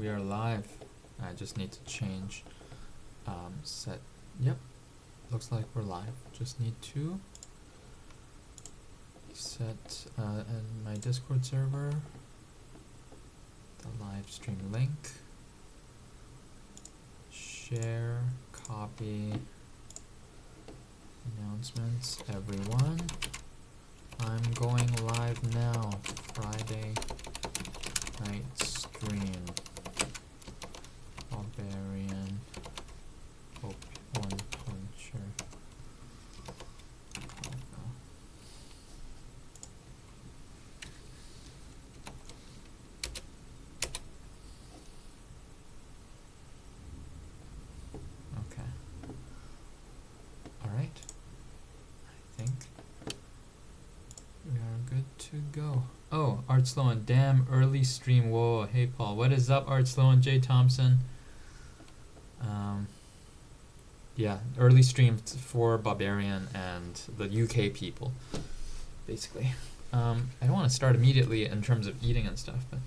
we are live. I just need to change set. Yep, looks like we're live. Just need to set in my Discord server the live stream link. Share, copy, announcements, everyone. I'm going live now. Friday night stream. Barbarian. One puncher. Okay. Alright. I think we are good to go. Oh, Art Sloan, damn early stream. Whoa, hey Paul, what is up, Art Sloan? Jay Thompson. Yeah, early stream for Barbarian and the UK people, basically. I don't want to start immediately in terms of eating and stuff, but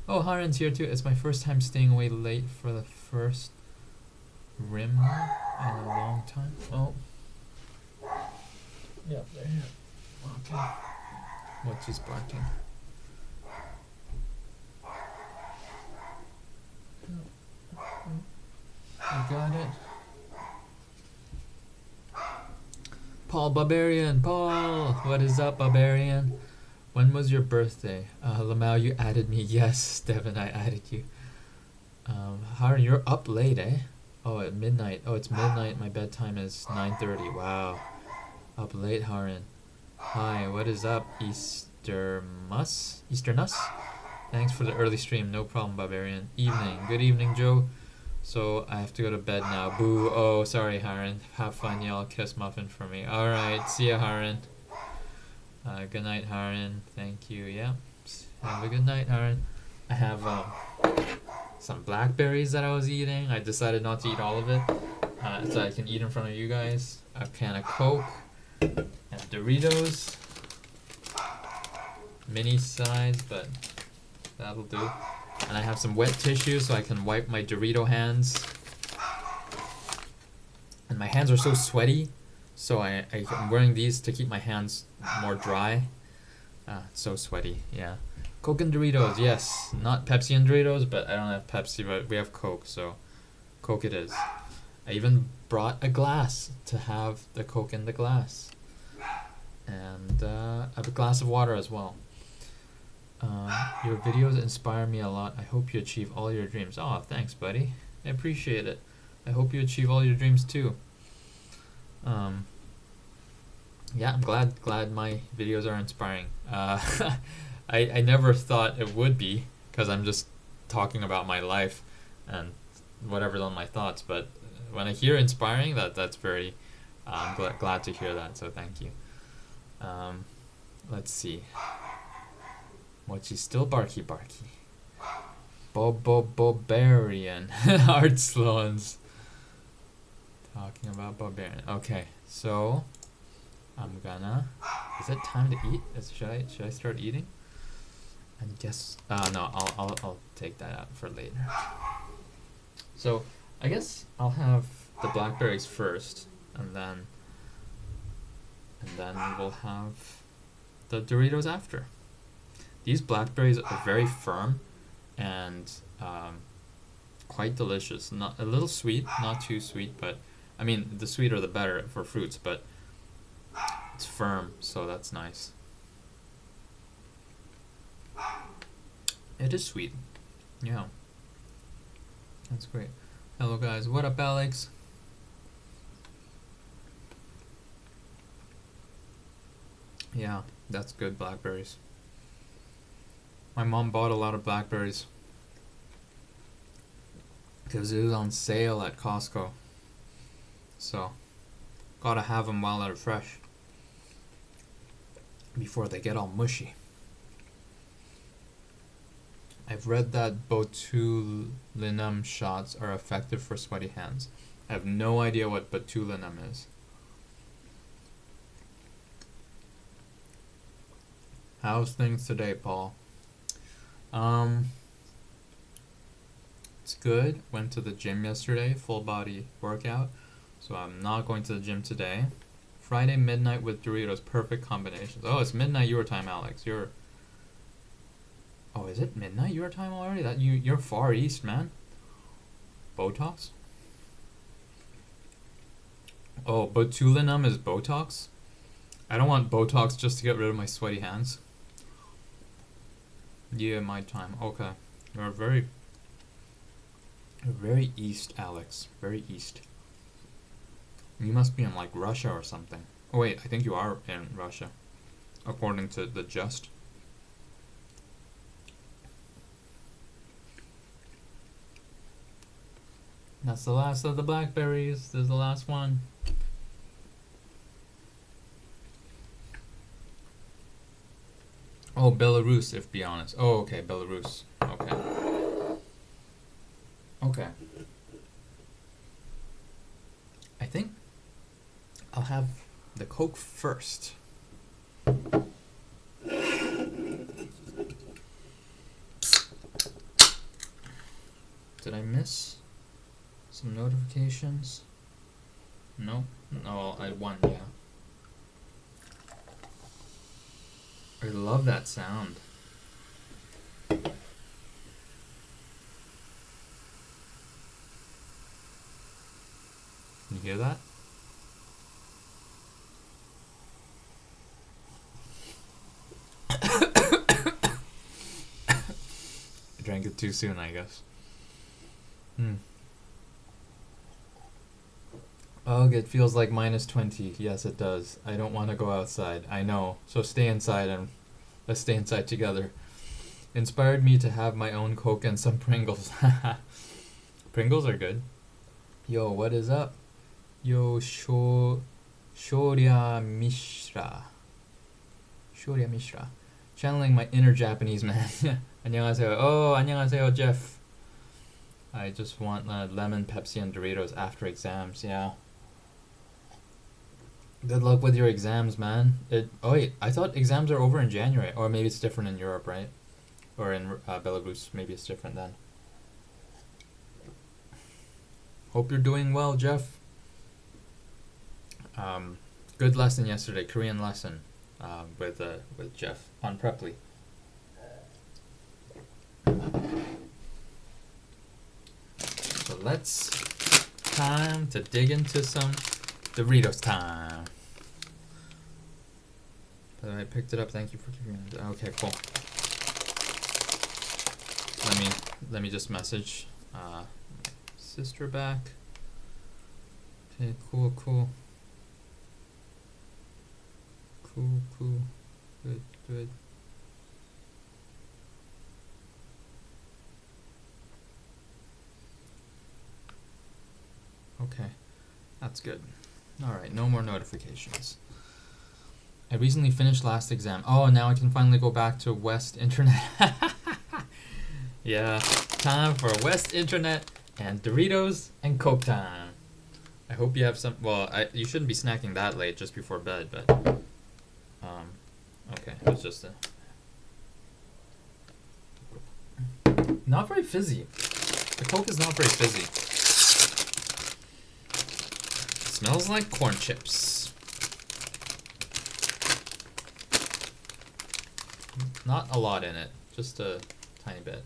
oh, Haren's here too. It's my first time staying away late for the first rim in a long time. Oh, yeah, they're here. Okay. What's his barking? I got it. Paul Barbarian, Paul! What is up, Barbarian? When was your birthday? Lamau, you added me. Yes, Devin, I added you. Haren, you're up late, eh? Oh, at midnight. Oh, it's midnight. My bedtime is 9:30. Wow. Up late, Haren. Hi, what is up, Easternus? Thanks for the early stream. No problem, Barbarian. Evening. Good evening, Joe. So I have to go to bed now. Boo. Oh, sorry, Haren. Have fun, y'all. Kiss muffin for me. Alright. See ya, Haren. Good night, Haren. Thank you. Yeah. Have a good night, Haren. I have some blackberries that I was eating. I decided not to eat all of it, so I can eat in front of you guys. A can of Coke and Doritos. Mini size, but that'll do. And I have some wet tissue so I can wipe my Dorito hands. And my hands are so sweaty, so I'm wearing these to keep my hands more dry. It's so sweaty, yeah. Coke and Doritos, yes. Not Pepsi and Doritos, but I don't have Pepsi, but we have Coke, so Coke it is. I even brought a glass to have the Coke in the glass. And a glass of water as well. Your videos inspire me a lot. I hope you achieve all your dreams. Oh, thanks, buddy. I appreciate it. I hope you achieve all your dreams too. Yeah, I'm glad my videos are inspiring. I never thought it would be, because I'm just talking about my life and whatever's on my thoughts. But when I hear inspiring, that's very. I'm glad to hear that. So thank you. Let's see. Mochi's still barky. Barbarian. Art Sloans. Talking about Barbarian. Okay, so I'm gonna. Is it time to eat? Should I start eating? I guess. No. I'll take that out for later. So I guess I'll have the blackberries first, and then we'll have the Doritos after. These blackberries are very firm and quite delicious. Not a little sweet, not too sweet, but I mean the sweeter the better for fruits, but it's firm, so that's nice. It is sweet. Yeah. That's great. Hello guys, what up, Alex? Yeah, that's good blackberries. My mom bought a lot of blackberries because it was on sale at Costco. So, gotta have them while they're fresh before they get all mushy. I've read that botulinum shots are effective for sweaty hands. I have no idea what botulinum is. How's things today, Paul? It's good. Went to the gym yesterday, full body workout. So I'm not going to the gym today. Friday midnight with Doritos, perfect combinations. Oh, it's midnight your time, Alex. Oh, is it midnight your time already? You're far east, man. Botox? Oh, botulinum is Botox? I don't want Botox just to get rid of my sweaty hands. Yeah, my time. Okay. You're very east, Alex. Very east. You must be in like Russia or something. Oh wait, I think you are in Russia, according to the Just. That's the last of the blackberries. There's the last one. Oh, Belarus, if be honest. Oh, okay, Belarus. Okay. Okay. I think I'll have the Coke first. Did I miss some notifications? No? Oh, I won, yeah. I love that sound. You hear that? I drank it too soon, I guess. Ugh, it feels like -20. Yes, it does. I don't want to go outside. I know. So stay inside and let's stay inside together. Inspired me to have my own Coke and some Pringles. Pringles are good. Yo, what is up? Yo, Shorya Mishra. Shorya Mishra. Channeling my inner Japanese man. 안녕하세요. Oh, 안녕하세요, Jeff. I just want lemon, Pepsi, and Doritos after exams. Yeah. Good luck with your exams, man. Oh wait, I thought exams are over in January, or maybe it's different in Europe, right? Or in Belarus, maybe it's different then. Hope you're doing well, Jeff. Good lesson yesterday, Korean lesson, with Jeff on Preply. So time to dig into some Doritos time. But I picked it up. Thank you for giving it. Okay, cool. Let me just message my sister back. Okay, cool. Good. Okay, that's good. Alright, no more notifications. I recently finished last exam. Oh, now I can finally go back to West Internet. Yeah, time for West Internet and Doritos and Coke time. I hope you have some. Well, you shouldn't be snacking that late just before bed, but okay, it was just not very fizzy. The Coke is not very fizzy. Smells like corn chips. Not a lot in it, just a tiny bit.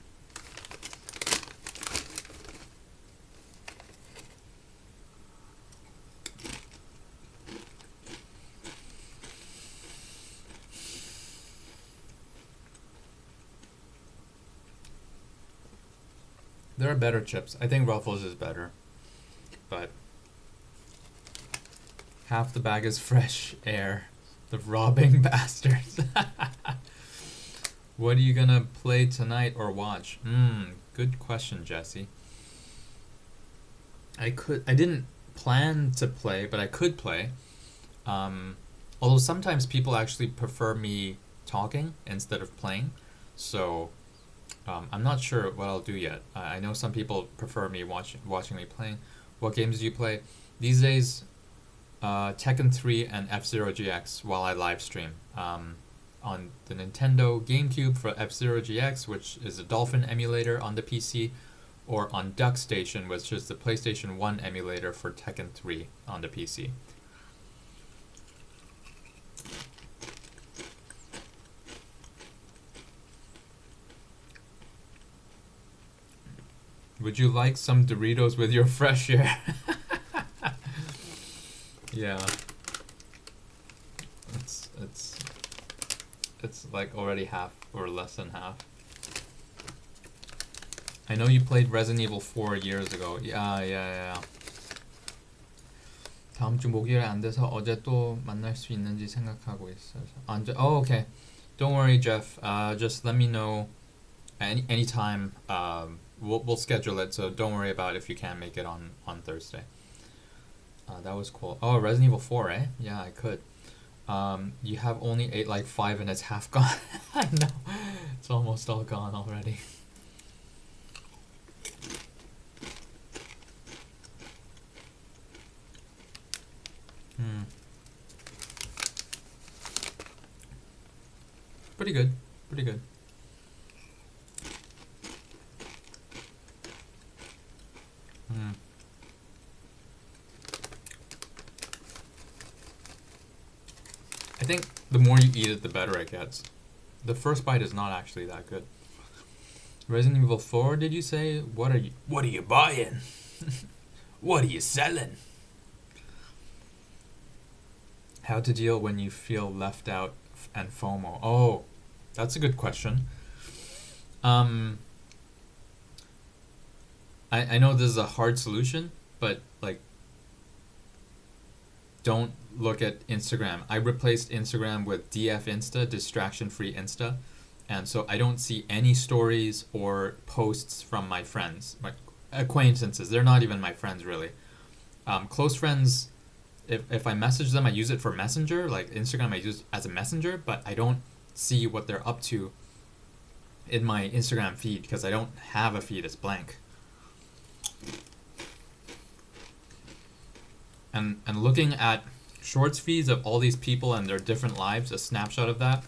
There are better chips. I think Ruffles is better, but half the bag is fresh air. The robbing bastards. What are you gonna play tonight or watch? Good question, Jesse. I didn't plan to play, but I could play. Although sometimes people actually prefer me talking instead of playing, so I'm not sure what I'll do yet. I know some people prefer me watching me playing. What games do you play these days? Tekken 3 and F-Zero GX while I live stream. On the Nintendo GameCube for F-Zero GX, which is a Dolphin emulator on the PC, or on DuckStation, which is the PlayStation 1 emulator for Tekken 3 on the PC. Would you like some Doritos with your fresh air? Yeah. It's like already half or less than half. I know you played Resident Evil 4 years ago. Yeah. 다음 주 목요일에 안 돼서 어제 또 만날 수 있는지 생각하고 있어요. 언제? Oh, okay. Don't worry, Jeff. Just let me know anytime. We'll schedule it. So don't worry about if you can't make it on Thursday. That was cool. Oh, Resident Evil 4, eh? Yeah, I could. You have only ate like 5 and it's half gone. I know. It's almost all gone already. Pretty good. Pretty good. I think the more you eat it, the better it gets. The first bite is not actually that good. Resident Evil 4, did you say? What are you buying? What are you selling? How to deal when you feel left out and FOMO? Oh, that's a good question. I know this is a hard solution, but like, don't look at Instagram. I replaced Instagram with DF Insta, distraction free Insta, and so I don't see any stories or posts from my friends, my acquaintances. They're not even my friends really. Close friends, if I message them, I use it for Messenger. Like Instagram, I use as a messenger, but I don't see what they're up to in my Instagram feed because I don't have a feed. It's blank. And looking at shorts feeds of all these people and their different lives, a snapshot of that,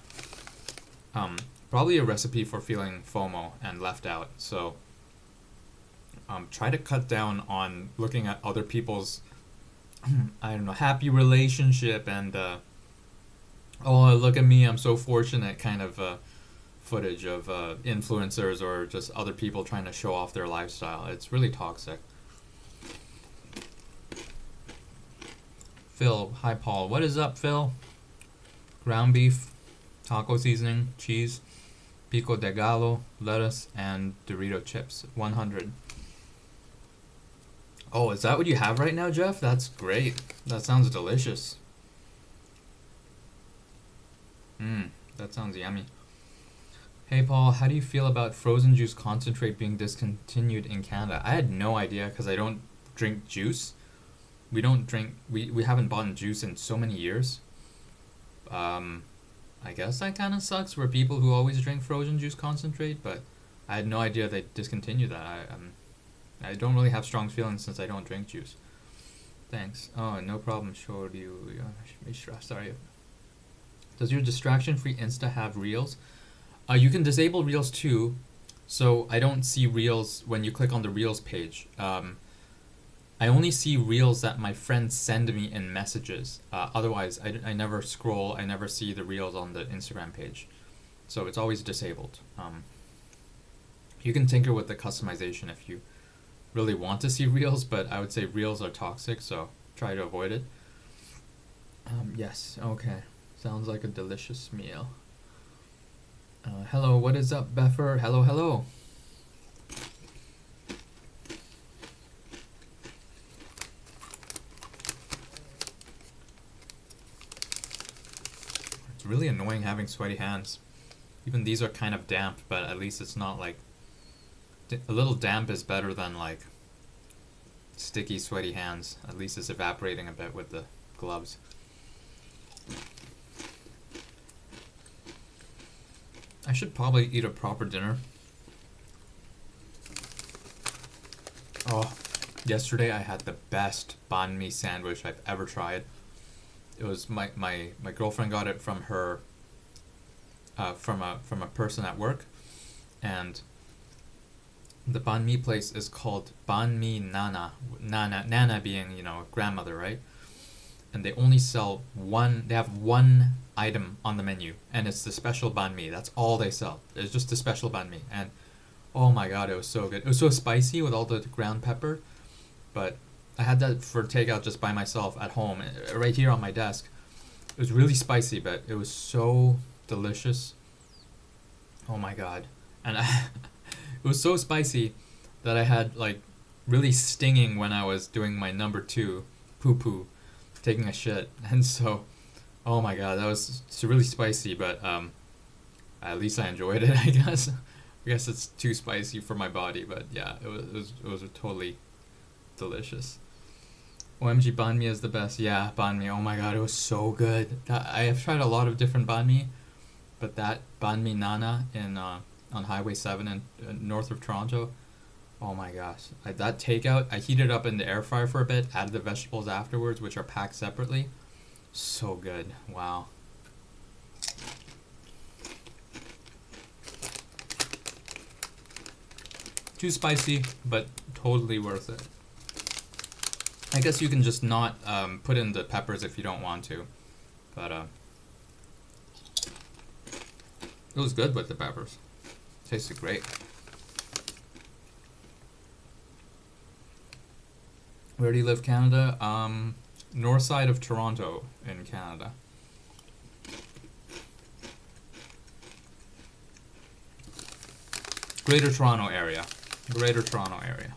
probably a recipe for feeling FOMO and left out. So try to cut down on looking at other people's I don't know, happy relationship and oh, look at me, I'm so fortunate kind of footage of influencers or just other people trying to show off their lifestyle. It's really toxic. Phil, hi Paul. What is up, Phil? Ground beef, taco seasoning, cheese, pico de gallo, lettuce, and Dorito chips. 100. Oh, is that what you have right now, Jeff? That's great. That sounds delicious. That sounds yummy. Hey Paul, how do you feel about frozen juice concentrate being discontinued in Canada? I had no idea because I don't drink juice. We haven't bought juice in so many years. I guess that kind of sucks for people who always drink frozen juice concentrate, but I had no idea they discontinued that. I don't really have strong feelings since I don't drink juice. Thanks. Oh, no problem. Showed you. Sorry. Does your distraction-free Insta have Reels? You can disable Reels too, so I don't see Reels when you click on the Reels page. I only see Reels that my friends send me in messages. Otherwise, I never scroll. I never see the Reels on the Instagram page. So it's always disabled. You can tinker with the customization if you really want to see Reels, but I would say Reels are toxic, so try to avoid it. Yes, okay. Sounds like a delicious meal. Hello, what is up, Beffer? Hello. It's really annoying having sweaty hands. Even these are kind of damp, but at least it's not like... A little damp is better than like sticky, sweaty hands. At least it's evaporating a bit with the gloves. I should probably eat a proper dinner. Oh, yesterday I had the best banh mi sandwich I've ever tried. It was my girlfriend got it from her from a person at work, and The banh mi place is called Banh Mi Nana. Nana being, grandmother, right? And they only sell they have one item on the menu, and it's the special banh mi. That's all they sell. It's just the special banh mi. And oh my god, it was so good. It was so spicy with all the ground pepper, but I had that for takeout just by myself at home, right here on my desk. It was really spicy, but it was so delicious. Oh my god. And it was so spicy that I had like really stinging when I was doing my number 2 poo poo, taking a shit. And so, oh my god, that was really spicy, but at least I enjoyed it, I guess. I guess it's too spicy for my body, but yeah, it was totally delicious. OMG, banh mi is the best. Yeah, banh mi. Oh my god, it was so good. I have tried a lot of different banh mi, but that banh mi nana on Highway 7 in north of Toronto, oh my gosh. That takeout, I heated it up in the air fryer for a bit, added the vegetables afterwards, which are packed separately. So good. Wow. Too spicy, but totally worth it. I guess you can just not put in the peppers if you don't want to, but it was good with the peppers. Tasted great. Where do you live, Canada? North side of Toronto in Canada. Greater Toronto area. Greater Toronto area.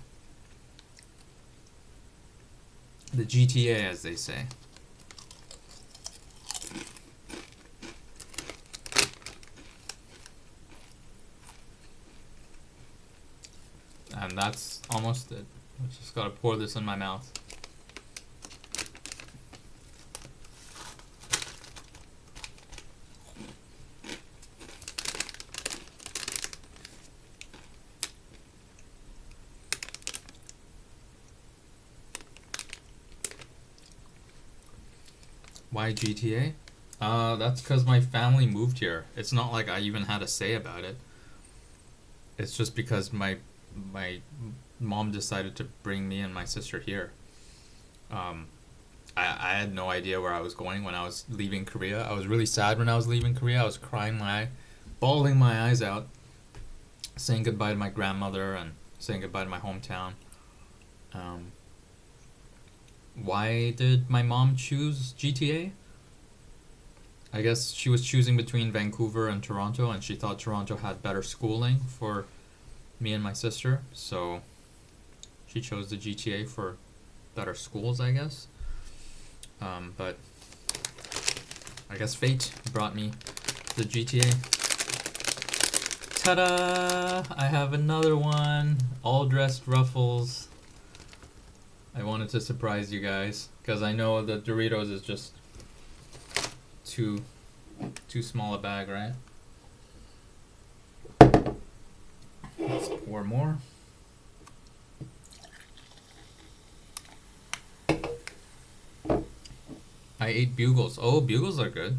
The GTA, as they say. And that's almost it. I just gotta pour this in my mouth. Why GTA? That's because my family moved here. It's not like I even had a say about it. It's just because my mom decided to bring me and my sister here. I had no idea where I was going when I was leaving Korea. I was really sad when I was leaving Korea. I was bawling my eyes out, saying goodbye to my grandmother and saying goodbye to my hometown. Why did my mom choose GTA? I guess she was choosing between Vancouver and Toronto, and she thought Toronto had better schooling for me and my sister, so she chose the GTA for better schools, I guess. But I guess fate brought me to the GTA. Ta-da! I have another one. All dressed Ruffles. I wanted to surprise you guys because I know the Doritos is just too small a bag, right? Let's pour more. I ate Bugles. Oh, Bugles are good.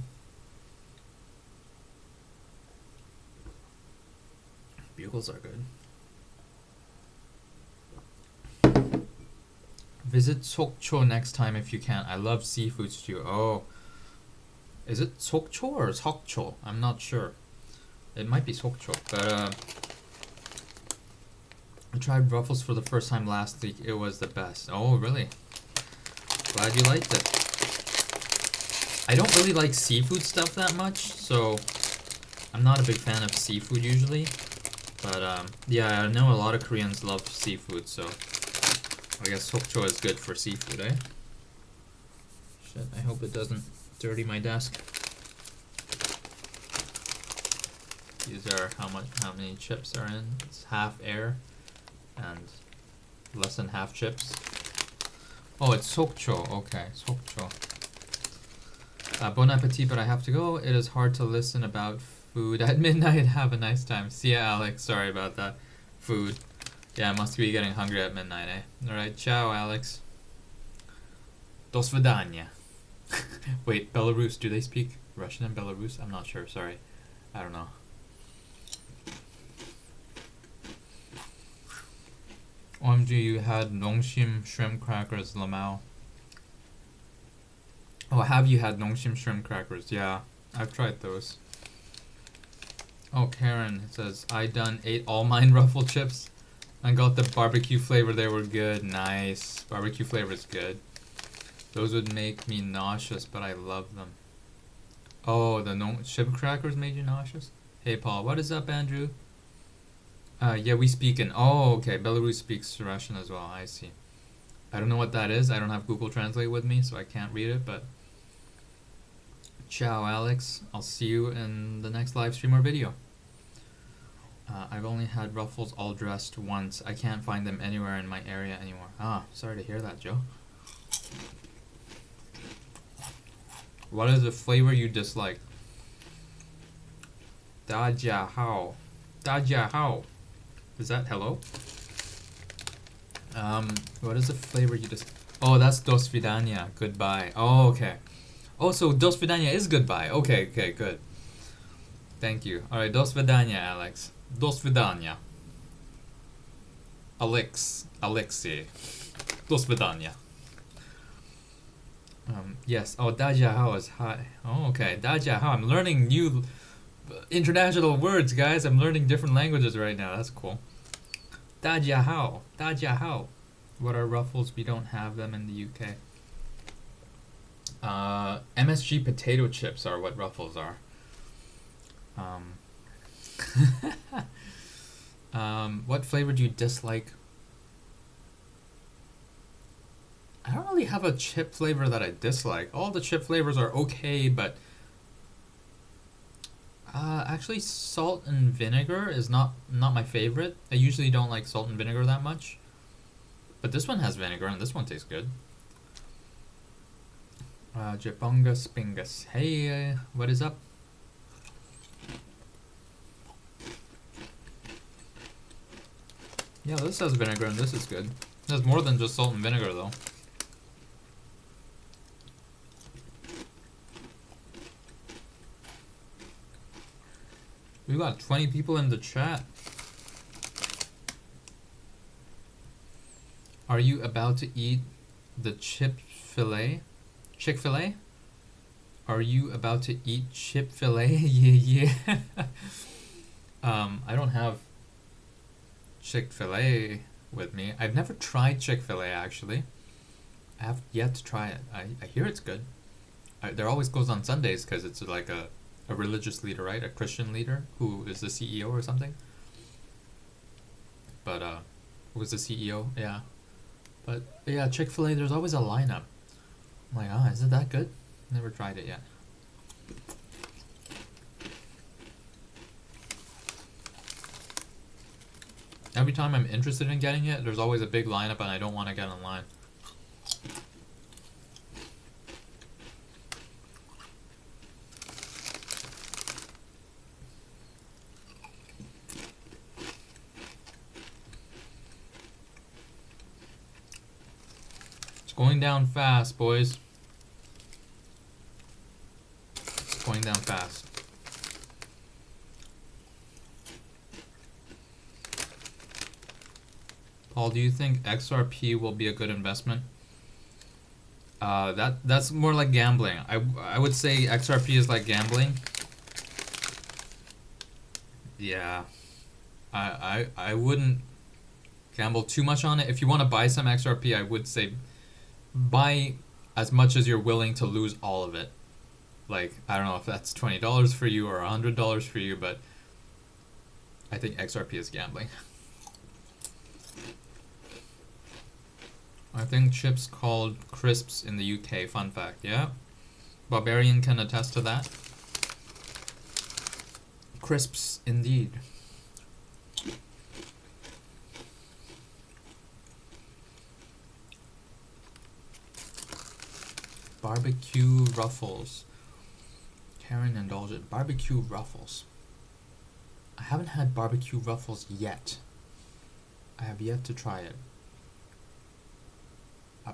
Bugles are good. Visit Sokcho next time if you can. I love seafood stew. Oh. Is it Sokcho or Sokcho? I'm not sure. It might be Sokcho. But I tried Ruffles for the first time last week. It was the best. Oh, really? Glad you liked it. I don't really like seafood stuff that much, so I'm not a big fan of seafood usually. But yeah, I know a lot of Koreans love seafood, so I guess Sokcho is good for seafood, eh? Shit, I hope it doesn't dirty my desk. These are how many chips are in. It's half air and less than half chips. Oh, it's Sokcho. Okay, Sokcho. Bon appetit, but I have to go. It is hard to listen about food at midnight. Have a nice time. See ya, Alex. Sorry about that. Food. Yeah, I must be getting hungry at midnight, eh? Alright, ciao, Alex. До свидания. Wait, Belarus, do they speak Russian in Belarus? I'm not sure, sorry. I don't know. OMG, you had Nongshim shrimp crackers, Lamau. Oh, have you had Nongshim shrimp crackers? Yeah, I've tried those. Oh, Karen says, I done ate all mine Ruffle chips and got the barbecue flavor. They were good. Nice. Barbecue flavor is good. Those would make me nauseous, but I love them. Oh, the shrimp crackers made you nauseous? Hey, Paul. What is up, Andrew? Yeah, we speak in... Oh, okay. Belarus speaks Russian as well. I see. I don't know what that is. I don't have Google Translate with me, so I can't read it, but... Ciao, Alex. I'll see you in the next live stream or video. I've only had Ruffles all dressed once. I can't find them anywhere in my area anymore. Ah, sorry to hear that, Joe. What is the flavor you dislike? Dajia hao. Dajia hao. Is that hello? What is the flavor you dislike? Oh, that's dos vidania. Goodbye. Oh, okay. Oh, so dos vidania is goodbye. Okay, okay, good. Thank you. Alright, dos vidania, Alex. Dos vidania. Alexei. Dos vidania. Yes. Oh, Dajia hao is hi. Oh, okay. Dajia hao. I'm learning new international words, guys. I'm learning different languages right now. That's cool. Dajia hao. Dajia hao. What are Ruffles? We don't have them in the UK. MSG potato chips are what Ruffles are. What flavor do you dislike? I don't really have a chip flavor that I dislike. All the chip flavors are okay, but actually salt and vinegar is not my favorite. I usually don't like salt and vinegar that much. But this one has vinegar and this one tastes good. Jepungus Pingus. Hey, what is up? Yeah, this has vinegar and this is good. There's more than just salt and vinegar though. We got 20 people in the chat. Are you about to eat the Chick-fil-A? Chick-fil-A? Are you about to eat Chick-fil-A? Yeah, yeah. I don't have Chick-fil-A with me. I've never tried Chick-fil-A actually. I have yet to try it. I hear it's good. They're always closed on Sundays because it's like a religious leader, right? A Christian leader who is the CEO or something. But who was the CEO? Yeah. But yeah, Chick-fil-A, there's always a lineup. I'm like, is it that good? Never tried it yet. Every time I'm interested in getting it, there's always a big lineup and I don't want to get in line. It's going down fast, boys. It's going down fast. Paul, do you think XRP will be a good investment? That's more like gambling. I would say XRP is like gambling. Yeah. I wouldn't gamble too much on it. If you want to buy some XRP, I would say buy as much as you're willing to lose all of it. Like, I don't know if that's $20 for you or $100 for you, but I think XRP is gambling. I think chips called crisps in the UK. Fun fact, yeah. Barbarian can attest to that. Crisps, indeed. Barbecue Ruffles. Karen indulgent. Barbecue Ruffles. I haven't had barbecue Ruffles yet. I have yet to try it.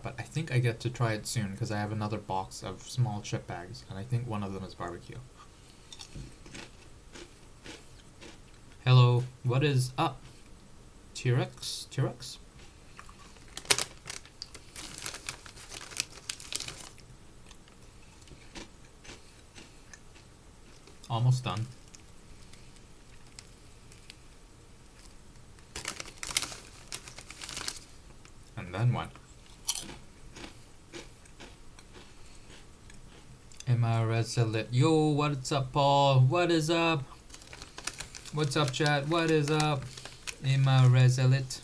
But I think I get to try it soon because I have another box of small chip bags and I think one of them is barbecue. Hello, what is up? T-Rex? T-Rex? Almost done. And then what? Emma Reselit. Yo, what's up, Paul? What is up? What's up, chat? What is up? Emma Reselit.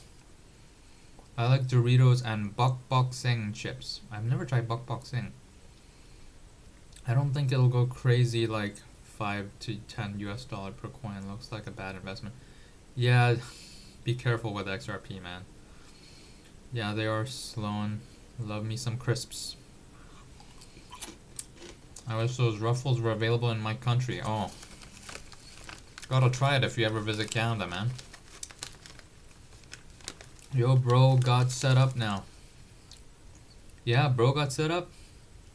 I like Doritos and Bok Bok Sing chips. I've never tried Bok Bok Sing. I don't think it'll go crazy like 5 to 10 US dollar per coin. Looks like a bad investment. Yeah, be careful with XRP, man. Yeah, they are Sloan. Love me some crisps. I wish those Ruffles were available in my country. Oh. Gotta try it if you ever visit Canada, man. Yo, bro got set up now. Yeah, bro got set up.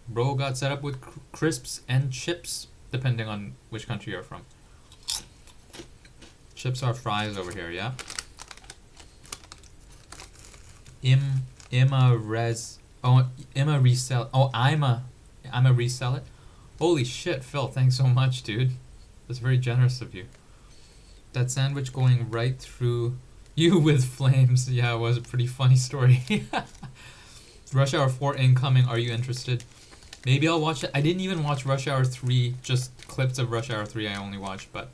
Bro got set up with crisps and chips, depending on which country you're from. Chips are fries over here, yeah? Imma resell. Oh, I'm a resell it. Holy shit, Phil, thanks so much, dude. That's very generous of you. That sandwich going right through you with flames. Yeah, it was a pretty funny story. Rush Hour 4 incoming. Are you interested? Maybe I'll watch it. I didn't even watch Rush Hour 3. Just clips of Rush Hour 3 I only watched. But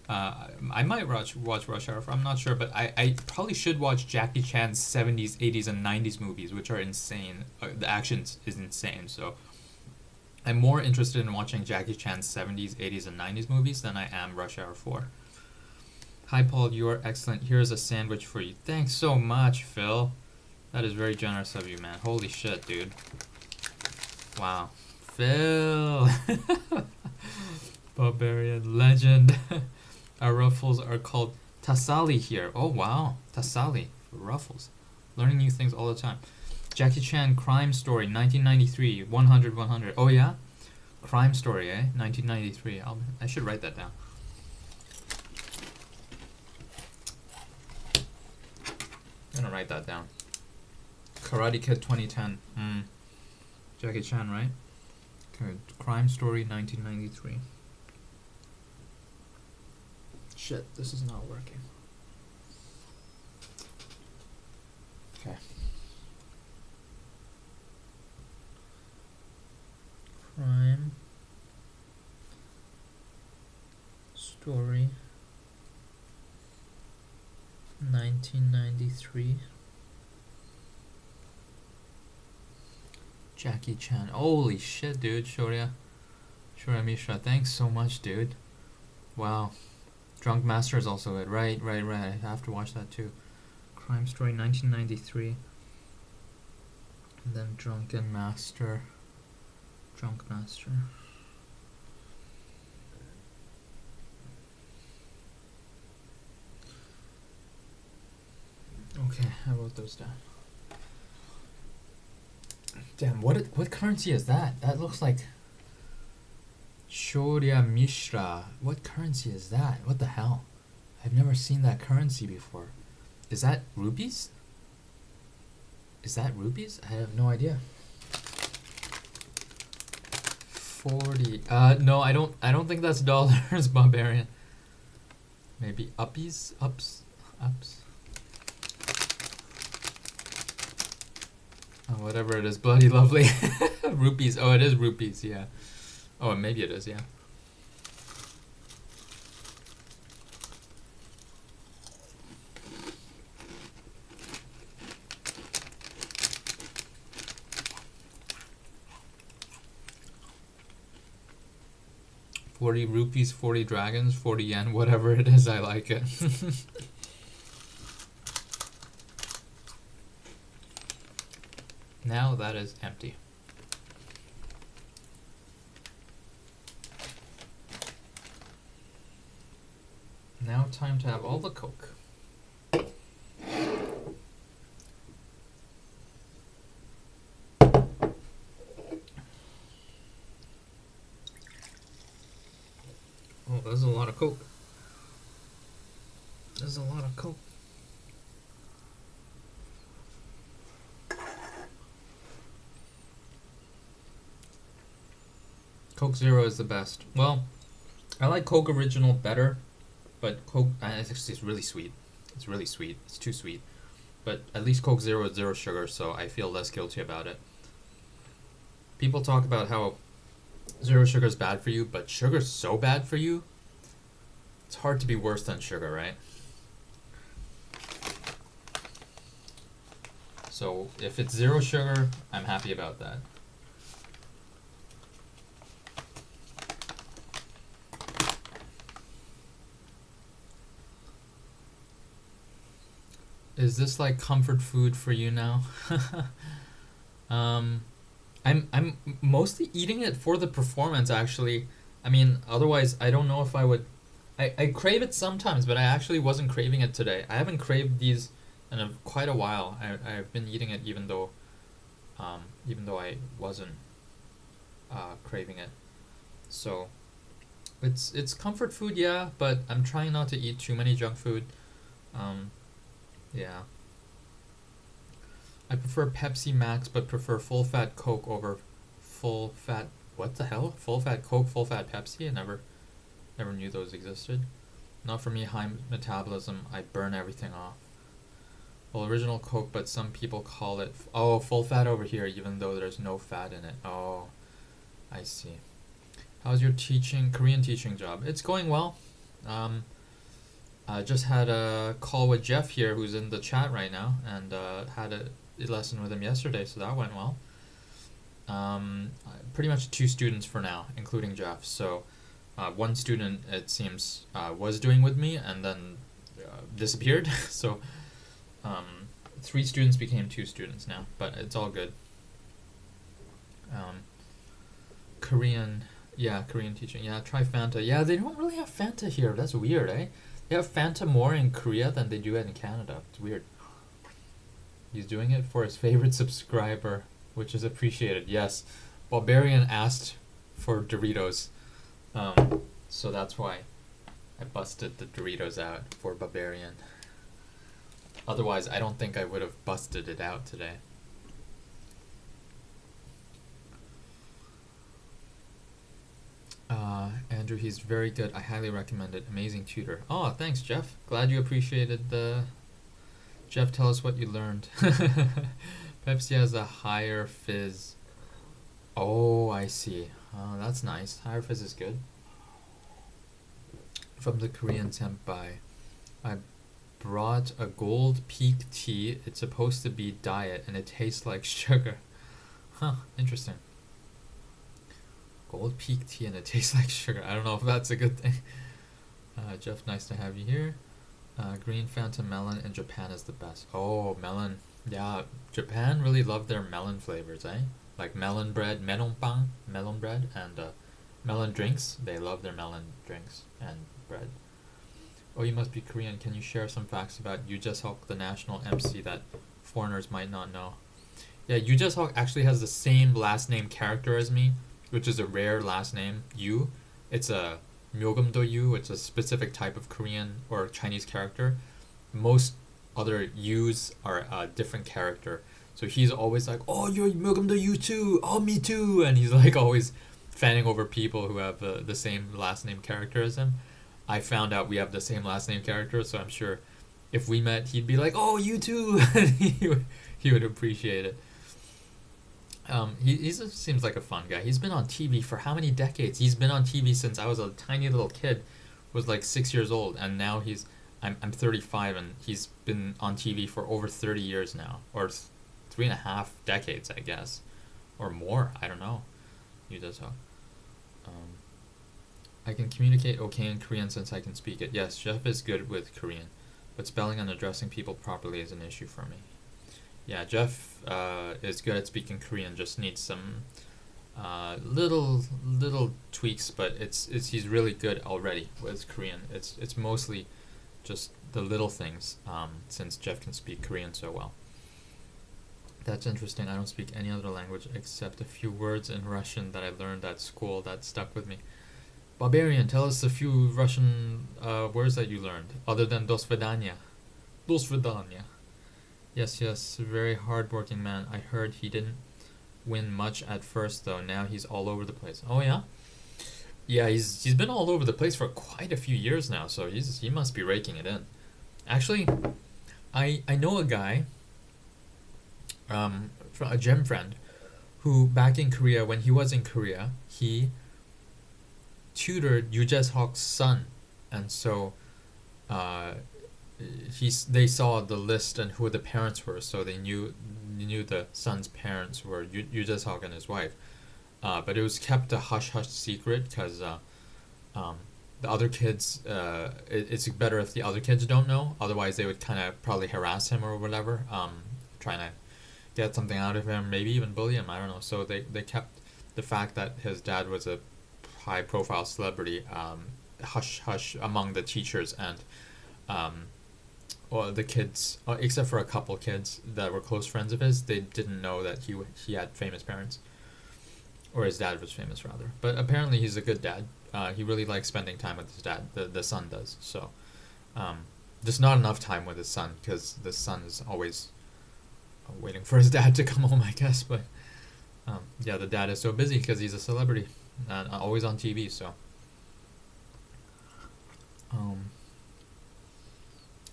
I might watch Rush Hour 4. I'm not sure. But I probably should watch Jackie Chan's 70s, 80s, and 90s movies, which are insane. The action is insane. So I'm more interested in watching Jackie Chan's 70s, 80s, and 90s movies than I am Rush Hour 4. Hi, Paul. You are excellent. Here's a sandwich for you. Thanks so much, Phil. That is very generous of you, man. Holy shit, dude. Wow. Phil. Barbarian legend. Our Ruffles are called Tassali here. Oh, wow. Tassali. Ruffles. Learning new things all the time. Jackie Chan Crime Story, 1993. 100, 100. Oh, yeah? Crime Story, eh? 1993. I should write that down. I'm gonna write that down. Karate Kid 2010. Jackie Chan, right? Okay. Crime Story 1993. Shit, this is not working. Okay. Crime Story 1993. Jackie Chan. Holy shit, dude. Shorya Mishra. Thanks so much, dude. Wow. Drunk Master is also it. Right. I have to watch that too. Crime Story 1993. And then Drunk Master. Okay, I wrote those down. Damn, what currency is that? That looks like Shorya Mishra. What currency is that? What the hell? I've never seen that currency before. Is that rupees? I have no idea. 40. No, I don't think that's dollars, Barbarian. Maybe ups. Oh, whatever it is, bloody lovely. Rupees. Oh, it is rupees, yeah. Oh, maybe it is, yeah. ₹40, 40 dragons, 40 yen, whatever it is, I like it. Now that is empty. Now time to have all the Coke. Oh, there's a lot of Coke. Coke Zero is the best. Well, I like Coke Original better, but Coke it's really sweet. It's really sweet. It's too sweet. But at least Coke Zero is zero sugar, so I feel less guilty about it. People talk about how zero sugar is bad for you, but sugar's so bad for you. It's hard to be worse than sugar, right? So if it's zero sugar, I'm happy about that. Is this like comfort food for you now? um, I'm mostly eating it for the performance actually. I mean, otherwise I don't know if I would. I crave it sometimes, but I actually wasn't craving it today. I haven't craved these in quite a while. I've been eating it even though I wasn't craving it. So it's comfort food, yeah, but I'm trying not to eat too many junk food. Um, yeah. I prefer Pepsi Max, but prefer full fat Coke over full fat. What the hell? Full fat Coke, full fat Pepsi? I never knew those existed. Not for me. High metabolism. I burn everything off. Well, original Coke, but some people call it full fat over here, even though there's no fat in it. Oh, I see. How's your Korean teaching job? It's going well. I just had a call with Jeff here, who's in the chat right now, and had a lesson with him yesterday, so that went well. Pretty much 2 students for now, including Jeff. So one student, it seems, was doing with me and then disappeared. So 3 students became 2 students now, but it's all good. Korean teaching. Yeah, try Fanta. Yeah, they don't really have Fanta here. That's weird, eh? They have Fanta more in Korea than they do in Canada. It's weird. He's doing it for his favorite subscriber, which is appreciated. Yes, Barbarian asked for Doritos, so that's why I busted the Doritos out for Barbarian. Otherwise, I don't think I would have busted it out today. Andrew, he's very good. I highly recommend it. Amazing tutor. Oh, thanks, Jeff. Glad you appreciated the... Jeff, tell us what you learned. Pepsi has a higher fizz. Oh, I see. Oh, that's nice. Higher fizz is good. From the Korean senpai. I brought a gold peak tea. It's supposed to be diet, and it tastes like sugar. Huh, interesting. Gold peak tea and it tastes like sugar. I don't know if that's a good thing. Jeff, nice to have you here. Green Fanta melon in Japan is the best. Oh, melon. Yeah, Japan really love their melon flavors, eh? Like melon bread, melonpan, melon bread, and melon drinks. They love their melon drinks and bread. Oh, you must be Korean. Can you share some facts about Yoo Jae-seok, the national MC that foreigners might not know? Yeah, Yoo Jae-seok actually has the same last name character as me, which is a rare last name, Yu. It's a Myogumdo Yu. It's a specific type of Korean or Chinese character. Most other Yus are a different character. So he's always like, oh, you're Myogumdo Yu too. Oh, me too. And he's like always fanning over people who have the same last name character as him. I found out we have the same last name character, so I'm sure if we met, he'd be like, oh, you too. And he would appreciate it. He seems like a fun guy. He's been on TV for how many decades? He's been on TV since I was a tiny little kid, was like 6 years old, and now I'm 35, and he's been on TV for over 30 years now, or 3.5 decades, I guess, or more. I don't know. He does so. I can communicate okay in Korean since I can speak it. Yes, Jeff is good with Korean, but spelling and addressing people properly is an issue for me. Yeah, Jeff is good at speaking Korean. Just needs some little tweaks, but he's really good already with Korean. It's mostly just the little things, since Jeff can speak Korean so well. That's interesting. I don't speak any other language except a few words in Russian that I learned at school that stuck with me. Barbarian, tell us a few Russian words that you learned, other than "do svidaniya." Do svidaniya. Yes, very hard-working man. I heard he didn't win much at first, though. Now he's all over the place. Oh, yeah? Yeah, he's been all over the place for quite a few years now, so he must be raking it in. Actually, I know a guy, a gym friend, who back in Korea, when he was in Korea, he tutored Yoo Jae-seok's son, and so uh, they saw the list and who the parents were, so they knew the son's parents were Yoo Jae-seok and his wife. But it was kept a hush hush secret because um, the other kids. It's better if the other kids don't know. Otherwise, they would kind of probably harass him or whatever, trying to get something out of him, maybe even bully him. I don't know. So they kept the fact that his dad was a high profile celebrity hush hush among the teachers and um, well, the kids, except for a couple kids that were close friends of his, they didn't know that he had famous parents, or his dad was famous rather. But apparently, he's a good dad. He really likes spending time with his dad. The son does. So, um, just not enough time with his son because the son is always waiting for his dad to come home, I guess. But yeah, the dad is so busy because he's a celebrity and always on TV. So, um,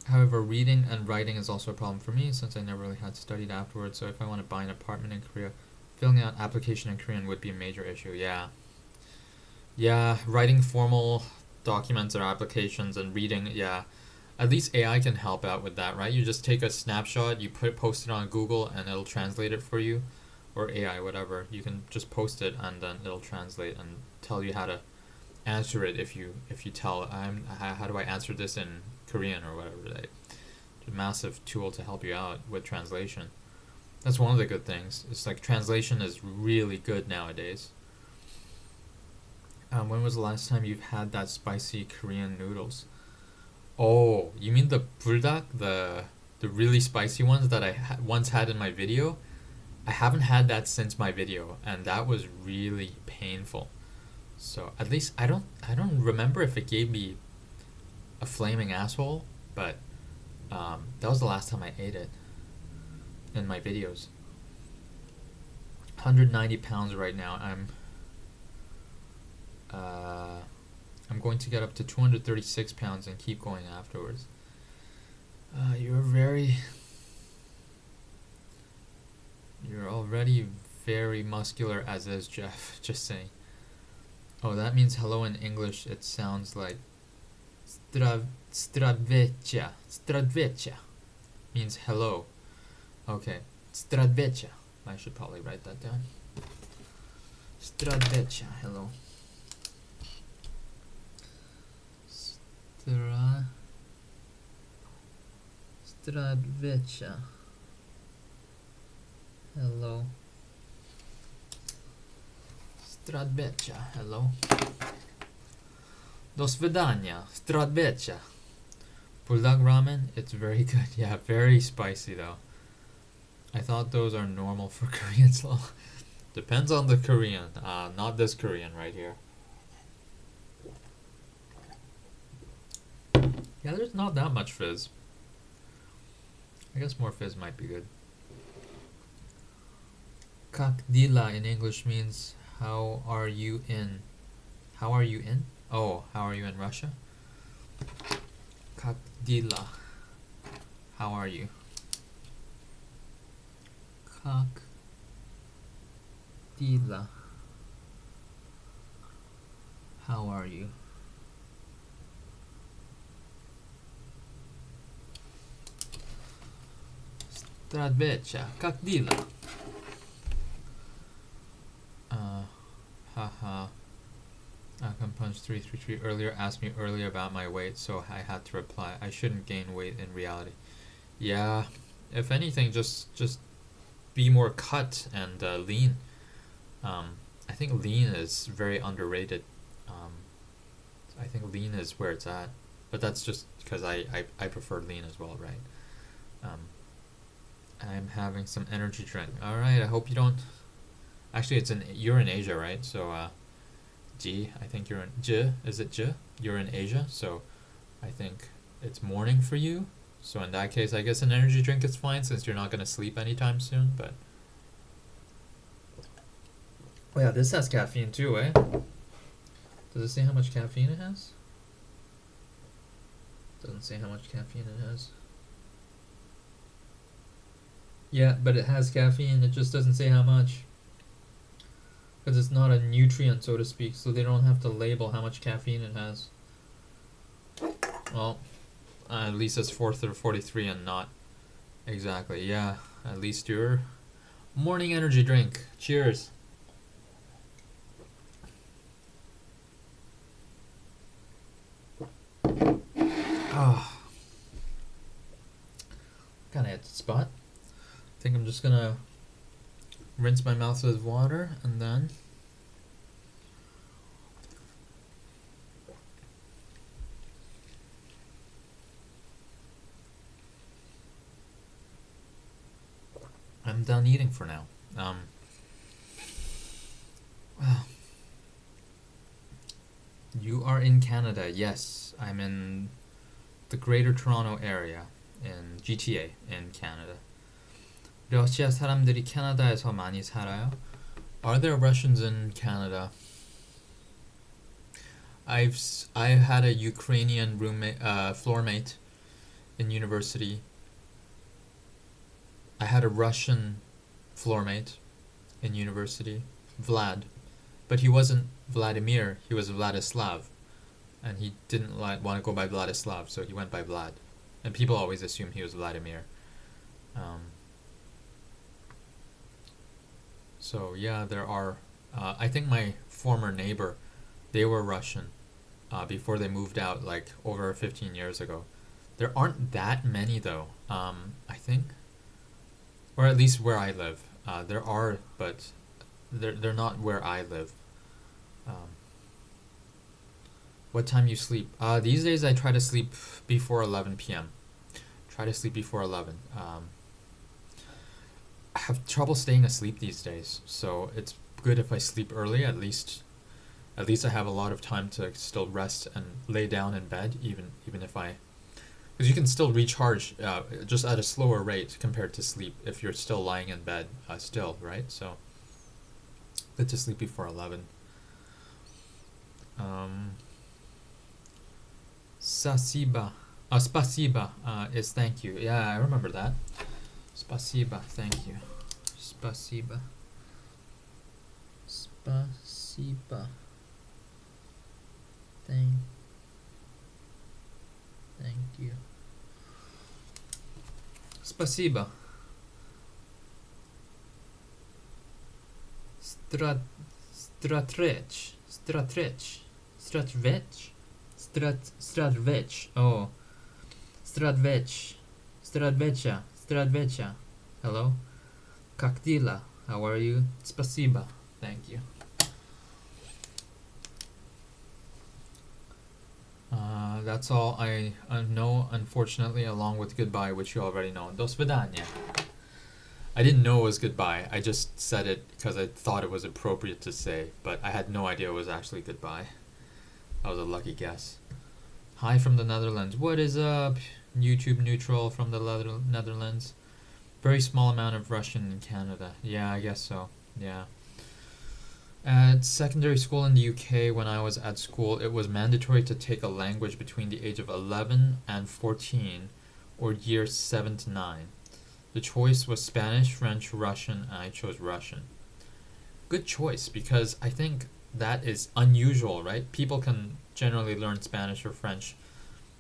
however, reading and writing is also a problem for me since I never really had studied afterwards. So if I want to buy an apartment in Korea, filling out application in Korean would be a major issue. Yeah. Yeah, writing formal documents or applications and reading, yeah. At least AI can help out with that, right? You just take a snapshot, you post it on Google and it'll translate it for you, or AI, whatever. You can just post it and then it'll translate and tell you how to answer it if you tell how do I answer this in Korean or whatever. It's a massive tool to help you out with translation. That's one of the good things. It's like translation is really good nowadays. When was the last time you've had that spicy Korean noodles? Oh, you mean the buldak, the really spicy ones that I once had in my video? I haven't had that since my video, and that was really painful. So at least I don't remember if it gave me a flaming asshole, but that was the last time I ate it in my videos. 190 pounds right now. Uh, I'm going to get up to 236 pounds and keep going afterwards. You're already very muscular as is, Jeff. Just saying. Oh, that means hello in English. It sounds like Stradvecha. Stradvecha means hello. Okay, Stradvecha. I should probably write that down. Stradvecha, hello. Stradvecha. Hello. Stradvecha, hello. Do svidania. Stradvecha. Buldak ramen, it's very good. Yeah, very spicy though. I thought those are normal for Koreans. Depends on the Korean. Not this Korean right here. Yeah, there's not that much fizz. I guess more fizz might be good. Kakdila in English means how are you in? How are you in? Oh, how are you in Russia? Kakdila. How are you? Kakdila. How are you? Stradvecha. Kakdila. Haha. I can punch 333 earlier asked me earlier about my weight, so I had to reply. I shouldn't gain weight in reality. Yeah, if anything, just be more cut and lean. I think lean is very underrated. Um, I think lean is where it's at, but that's just because I prefer lean as well, right? Um, I'm having some energy drink. All right, I hope you don't. Actually, you're in Asia, right? So, G, I think you're in J. Is it J? You're in Asia, so I think it's morning for you. So in that case, I guess an energy drink is fine since you're not gonna sleep anytime soon. But oh yeah, this has caffeine too, eh? Does it say how much caffeine it has? Doesn't say how much caffeine it has. Yeah, but it has caffeine, it just doesn't say how much. Because it's not a nutrient, so to speak, so they don't have to label how much caffeine it has. Well, at least it's 443 and not exactly. Yeah, at least your morning energy drink. Cheers. Oh, kind of hit the spot. I think I'm just gonna rinse my mouth with water and then I'm done eating for now. Well, you are in Canada. Yes, I'm in the Greater Toronto area in GTA in Canada. 러시아 사람들이 캐나다에서 많이 살아요? Are there Russians in Canada? I had a Ukrainian roommate, floor mate in university. I had a Russian floor mate in university, Vlad, but he wasn't Vladimir. He was Vladislav, and he didn't want to go by Vladislav, so he went by Vlad. And people always assume he was Vladimir. So yeah, there are. I think my former neighbor, they were Russian, before they moved out like over 15 years ago. There aren't that many though. I think, or at least where I live, there are, but they're not where I live. What time you sleep? These days I try to sleep before 11 p.m. Try to sleep before 11. I have trouble staying asleep these days, so it's good if I sleep early. At least I have a lot of time to still rest and lay down in bed, even if I, because you can still recharge just at a slower rate compared to sleep if you're still lying in bed still, right? So good to sleep before 11. Spasiba. Spasiba is thank you. Yeah, I remember that. Spasiba, thank you. Spasiba. Spasiba. Thank you. Spasiba. Stratrech. Oh. Stradvecha. Hello. Kaktila. How are you? Spasiba. Thank you. That's all I know, unfortunately, along with goodbye, which you already know. До свидания. I didn't know it was goodbye. I just said it because I thought it was appropriate to say, but I had no idea it was actually goodbye. That was a lucky guess. Hi from the Netherlands. What is up? YouTube neutral from the Netherlands. Very small amount of Russian in Canada. Yeah, I guess so. Yeah. At secondary school in the UK, when I was at school, it was mandatory to take a language between the age of 11 and 14, or years 7 to 9. The choice was Spanish, French, Russian, and I chose Russian. Good choice, because I think that is unusual, right? People can generally learn Spanish or French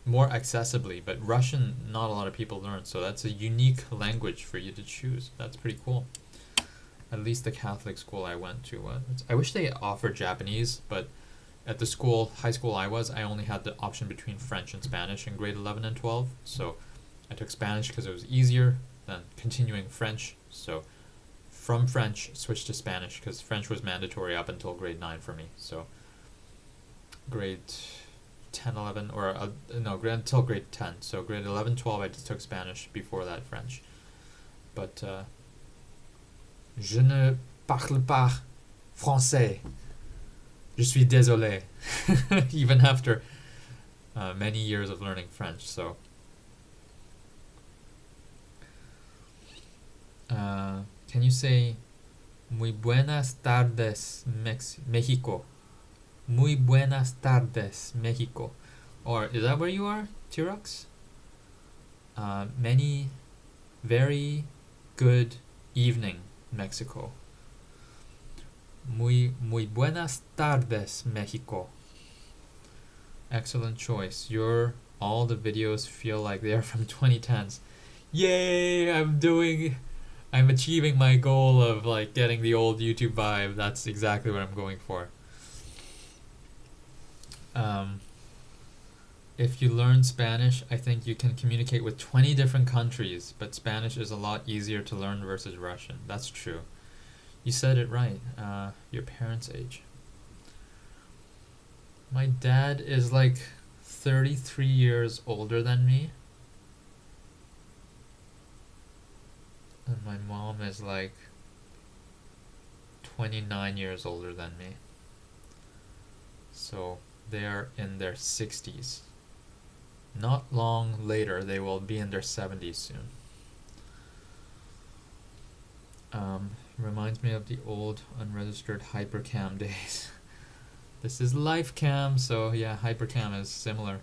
more accessibly, but Russian, not a lot of people learn, so that's a unique language for you to choose. That's pretty cool. At least the Catholic school I went to. I wish they offered Japanese, but at the high school I only had the option between French and Spanish in grade 11 and 12, so I took Spanish because it was easier than continuing French, so from French switched to Spanish because French was mandatory up until grade 9 for me, so grade 10, 11, or until grade 10, so grade 11, 12 I just took Spanish, before that French, but je ne parle pas français. Je suis désolé. Even after many years of learning French, so can you say muy buenas tardes, Mexico? Muy buenas tardes, Mexico. Or is that where you are, T-Rex? Many very good evening, Mexico. Muy buenas tardes, Mexico. Excellent choice. All the videos feel like they are from 2010s. Yay! I'm achieving my goal of like getting the old YouTube vibe. That's exactly what I'm going for. If you learn Spanish, I think you can communicate with 20 different countries, but Spanish is a lot easier to learn versus Russian. That's true. You said it right. Your parents' age. My dad is like 33 years older than me. And my mom is like 29 years older than me. So they're in their 60s. Not long later, they will be in their 70s soon. Reminds me of the old unregistered Hypercam days. This is LifeCam, so yeah, Hypercam is similar.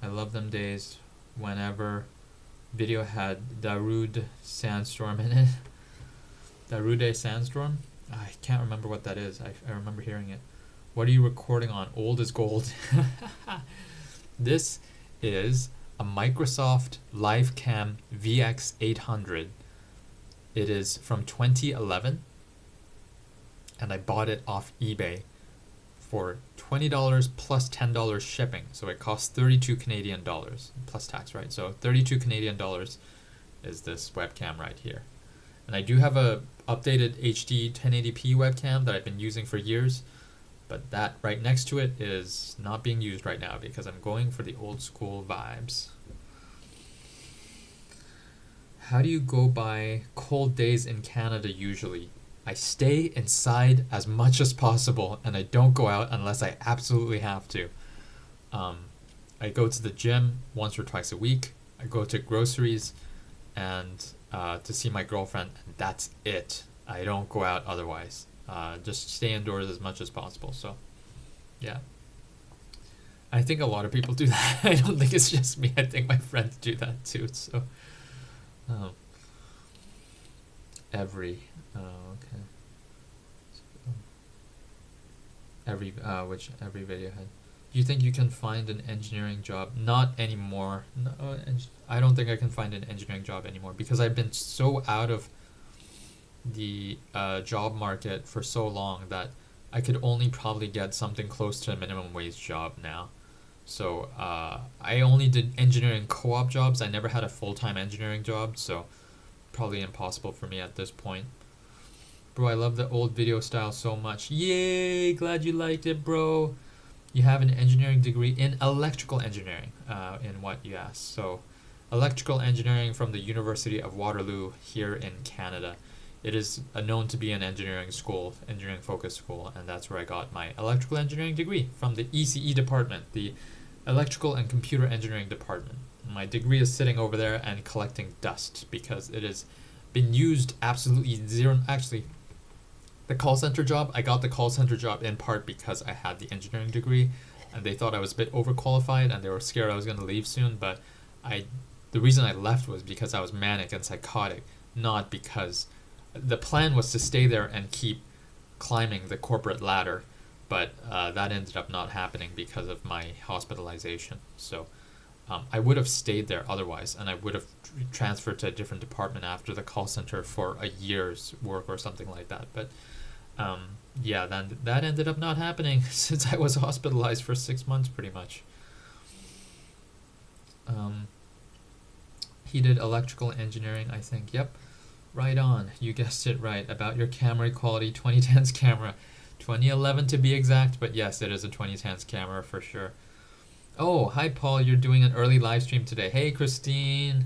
I love them days whenever video had Darude Sandstorm in it. Darude Sandstorm? I can't remember what that is. I remember hearing it. What are you recording on? Old is gold. This is a Microsoft LiveCam VX800. It is from 2011, and I bought it off eBay for $20 plus $10 shipping. So it costs 32 Canadian dollars plus tax, right? So 32 Canadian dollars is this webcam right here. And I do have a updated HD 1080p webcam that I've been using for years, but that right next to it is not being used right now because I'm going for the old school vibes. How do you go by cold days in Canada usually? I stay inside as much as possible and I don't go out unless I absolutely have to. I go to the gym once or twice a week. I go to groceries and to see my girlfriend, and that's it. I don't go out otherwise. Just stay indoors as much as possible. So, yeah. I think a lot of people do that. I don't think it's just me. I think my friends do that too. So, every video had. Do you think you can find an engineering job? Not anymore. No, I don't think I can find an engineering job anymore because I've been so out of the job market for so long that I could only probably get something close to a minimum wage job now. So I only did engineering co-op jobs. I never had a full-time engineering job, so probably impossible for me at this point. Bro, I love the old video style so much. Yay! Glad you liked it, bro. You have an engineering degree in electrical engineering, in what you asked. So, electrical engineering from the University of Waterloo here in Canada. It is known to be an engineering school, engineering-focused school, and that's where I got my electrical engineering degree, from the ECE department, the Electrical and Computer Engineering department. My degree is sitting over there and collecting dust because it has been used absolutely zero. Actually, the call center job, I got the call center job in part because I had the engineering degree and they thought I was a bit overqualified and they were scared I was going to leave soon, but the reason I left was because I was manic and psychotic, not because the plan was to stay there and keep climbing the corporate ladder, but that ended up not happening because of my hospitalization. So I would have stayed there otherwise, and I would have transferred to a different department after the call center for a year's work or something like that. But yeah, then that ended up not happening since I was hospitalized for 6 months pretty much. He did electrical engineering, I think. Yep, right on. You guessed it right about your camera quality. 2010's camera, 2011 to be exact, but yes, it is a 2010's camera for sure. Oh, hi Paul, you're doing an early live stream today. Hey Christine,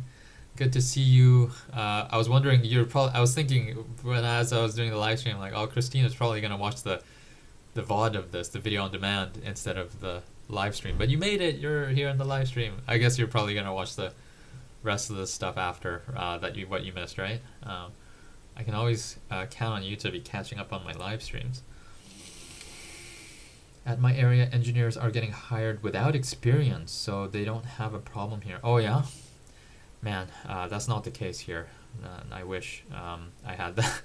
good to see you. I was wondering, I was thinking as I was doing the live stream, like, oh, Christine is probably gonna watch the VOD of this, the video on demand, instead of the live stream. But you made it, you're here in the live stream. I guess you're probably gonna watch the rest of the stuff after what you missed, right? I can always count on you to be catching up on my live streams. At my area, engineers are getting hired without experience, so they don't have a problem here. Oh yeah? Man, that's not the case here. I wish I had that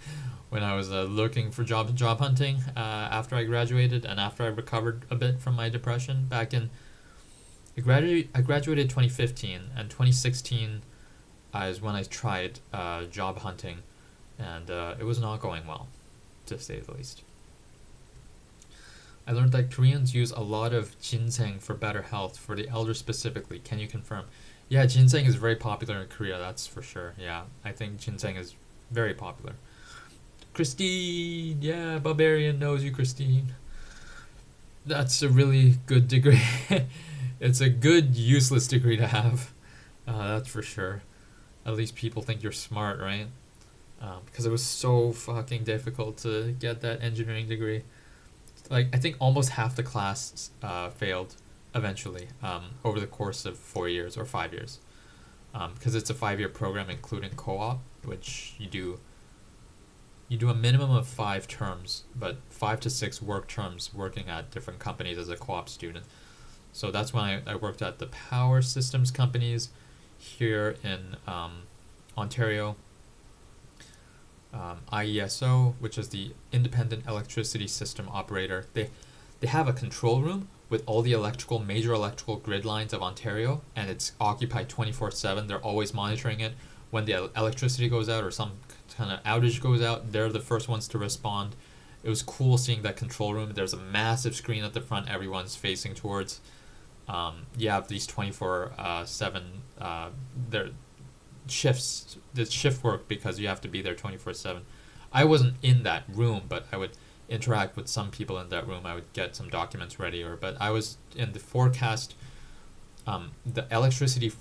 when I was looking for job hunting after I graduated and after I recovered a bit from my depression back in. I graduated 2015, and 2016 is when I tried job hunting, and it was not going well, to say the least. I learned that Koreans use a lot of ginseng for better health, for the elder specifically. Can you confirm? Yeah, ginseng is very popular in Korea, that's for sure. Yeah, I think ginseng is very popular. Christine! Yeah, Barbarian knows you, Christine. That's a really good degree. It's a good, useless degree to have. That's for sure. At least people think you're smart, right? Because it was so fucking difficult to get that engineering degree. Like, I think almost half the class failed eventually over the course of 4 years or 5 years. Because it's a 5-year program including co-op, which you do a minimum of 5 terms, but 5 to 6 work terms working at different companies as a co-op student. So that's when I worked at the power systems companies here in Ontario. IESO, which is the Independent Electricity System Operator. They have a control room with all the major electrical grid lines of Ontario, and it's occupied 24/7. They're always monitoring it. When the electricity goes out or some kind of outage goes out, they're the first ones to respond. It was cool seeing that control room. There's a massive screen at the front everyone's facing towards. You have these 24/7 their shifts, the shift work, because you have to be there 24/7. I wasn't in that room, but I would interact with some people in that room. I would get some documents ready, but I was in the forecast, the electricity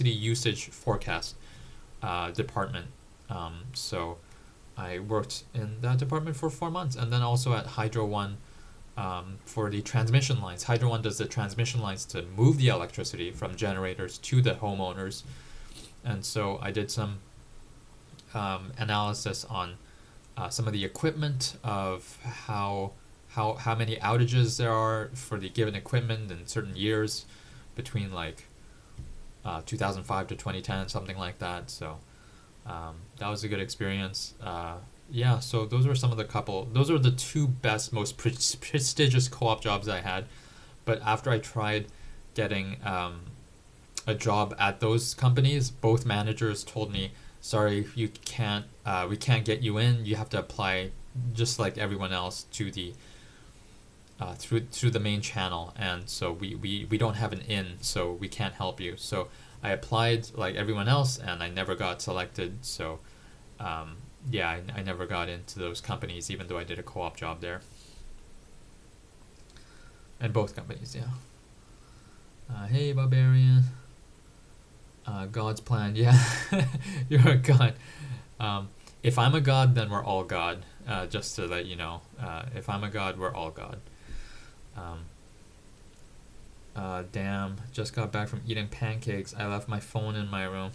usage forecast department. So I worked in that department for 4 months, and then also at Hydro One for the transmission lines. Hydro One does the transmission lines to move the electricity from generators to the homeowners. And so I did some analysis on some of the equipment of how many outages there are for the given equipment in certain years between like 2005 to 2010, something like that. So that was a good experience. Yeah, so those are the 2 best, most prestigious co-op jobs I had. But after I tried getting a job at those companies, both managers told me, sorry, we can't get you in. You have to apply just like everyone else to the through the main channel, and so we don't have an in, so we can't help you. So I applied like everyone else, and I never got selected. So yeah, I never got into those companies, even though I did a co-op job there. And both companies, yeah. Hey, Barbarian. God's plan, yeah. You're a god. If I'm a god, then we're all god. Just to let you know. If I'm a god, we're all god. Damn, just got back from eating pancakes. I left my phone in my room.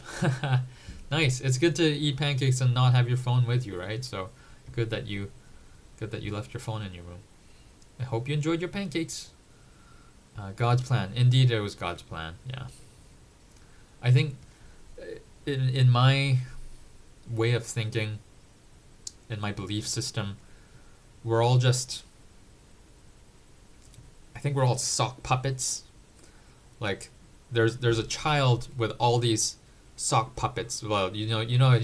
Nice. It's good to eat pancakes and not have your phone with you, right? So good that you left your phone in your room. I hope you enjoyed your pancakes. God's plan. Indeed, it was God's plan. Yeah. I think in my way of thinking, in my belief system, we're all I think we're all sock puppets. Like there's a child with all these sock puppets. Well, you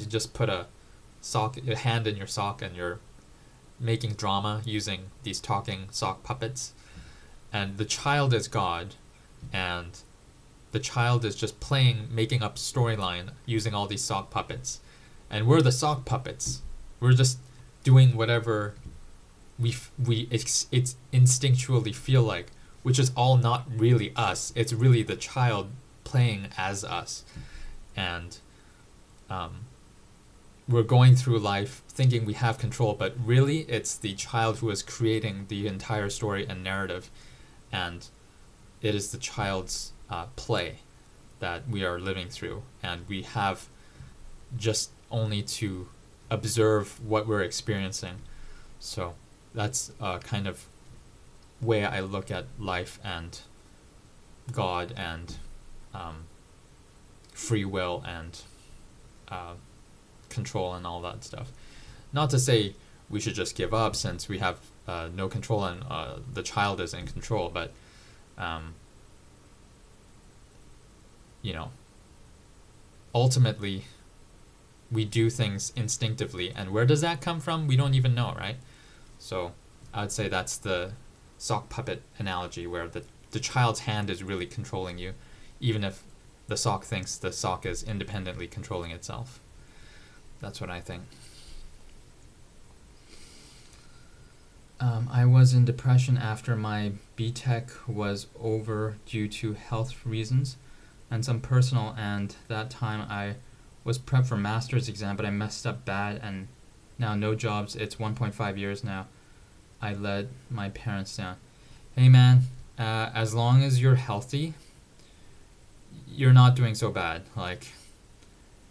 just put a hand in your sock and you're making drama using these talking sock puppets. And the child is God, and the child is just making up storyline using all these sock puppets. And we're the sock puppets. We're just doing whatever it's instinctually feel like, which is all not really us. It's really the child playing as us. And we're going through life thinking we have control, but really it's the child who is creating the entire story and narrative. And it is the child's play that we are living through, and we have just only to observe what we're experiencing. So that's kind of way I look at life and God and free will and control and all that stuff. Not to say we should just give up since we have no control and the child is in control, but ultimately we do things instinctively, and where does that come from? We don't even know, right? So I'd say that's the sock puppet analogy, where the child's hand is really controlling you, even if the sock thinks the sock is independently controlling itself. That's what I think. I was in depression after my BTech was over due to health reasons and some personal, and that time I was prepped for master's exam, but I messed up bad and now no jobs. It's 1.5 years now. I let my parents down. Hey man, as long as you're healthy, you're not doing so bad. Like,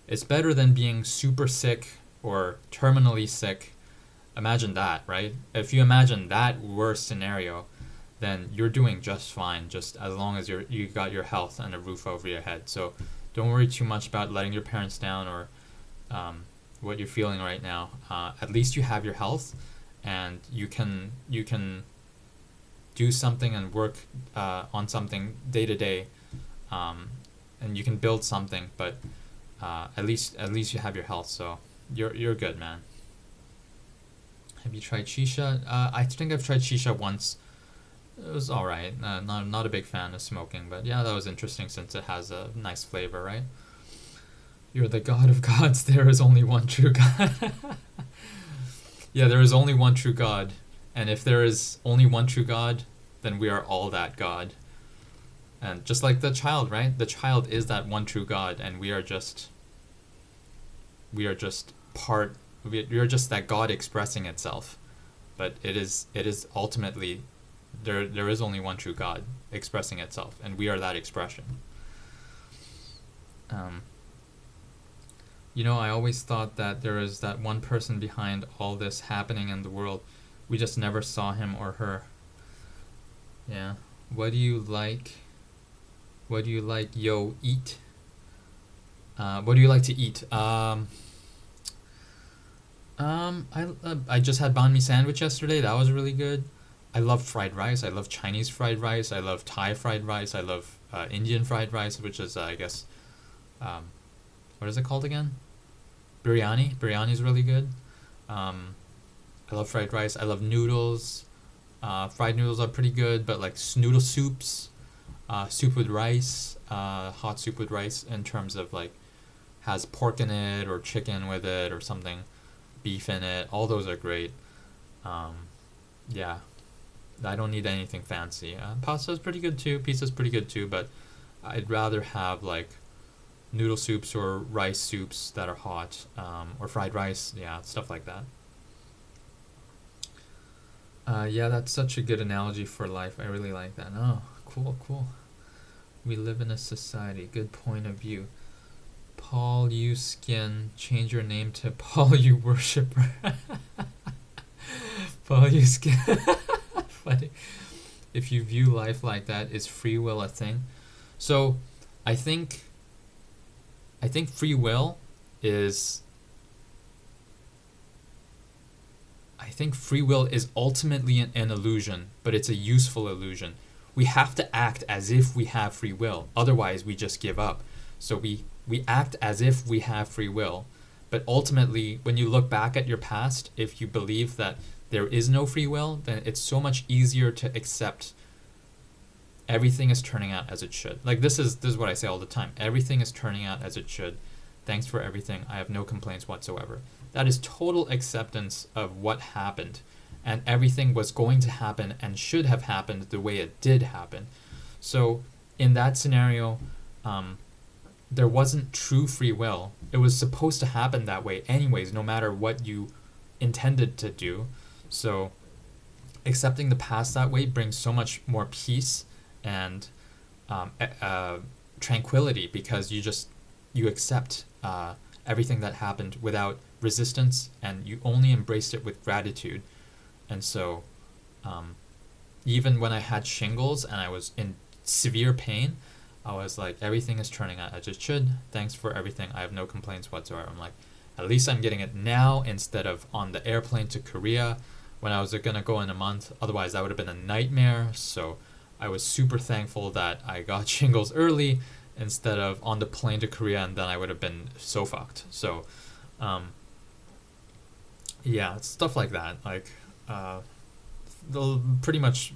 it's better than being super sick or terminally sick. Imagine that, right? If you imagine that worst scenario, then you're doing just fine, just as long as you got your health and a roof over your head. So don't worry too much about letting your parents down or what you're feeling right now. At least you have your health, and you can do something and work on something day to day, and you can build something. But at least you have your health, so you're good, man. Have you tried shisha? I think I've tried shisha once. It was alright. Not a big fan of smoking, but yeah, that was interesting since it has a nice flavor, right? You're the God of gods. There is only one true God. Yeah, there is only one true God. And if there is only one true God, then we are all that God. And just like the child, right? The child is that one true God, and we are just part. We are just that God expressing itself. But it is ultimately, there is only one true God expressing itself, and we are that expression. I always thought that there is that one person behind all this happening in the world. We just never saw him or her. Yeah. What do you like? Yo, eat. What do you like to eat? I just had banh mi sandwich yesterday. That was really good. I love fried rice. I love Chinese fried rice. I love Thai fried rice. I love Indian fried rice, which is I guess, what is it called again? Biryani. Biryani is really good. I love fried rice. I love noodles. Fried noodles are pretty good, but like noodle soups, soup with rice, hot soup with rice in terms of like has pork in it or chicken with it or something, beef in it. All those are great. Yeah. I don't need anything fancy. Pasta's pretty good too. Pizza's pretty good too, but I'd rather have like noodle soups or rice soups that are hot, or fried rice. Yeah, stuff like that. Yeah, that's such a good analogy for life. I really like that. Oh, cool. We live in a society. Good point of view. Paul, you skin. Change your name to Paul, you worshiper. Paul, you skin. Funny. If you view life like that, is free will a thing? So, I think free will is. I think free will is ultimately an illusion, but it's a useful illusion. We have to act as if we have free will, otherwise we just give up. So we act as if we have free will, but ultimately, when you look back at your past, if you believe that there is no free will, then it's so much easier to accept everything is turning out as it should. Like this is what I say all the time. Everything is turning out as it should. Thanks for everything. I have no complaints whatsoever. That is total acceptance of what happened, and everything was going to happen and should have happened the way it did happen. So in that scenario, there wasn't true free will. It was supposed to happen that way anyways, no matter what you intended to do. So accepting the past that way brings so much more peace and tranquility, because you accept everything that happened without resistance, and you only embraced it with gratitude. And so even when I had shingles and I was in severe pain, I was like, everything is turning out as it should. Thanks for everything. I have no complaints whatsoever. I'm like, at least I'm getting it now instead of on the airplane to Korea when I was gonna go in a month. Otherwise, that would have been a nightmare. So I was super thankful that I got shingles early instead of on the plane to Korea, and then I would have been so fucked. So, yeah, stuff like that. Like, pretty much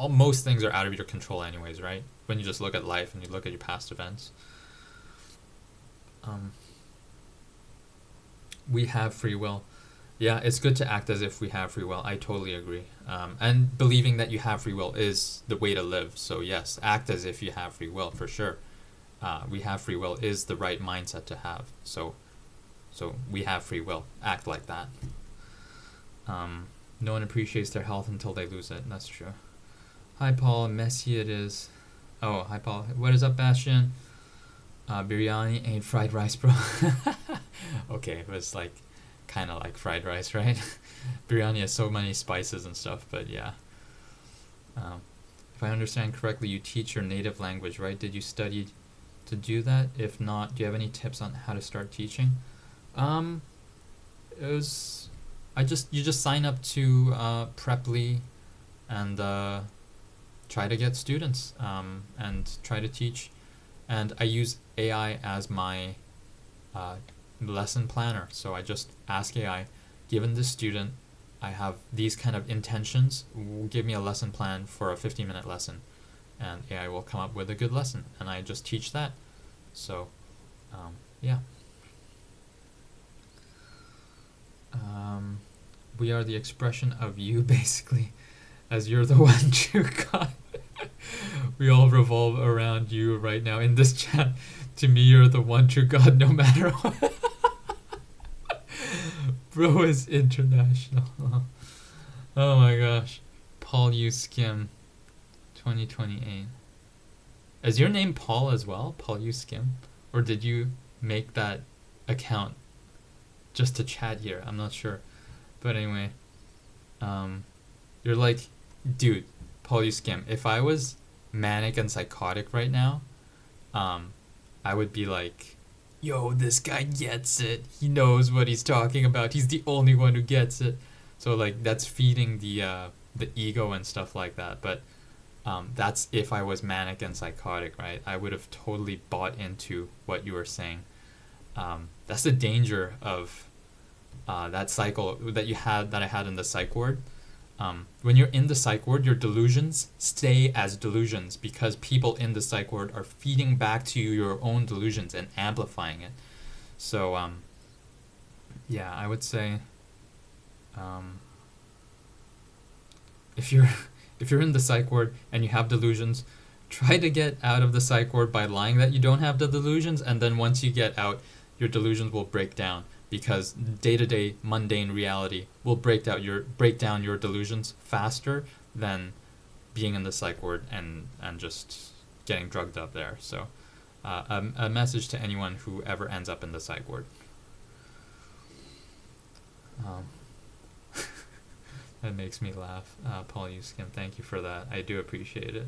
most things are out of your control anyways, right? When you just look at life and you look at your past events. We have free will. Yeah, it's good to act as if we have free will. I totally agree. And believing that you have free will is the way to live. So yes, act as if you have free will for sure. We have free will is the right mindset to have. So we have free will. Act like that. No one appreciates their health until they lose it. That's true. Hi, Paul. Messy it is. Oh, hi, Paul. What is up, Bastian? Biryani ain't fried rice, bro. Okay, it was like kind of like fried rice, right? Biryani has so many spices and stuff, but yeah. If I understand correctly, you teach your native language, right? Did you study to do that? If not, do you have any tips on how to start teaching? It was you just sign up to Preply and try to get students and try to teach. And I use AI as my lesson planner. So I just ask AI, given this student, I have these kind of intentions, give me a lesson plan for a 15-minute lesson. And AI will come up with a good lesson. And I just teach that. So, yeah. We are the expression of you, basically, as you're the one true God. We all revolve around you right now in this chat. To me, you're the one true God, no matter what. Bro is international. Oh my gosh. Paul U Skim 2028. Is your name Paul as well? Paul U Skim? Or did you make that account just to chat here? I'm not sure. But anyway, you're like, dude, Paul U Skim, if I was manic and psychotic right now, I would be like, yo, this guy gets it. He knows what he's talking about. He's the only one who gets it. So like that's feeding the ego and stuff like that. But that's if I was manic and psychotic, right? I would have totally bought into what you were saying. That's the danger of that cycle that I had in the psych ward. When you're in the psych ward, your delusions stay as delusions because people in the psych ward are feeding back to you your own delusions and amplifying it. So, yeah, I would say, if you're in the psych ward and you have delusions, try to get out of the psych ward by lying that you don't have the delusions, and then once you get out, your delusions will break down. Because day-to-day mundane reality will break down your delusions faster than being in the psych ward and just getting drugged up there. So a message to anyone who ever ends up in the psych ward. That makes me laugh. Paul Uskim, thank you for that. I do appreciate it.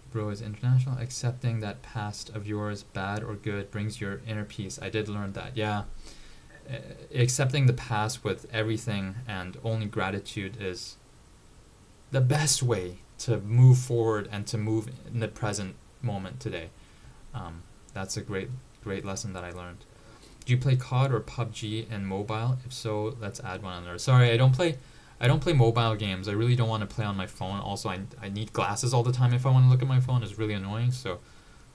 Bro is international. Accepting that past of yours, bad or good, brings your inner peace. I did learn that. Yeah. Accepting the past with everything and only gratitude is the best way to move forward and to move in the present moment today. That's a great lesson that I learned. Do you play COD or PUBG in mobile? If so, let's add one on there. Sorry, I don't play mobile games. I really don't want to play on my phone. Also, I need glasses all the time if I want to look at my phone. It's really annoying. So,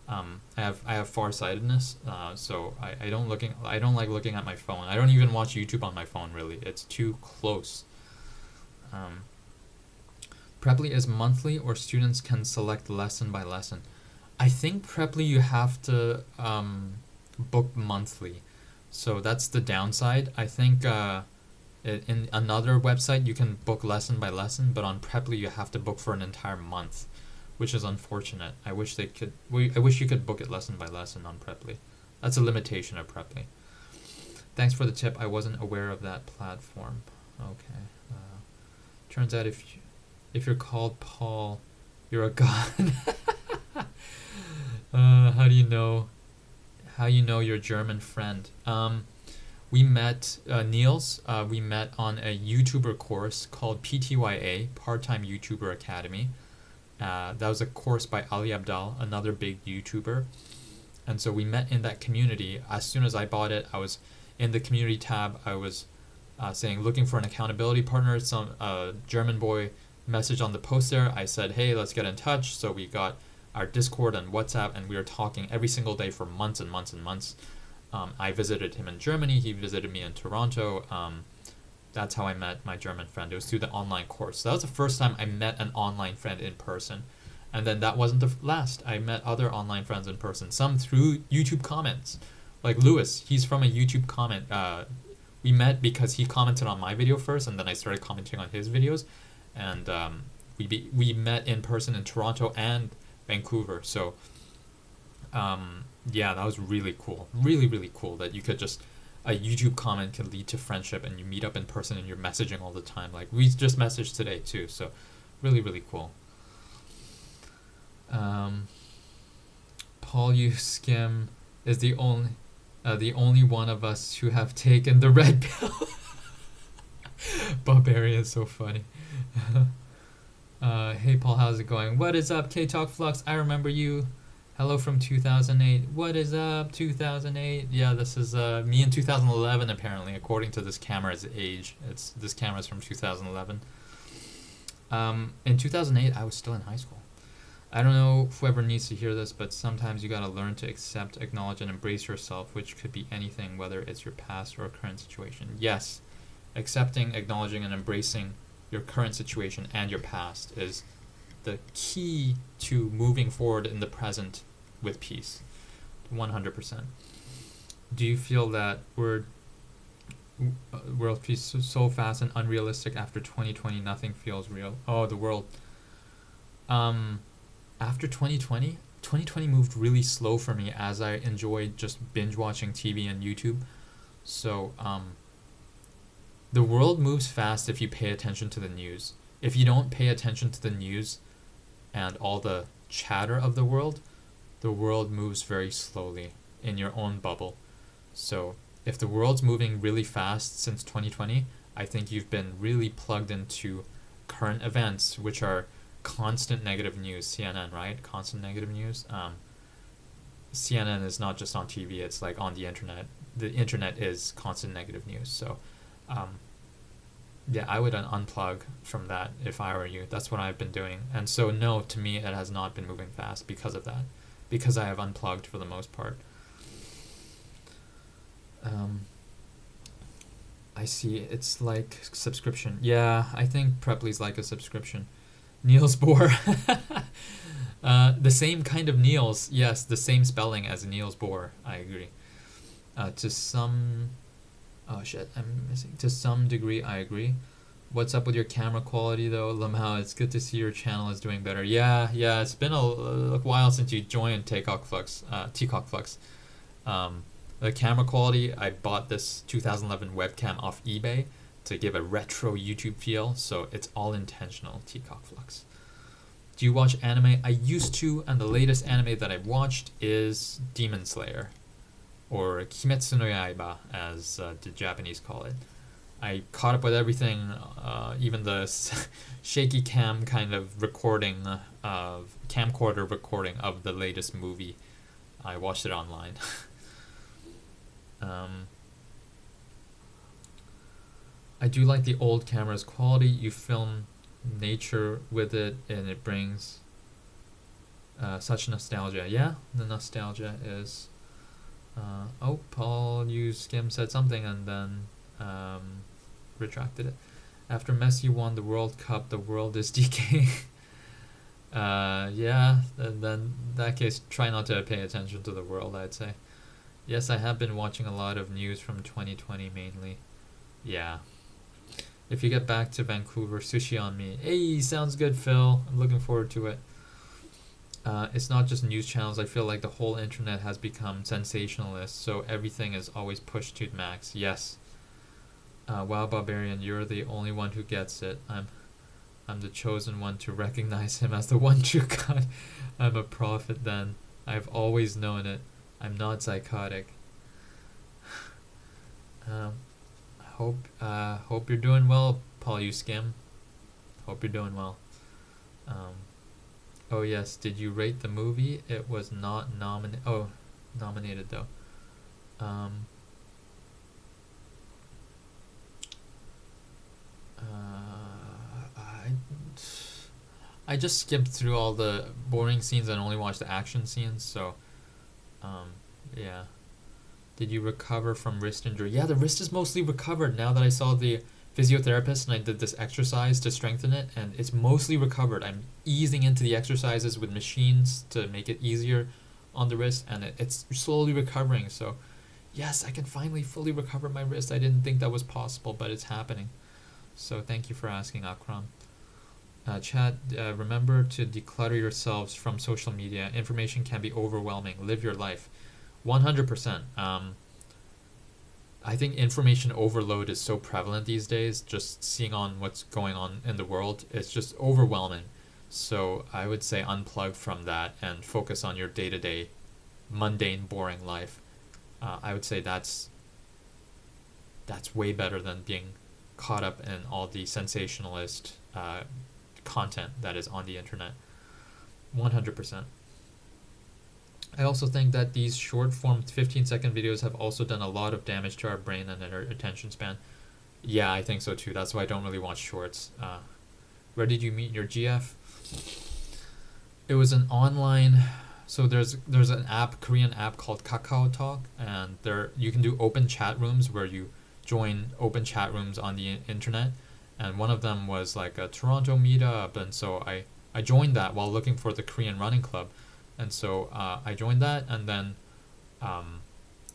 I have farsightedness. So I don't like looking at my phone. I don't even watch YouTube on my phone. Really, it's too close. Preply is monthly, or students can select lesson by lesson. I think Preply you have to book monthly. So that's the downside. I think. In another website you can book lesson by lesson, but on Preply you have to book for an entire month, which is unfortunate. I wish you could book it lesson by lesson on Preply. That's a limitation of Preply. Thanks for the tip. I wasn't aware of that platform. Okay. Turns out if If you're called Paul, you're a god. How do you know? How you know your German friend? We met Niels. We met on a YouTuber course called PTYA, Part-Time YouTuber Academy. That was a course by Ali Abdal, another big YouTuber. And so we met in that community. As soon as I bought it, I was in the community tab. I was saying looking for an accountability partner. Some German boy messaged on the post there. I said, hey, let's get in touch. So we got our Discord and WhatsApp, and we were talking every single day for months and months and months. I visited him in Germany. He visited me in Toronto. That's how I met my German friend. It was through the online course. So that was the first time I met an online friend in person. And then that wasn't the last. I met other online friends in person, some through YouTube comments. Like Lewis, he's from a YouTube comment. We met because he commented on my video first, and then I started commenting on his videos. And we met in person in Toronto and Vancouver. So yeah, that was really cool. Really, really cool that you could just, a YouTube comment can lead to friendship, and you meet up in person and you're messaging all the time. Like we just messaged today too. So really, really cool. Paul U. Skim is the only one of us who have taken the red pill. Barbarian is so funny. Hey Paul, how's it going? What is up, K-Talk Flux? I remember you. Hello from 2008. What is up, 2008? Yeah, this is me in 2011 apparently, according to this camera's age. This camera's from 2011. In 2008, I was still in high school. I don't know whoever needs to hear this, but sometimes you gotta learn to accept, acknowledge, and embrace yourself, which could be anything, whether it's your past or current situation. Yes, accepting, acknowledging, and embracing your current situation and your past is the key to moving forward in the present with peace. 100%. Do you feel that world peace so fast and unrealistic after 2020? Nothing feels real. Oh, the world. After 2020 moved really slow for me as I enjoyed just binge watching TV and YouTube. So the world moves fast if you pay attention to the news. If you don't pay attention to the news and all the chatter of the world moves very slowly in your own bubble. So if the world's moving really fast since 2020, I think you've been really plugged into current events, which are constant negative news. CNN, right? Constant negative news. CNN is not just on TV, it's like on the internet. The internet is constant negative news. So yeah, I would unplug from that if I were you. That's what I've been doing. And so no, to me it has not been moving fast because of that. Because I have unplugged for the most part. I see, it's like subscription. Yeah, I think Preply's like a subscription. Niels Bohr. The same kind of Niels. Yes, the same spelling as Niels Bohr. I agree. To some... Oh shit, I'm missing. To some degree, I agree. What's up with your camera quality though, Lamau? It's good to see your channel is doing better. Yeah, it's been a while since you joined T-Cock Flux. The camera quality, I bought this 2011 webcam off eBay to give a retro YouTube feel, so it's all intentional, T-Cock Flux. Do you watch anime? I used to, and the latest anime that I've watched is Demon Slayer, or Kimetsu no Yaiba, as the Japanese call it. I caught up with everything, even the shaky cam kind of recording, camcorder recording of the latest movie. I watched it online. I do like the old camera's quality. You film nature with it, and it brings such nostalgia. Yeah, the nostalgia is... oh, Paul U. Skim said something and then retracted it. After Messi won the World Cup, the world is decaying. Yeah, then in that case, try not to pay attention to the world, I'd say. Yes, I have been watching a lot of news from 2020 mainly. Yeah. If you get back to Vancouver, sushi on me. Hey, sounds good, Phil. I'm looking forward to it. It's not just news channels. I feel like the whole internet has become sensationalist, so everything is always pushed to max. Yes. Wow, Barbarian, you're the only one who gets it. I'm the chosen one to recognize him as the one true God. I'm a prophet then. I've always known it. I'm not psychotic. Um, hope you're doing well, Paul Skim. Hope you're doing well. Um, oh yes, did you rate the movie? It was not nominated. Oh, nominated though. Um, I just skipped through all the boring scenes and only watched the action scenes. So, um, yeah. Did you recover from wrist injury? Yeah, the wrist is mostly recovered now that I saw the physiotherapist and I did this exercise to strengthen it, and it's mostly recovered. I'm easing into the exercises with machines to make it easier on the wrist, and it's slowly recovering. So, yes, I can finally fully recover my wrist. I didn't think that was possible, but it's happening. So, thank you for asking, Akram. Chat, remember to declutter yourselves from social media. Information can be overwhelming. Live your life. 100%. I think information overload is so prevalent these days. Just seeing on what's going on in the world, it's just overwhelming. So I would say unplug from that and focus on your day-to-day, mundane, boring life. I would say that's way better than being caught up in all the sensationalist content that is on the internet. 100%. I also think that these short form 15-second videos have also done a lot of damage to our brain and our attention span. Yeah, I think so too. That's why I don't really watch shorts. Where did you meet your GF? It was an online. So there's an app, Korean app called Kakao Talk, and there you can do open chat rooms where you join open chat rooms on the internet, and one of them was like a Toronto meetup, and so I joined that while looking for the Korean running club. And so I joined that, and then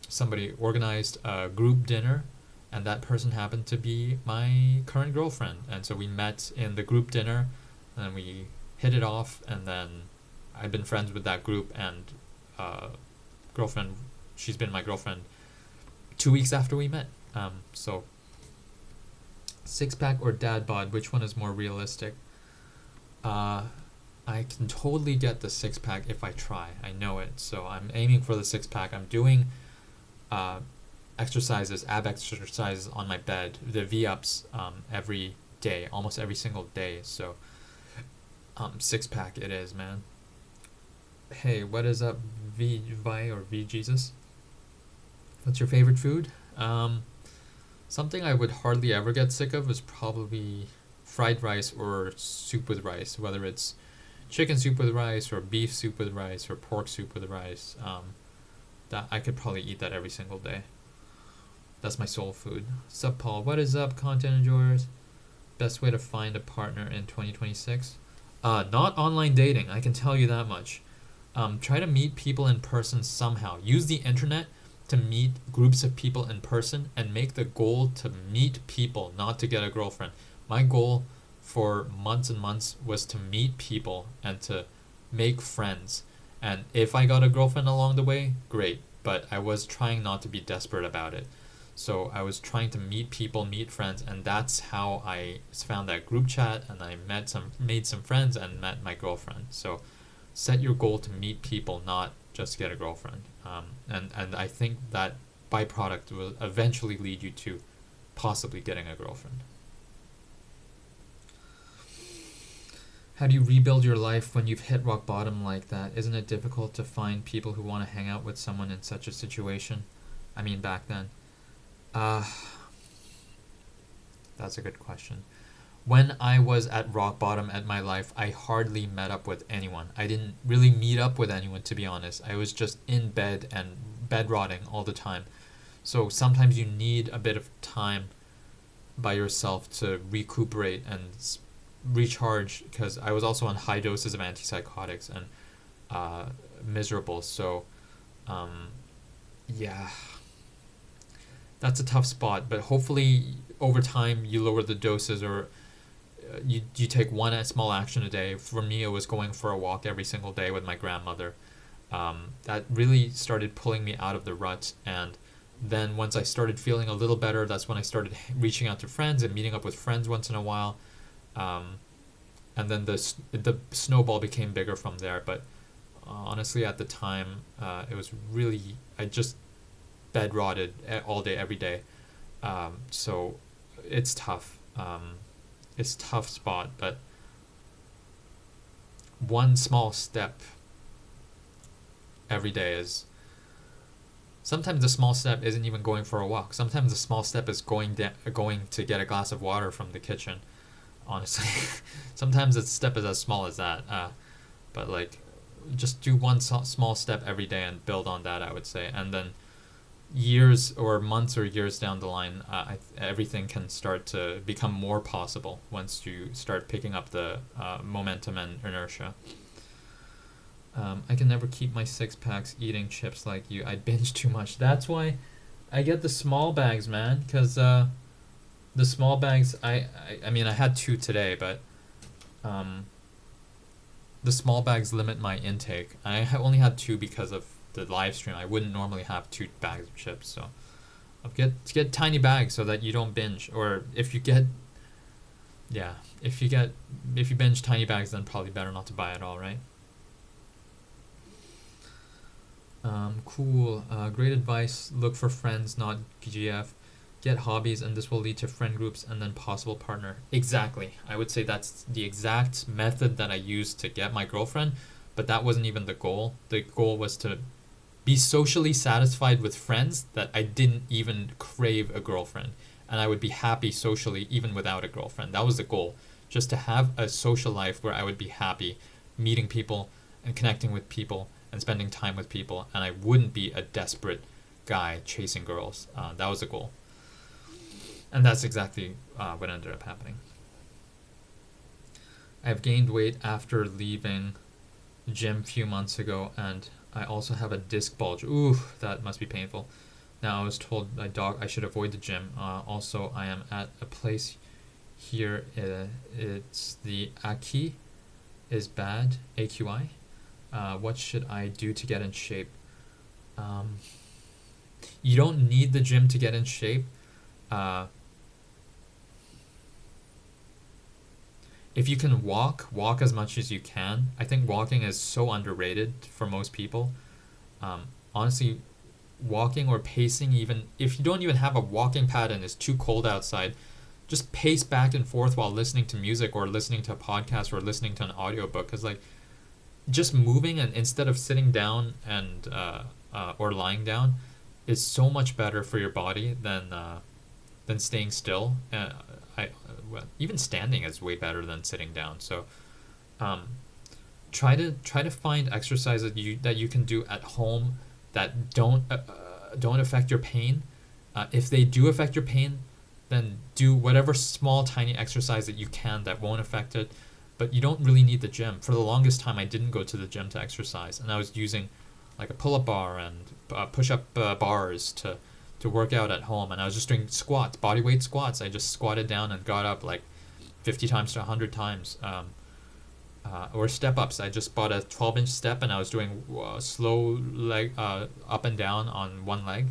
somebody organized a group dinner, and that person happened to be my current girlfriend. And so we met in the group dinner, and we hit it off, and then I've been friends with that group, and girlfriend, she's been my girlfriend 2 weeks after we met. So six-pack or dad bod, which one is more realistic? I can totally get the six-pack if I try. I know it. So I'm aiming for the six-pack. I'm doing exercises, ab exercises on my bed, the V-ups every day, almost every single day. So six-pack it is, man. Hey, what is up, V or V Jesus? What's your favorite food? Something I would hardly ever get sick of is probably fried rice or soup with rice, whether it's chicken soup with rice or beef soup with rice or pork soup with rice. That I could probably eat that every single day. That's my soul food. Sup, Paul? What is up, content enjoyers? Best way to find a partner in 2026? Not online dating. I can tell you that much. Try to meet people in person somehow. Use the internet to meet groups of people in person, and make the goal to meet people, not to get a girlfriend. My goal for months and months was to meet people and to make friends. And if I got a girlfriend along the way, great. But I was trying not to be desperate about it. So I was trying to meet people, meet friends, and that's how I found that group chat, and I made some friends and met my girlfriend. So set your goal to meet people, not just get a girlfriend. And I think that byproduct will eventually lead you to possibly getting a girlfriend. How do you rebuild your life when you've hit rock bottom like that? Isn't it difficult to find people who want to hang out with someone in such a situation? I mean, back then. That's a good question. When I was at rock bottom at my life, I hardly met up with anyone. I didn't really meet up with anyone, to be honest. I was just in bed and bed rotting all the time. So sometimes you need a bit of time by yourself to recuperate and recharge, because I was also on high doses of antipsychotics and miserable. So yeah, that's a tough spot, but hopefully over time you lower the doses, or you take one small action a day. For me, it was going for a walk every single day with my grandmother. That really started pulling me out of the rut, and then once I started feeling a little better, that's when I started reaching out to friends and meeting up with friends once in a while. and then the snowball became bigger from there. But honestly, at the time, it was really, I just bed rotted all day, every day. So it's tough. It's a tough spot, but one small step every day is. Sometimes the small step isn't even going for a walk. Sometimes the small step is going to get a glass of water from the kitchen. Honestly, sometimes the step is as small as that. But like, just do one small step every day and build on that, I would say. And then years or months or years down the line, everything can start to become more possible once you start picking up the momentum and inertia. I can never keep my 6-packs eating chips like you. I binge too much. That's why I get the small bags, man. Because the small bags, I mean, I had 2 today, but the small bags limit my intake. I only had 2 because of the live stream. I wouldn't normally have 2 bags of chips, so I'll get tiny bags so that you don't binge. Or if you binge tiny bags, then probably better not to buy it all, right? Cool. Great advice. Look for friends, not GF. Get hobbies, and this will lead to friend groups and then possible partner. Exactly. I would say that's the exact method that I used to get my girlfriend, but that wasn't even the goal. The goal was to be socially satisfied with friends that I didn't even crave a girlfriend, and I would be happy socially even without a girlfriend. That was the goal. Just to have a social life where I would be happy meeting people and connecting with people and spending time with people, and I wouldn't be a desperate guy chasing girls. That was the goal. And that's exactly what ended up happening. I've gained weight after leaving gym a few months ago, and I also have a disc bulge. Ooh, that must be painful. Now I was told by doc I should avoid the gym. Also, I am at a place here. It's the Aki is bad. AQI. What should I do to get in shape? You don't need the gym to get in shape. If you can walk as much as you can. I think walking is so underrated for most people. Honestly, walking or pacing, even if you don't even have a walking pad and it's too cold outside, just pace back and forth while listening to music or listening to a podcast or listening to an audiobook. Because like, just moving and instead of sitting down and or lying down is so much better for your body than staying still. Even standing is way better than sitting down. So try to find exercises that you can do at home that don't affect your pain. If they do affect your pain, then do whatever small tiny exercise that you can that won't affect it. But you don't really need the gym. For the longest time, I didn't go to the gym to exercise, and I was using like a pull-up bar and push-up bars to work out at home, and I was just doing squats, body weight squats. I just squatted down and got up like 50 times to 100 times. Or step-ups. I just bought a 12-inch step, and I was doing slow leg up and down on one leg.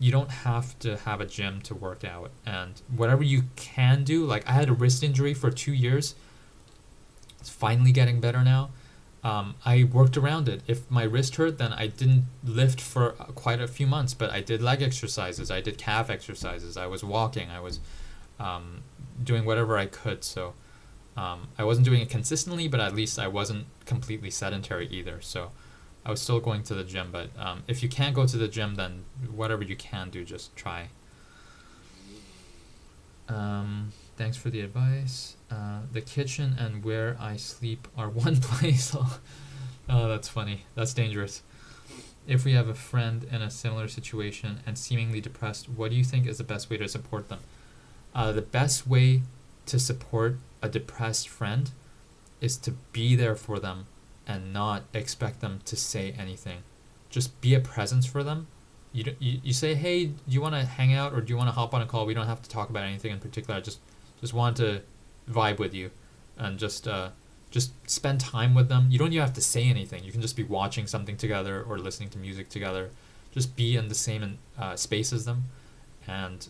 You don't have to have a gym to work out, and whatever you can do, like I had a wrist injury for 2 years. It's finally getting better now. I worked around it. If my wrist hurt, then I didn't lift for quite a few months, but I did leg exercises, I did calf exercises, I was walking, I was doing whatever I could. So I wasn't doing it consistently, but at least I wasn't completely sedentary either. So I was still going to the gym, but if you can't go to the gym, then whatever you can do, just try. Thanks for the advice. The kitchen and where I sleep are one place. Oh, that's funny. That's dangerous. If we have a friend in a similar situation and seemingly depressed, what do you think is the best way to support them? The best way to support a depressed friend is to be there for them and not expect them to say anything. Just be a presence for them. You say, hey, do you want to hang out or do you want to hop on a call? We don't have to talk about anything in particular. I just want to vibe with you and just spend time with them. You don't even have to say anything. You can just be watching something together or listening to music together. Just be in the same space as them and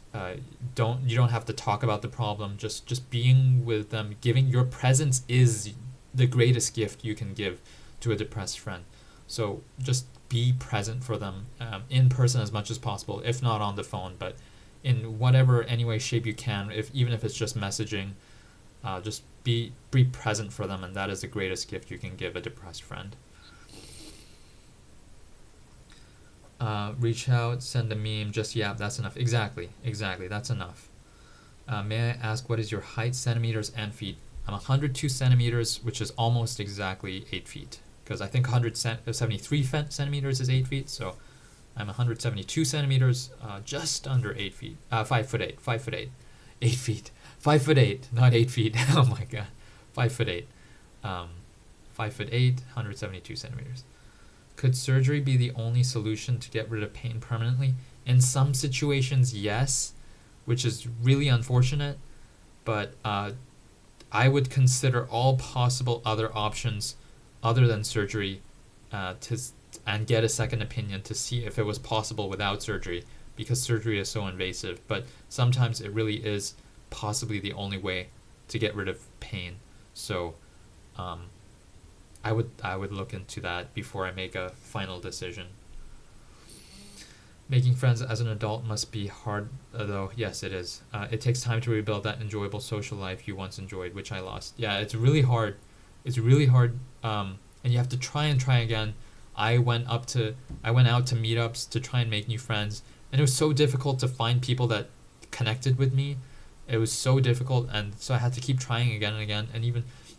you don't have to talk about the problem. Just being with them, giving your presence is the greatest gift you can give to a depressed friend. So just be present for them in person as much as possible, if not on the phone, but in whatever any way shape you can, even if it's just messaging. Just be present for them, and that is the greatest gift you can give a depressed friend. Reach out, send a meme, just yap, that's enough. Exactly, that's enough. May I ask, what is your height, centimeters and feet? I'm 102 centimeters, which is almost exactly 8 feet. Because I think 173 centimeters is 8 feet, so I'm 172 centimeters, just under 8 feet. 5'8", 5'8", 8 feet. 5'8", not 8 feet. Oh my god, 5'8". 5'8", 172 centimeters. Could surgery be the only solution to get rid of pain permanently? In some situations, yes, which is really unfortunate, but I would consider all possible other options other than surgery and get a second opinion to see if it was possible without surgery, because surgery is so invasive. But sometimes it really is possibly the only way to get rid of pain. So I would look into that before I make a final decision. Making friends as an adult must be hard, though. Yes, it is. It takes time to rebuild that enjoyable social life you once enjoyed, which I lost. Yeah, it's really hard. And you have to try and try again. I went out to meetups to try and make new friends, and it was so difficult to find people that connected with me. It was so difficult, and so I had to keep trying again and again. And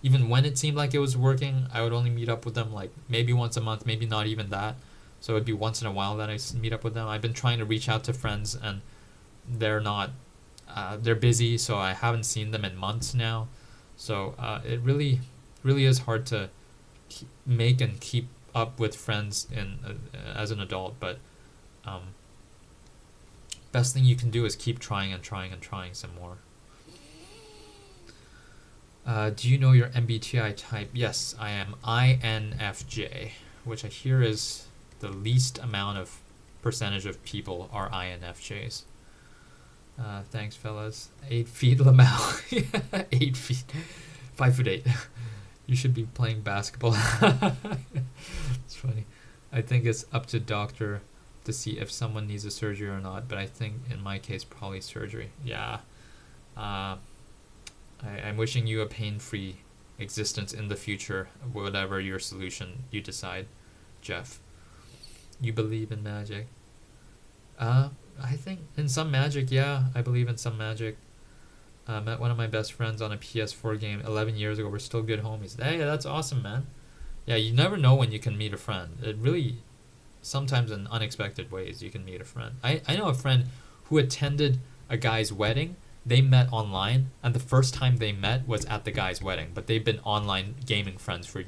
even when it seemed like it was working, I would only meet up with them like maybe once a month, maybe not even that. So it'd be once in a while that I meet up with them. I've been trying to reach out to friends, and they're busy, so I haven't seen them in months now. So it really is hard to make and keep up with friends as an adult. But best thing you can do is keep trying and trying and trying some more. Do you know your MBTI type? Yes, I am INFJ, which I hear is the least amount of percentage of people are INFJs. Thanks, fellas. 8 feet, Lamau. 8 feet. 5'8". You should be playing basketball. It's funny. I think it's up to doctor to see if someone needs a surgery or not, but I think in my case probably surgery. Yeah. I'm wishing you a pain-free existence in the future, whatever your solution you decide, Jeff. You believe in magic? I think in some magic, yeah. I believe in some magic. Met one of my best friends on a PS4 game 11 years ago. We're still good homies. Hey, that's awesome, man. Yeah, you never know when you can meet a friend. It really, sometimes in unexpected ways, you can meet a friend. I know a friend who attended a guy's wedding. They met online, and the first time they met was at the guy's wedding. But they've been online gaming friends for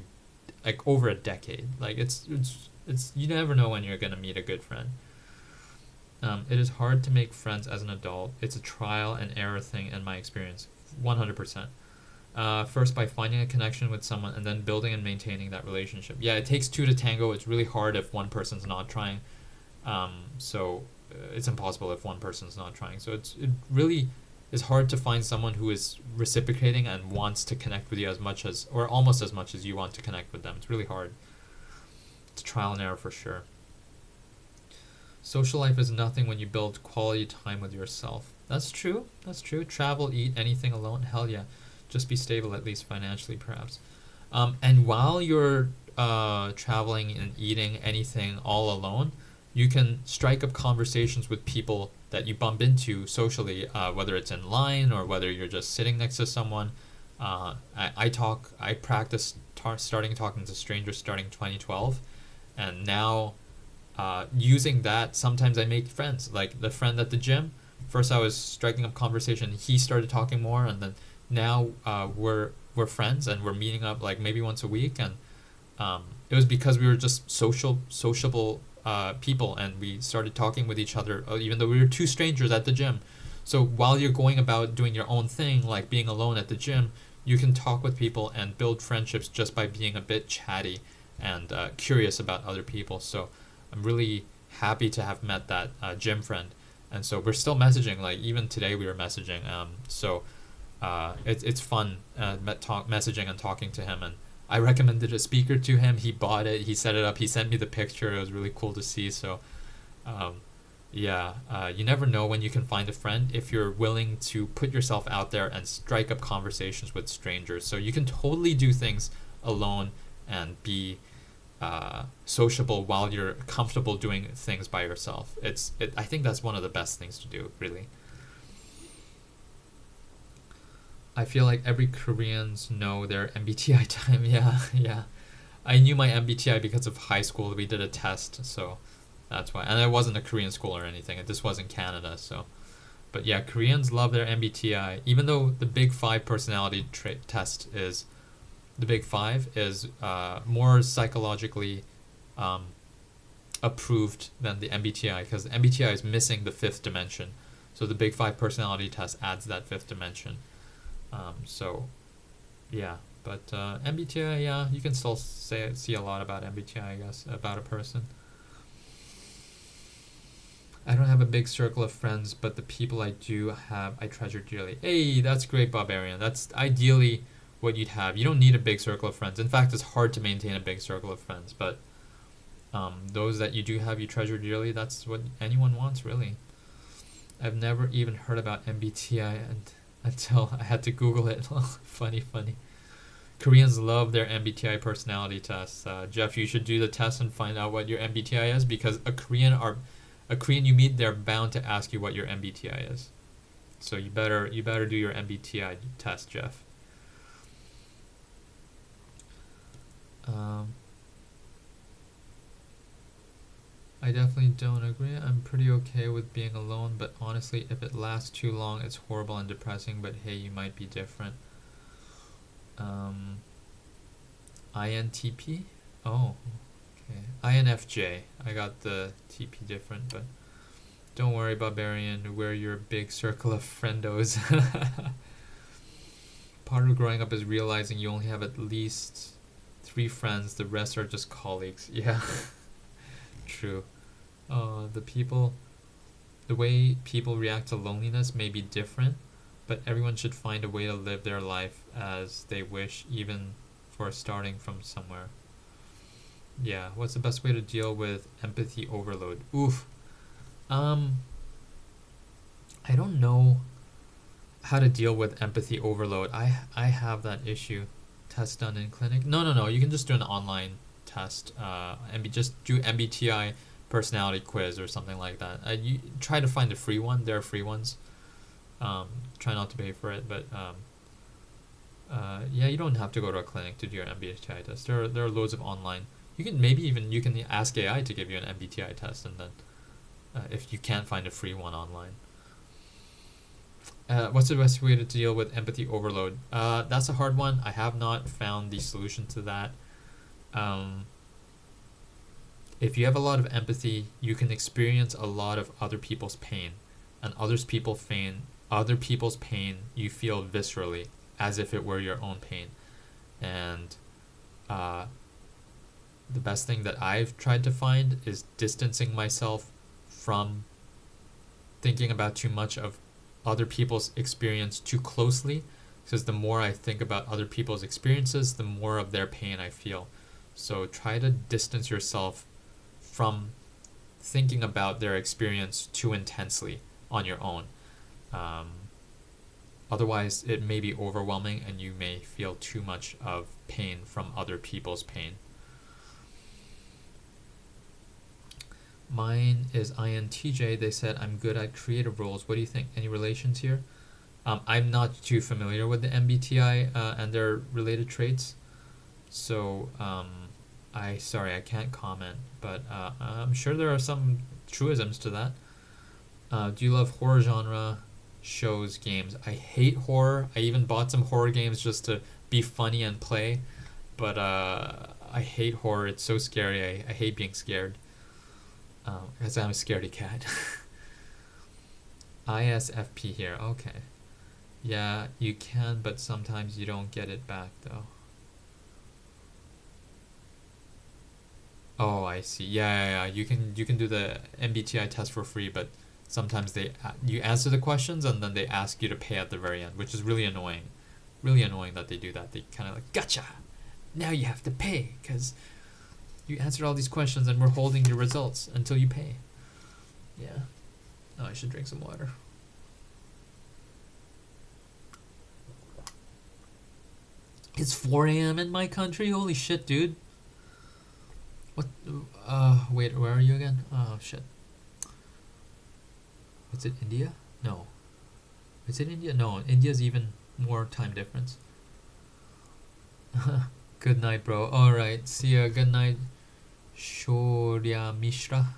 like over a decade. Like it's you never know when you're gonna meet a good friend. It is hard to make friends as an adult. It's a trial and error thing in my experience. 100%. First by finding a connection with someone and then building and maintaining that relationship. Yeah, it takes two to tango. It's really hard if one person's not trying. So it's impossible if one person's not trying. So it really is hard to find someone who is reciprocating and wants to connect with you as much as, or almost as much as you want to connect with them. It's really hard. It's trial and error for sure. Social life is nothing when you build quality time with yourself. That's true. Travel, eat, anything alone. Hell yeah. Just be stable, at least financially, perhaps. And while you're traveling and eating anything all alone, you can strike up conversations with people that you bump into socially, whether it's in line or whether you're just sitting next to someone. I practiced starting talking to strangers starting 2012, and now using that, sometimes I make friends. Like the friend at the gym, first I was striking up conversation, he started talking more, and then now we're friends and we're meeting up like maybe once a week, and it was because we were just sociable people, and we started talking with each other even though we were two strangers at the gym. So while you're going about doing your own thing, like being alone at the gym, you can talk with people and build friendships just by being a bit chatty and curious about other people. So I'm really happy to have met that gym friend. and so we're still messaging. Like even today we were messaging. It's fun messaging and talking to him, and I recommended a speaker to him. He bought it. He set it up. He sent me the picture. It was really cool to see. So, um, you never know when you can find a friend if you're willing to put yourself out there and strike up conversations with strangers. So you can totally do things alone and be sociable while you're comfortable doing things by yourself. I think that's one of the best things to do, really. I feel like every Koreans know their MBTI time. Yeah, yeah. I knew my MBTI because of high school. We did a test, so that's why. And it wasn't a Korean school or anything. This was in Canada, so. But yeah, Koreans love their MBTI. Even though the Big Five personality trait test is, the Big Five is more psychologically approved than the MBTI, because the MBTI is missing the fifth dimension. So the Big Five personality test adds that fifth dimension. So, yeah, but MBTI, yeah, you can still see a lot about MBTI, I guess, about a person. I don't have a big circle of friends, but the people I do have, I treasure dearly. Hey, that's great, Barbarian. That's ideally what you'd have. You don't need a big circle of friends. In fact, it's hard to maintain a big circle of friends, but those that you do have, you treasure dearly. That's what anyone wants, really. I've never even heard about MBTI until I had to Google it. Funny. Koreans love their MBTI personality tests. Jeff, you should do the test and find out what your MBTI is, because a Korean you meet, they're bound to ask you what your MBTI is. So you better do your MBTI test, Jeff. I definitely don't agree. I'm pretty okay with being alone, but honestly, if it lasts too long, it's horrible and depressing, but hey, you might be different. INTP? Oh, okay. INFJ. I got the TP different, but don't worry, Barbarian. We're your big circle of friendos. Part of growing up is realizing you only have at least 3 friends. The rest are just colleagues. Yeah, true. The way people react to loneliness may be different, but everyone should find a way to live their life as they wish, even for starting from somewhere. Yeah, what's the best way to deal with empathy overload? Oof. I don't know how to deal with empathy overload. I have that issue. Test done in clinic? No. You can just do an online test. And just do MBTI personality quiz or something like that. You try to find a free one. There are free ones. Try not to pay for it, but yeah, you don't have to go to a clinic to do your MBTI test. There are loads of online. You can ask AI to give you an MBTI test, and then if you can't find a free one online. What's the best way to deal with empathy overload? That's a hard one. I have not found the solution to that. If you have a lot of empathy, you can experience a lot of other people's pain, and other people's pain you feel viscerally, as if it were your own pain. And the best thing that I've tried to find is distancing myself from thinking about too much of other people's experience too closely, because the more I think about other people's experiences, the more of their pain I feel. So try to distance yourself from thinking about their experience too intensely on your own. Otherwise, it may be overwhelming and you may feel too much of pain from other people's pain. Mine is INTJ. They said I'm good at creative roles. What do you think? Any relations here? I'm not too familiar with the MBTI and their related traits, so I can't comment. But I'm sure there are some truisms to that. Do you love horror genre shows, games? I hate horror. I even bought some horror games just to be funny and play, but I hate horror. It's so scary. I hate being scared. Because I'm a scaredy cat. ISFP here. Okay. Yeah, you can, but sometimes you don't get it back though. Oh, I see. Yeah. You can do the MBTI test for free, but sometimes you answer the questions and then they ask you to pay at the very end, which is really annoying. Really annoying that they do that. They kind of like, gotcha! Now you have to pay because you answered all these questions and we're holding your results until you pay. Yeah. Oh, I should drink some water. It's 4 a.m. in my country? Holy shit, dude. What? Wait, where are you again? Oh, shit. Is it India? No. Is it India? No, India's even more time difference. Good night, bro. Alright, see ya. Good night. Shorya Mishra.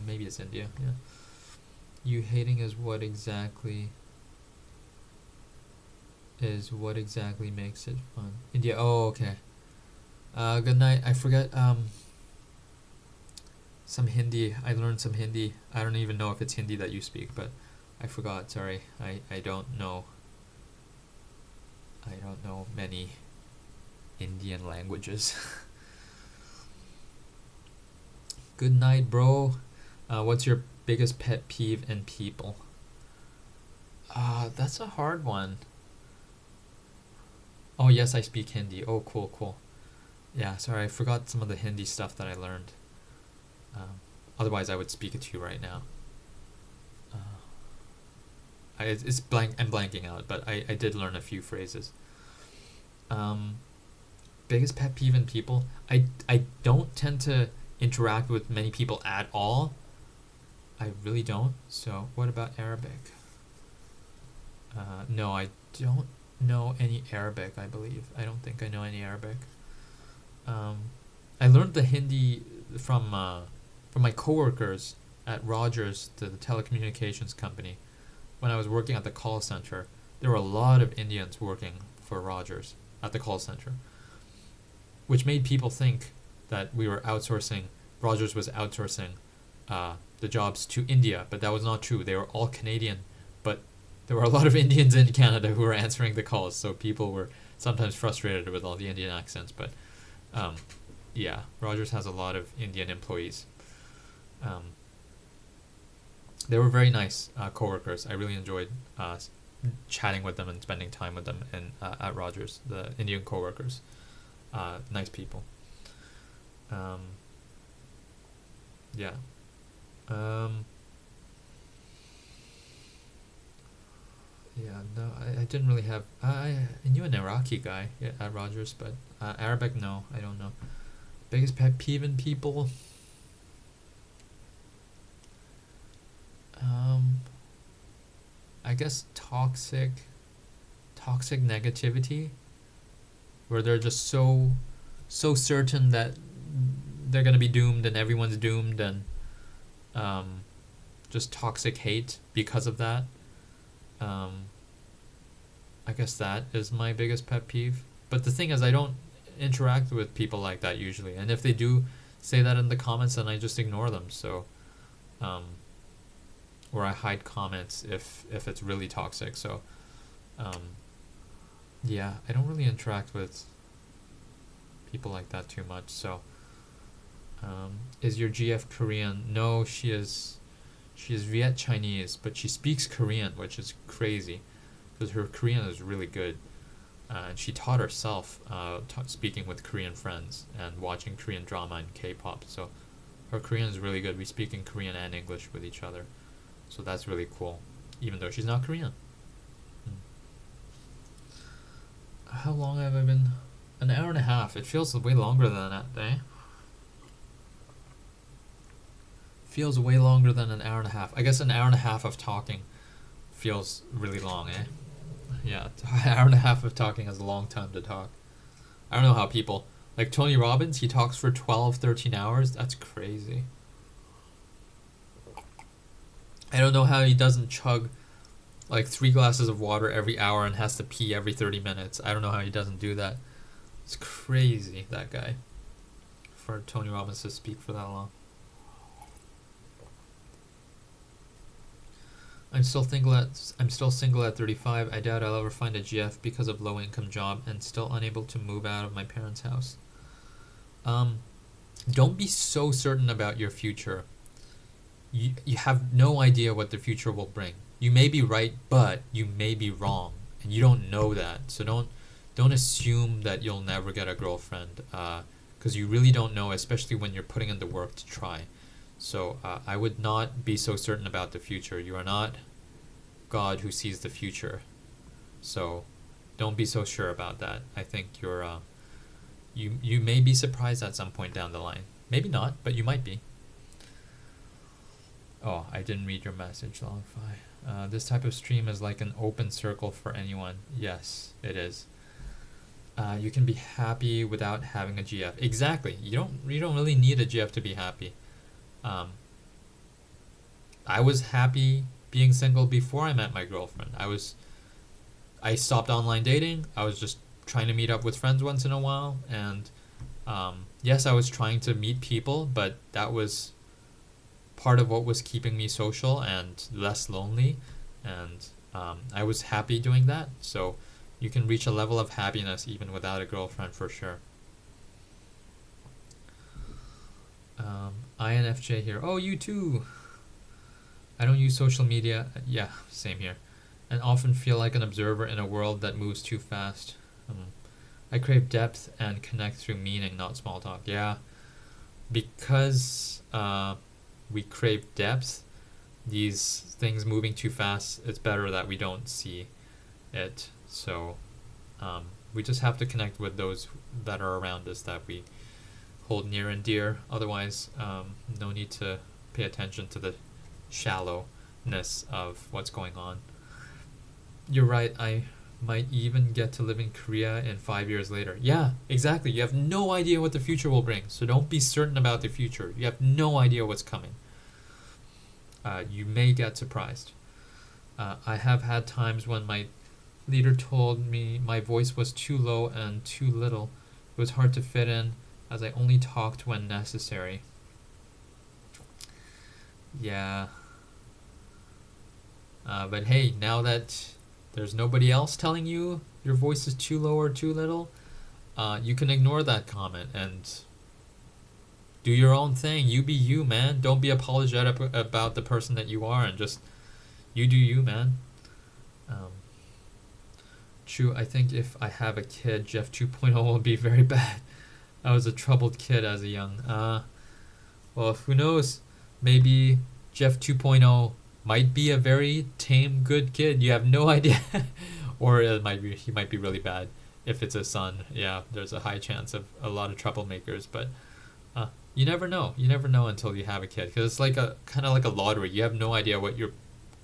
Maybe it's India, yeah. You hating is what exactly makes it fun. India. Oh, okay. Good night. I forget some Hindi. I learned some Hindi. I don't even know if it's Hindi that you speak, but I forgot. Sorry. I don't know. I don't know many Indian languages. Good night, bro. What's your biggest pet peeve in people? That's a hard one. Oh, yes, I speak Hindi. Oh, cool, cool. Yeah, sorry, I forgot some of the Hindi stuff that I learned. Otherwise, I would speak it to you right now. It's blank. I'm blanking out, but I did learn a few phrases. Biggest pet peeve in people? I don't tend to interact with many people at all. I really don't. So, what about Arabic? No, I don't know any Arabic, I believe. I don't think I know any Arabic. I learned the Hindi from my coworkers at Rogers, the telecommunications company. When I was working at the call center, there were a lot of Indians working for Rogers at the call center, which made people think that we were outsourcing, Rogers was outsourcing the jobs to India, but that was not true. They were all Canadian, but there were a lot of Indians in Canada who were answering the calls, so people were sometimes frustrated with all the Indian accents, but yeah, Rogers has a lot of Indian employees. They were very nice coworkers. I really enjoyed chatting with them and spending time with them at Rogers, the Indian coworkers. Nice people. Yeah. Yeah, no, I didn't really have. I knew an Iraqi guy at Rogers, but Arabic, no, I don't know. Biggest pet peeve in people? I guess toxic negativity, where they're just so certain that they're gonna be doomed and everyone's doomed, and just toxic hate because of that. I guess that is my biggest pet peeve. But the thing is, I don't interact with people like that usually, and if they do say that in the comments, then I just ignore them. So, or I hide comments if it's really toxic. So, yeah, I don't really interact with people like that too much. So, is your GF Korean? No, she is Viet Chinese, but she speaks Korean, which is crazy, because her Korean is really good. And she taught herself speaking with Korean friends and watching Korean drama and K-pop. So her Korean is really good. We speak in Korean and English with each other. So that's really cool, even though she's not Korean. How long have I been? An hour and a half. It feels way longer than that, eh? Feels way longer than an hour and a half. I guess an hour and a half of talking feels really long, eh? Yeah, an hour and a half of talking is a long time to talk. I don't know how people, like Tony Robbins, he talks for 12, 13 hours. That's crazy. I don't know how he doesn't chug like 3 glasses of water every hour and has to pee every 30 minutes. I don't know how he doesn't do that. It's crazy, that guy, for Tony Robbins to speak for that long. I'm still single at 35. I doubt I'll ever find a GF because of low income job and still unable to move out of my parents' house. Don't be so certain about your future. you have no idea what the future will bring. You may be right, but you may be wrong, and you don't know that. So don't assume that you'll never get a girlfriend, because you really don't know, especially when you're putting in the work to try. So I would not be so certain about the future. You are not God who sees the future. So don't be so sure about that. I think you may be surprised at some point down the line. Maybe not, but you might be. Oh, I didn't read your message, Longfi. This type of stream is like an open circle for anyone. Yes, it is. You can be happy without having a GF. Exactly. You don't really need a GF to be happy. I was happy being single before I met my girlfriend. I stopped online dating. I was just trying to meet up with friends once in a while, and yes, I was trying to meet people, but that was part of what was keeping me social and less lonely, and I was happy doing that. So you can reach a level of happiness even without a girlfriend for sure. INFJ here. Oh, you too. I don't use social media. Yeah, same here. And often feel like an observer in a world that moves too fast. I crave depth and connect through meaning, not small talk. Yeah, because we crave depth, these things moving too fast, it's better that we don't see it. So we just have to connect with those that are around us that we hold near and dear. Otherwise, no need to pay attention to the shallowness of what's going on. You're right, I might even get to live in Korea in 5 years later. Yeah, exactly. You have no idea what the future will bring, so don't be certain about the future. You have no idea what's coming. You may get surprised. I have had times when my leader told me my voice was too low and too little. It was hard to fit in, as I only talked when necessary. Yeah. But hey, now that there's nobody else telling you your voice is too low or too little, you can ignore that comment and do your own thing. You be you, man. Don't be apologetic about the person that you are, and just you do you, man. True, I think if I have a kid, Jeff 2.0 will be very bad. I was a troubled kid as a young. Well, who knows? Maybe Jeff 2.0 might be a very tame, good kid. You have no idea. Or he might be really bad. If it's a son, yeah, there's a high chance of a lot of troublemakers. But you never know. You never know until you have a kid, because it's like kind of like a lottery. You have no idea what your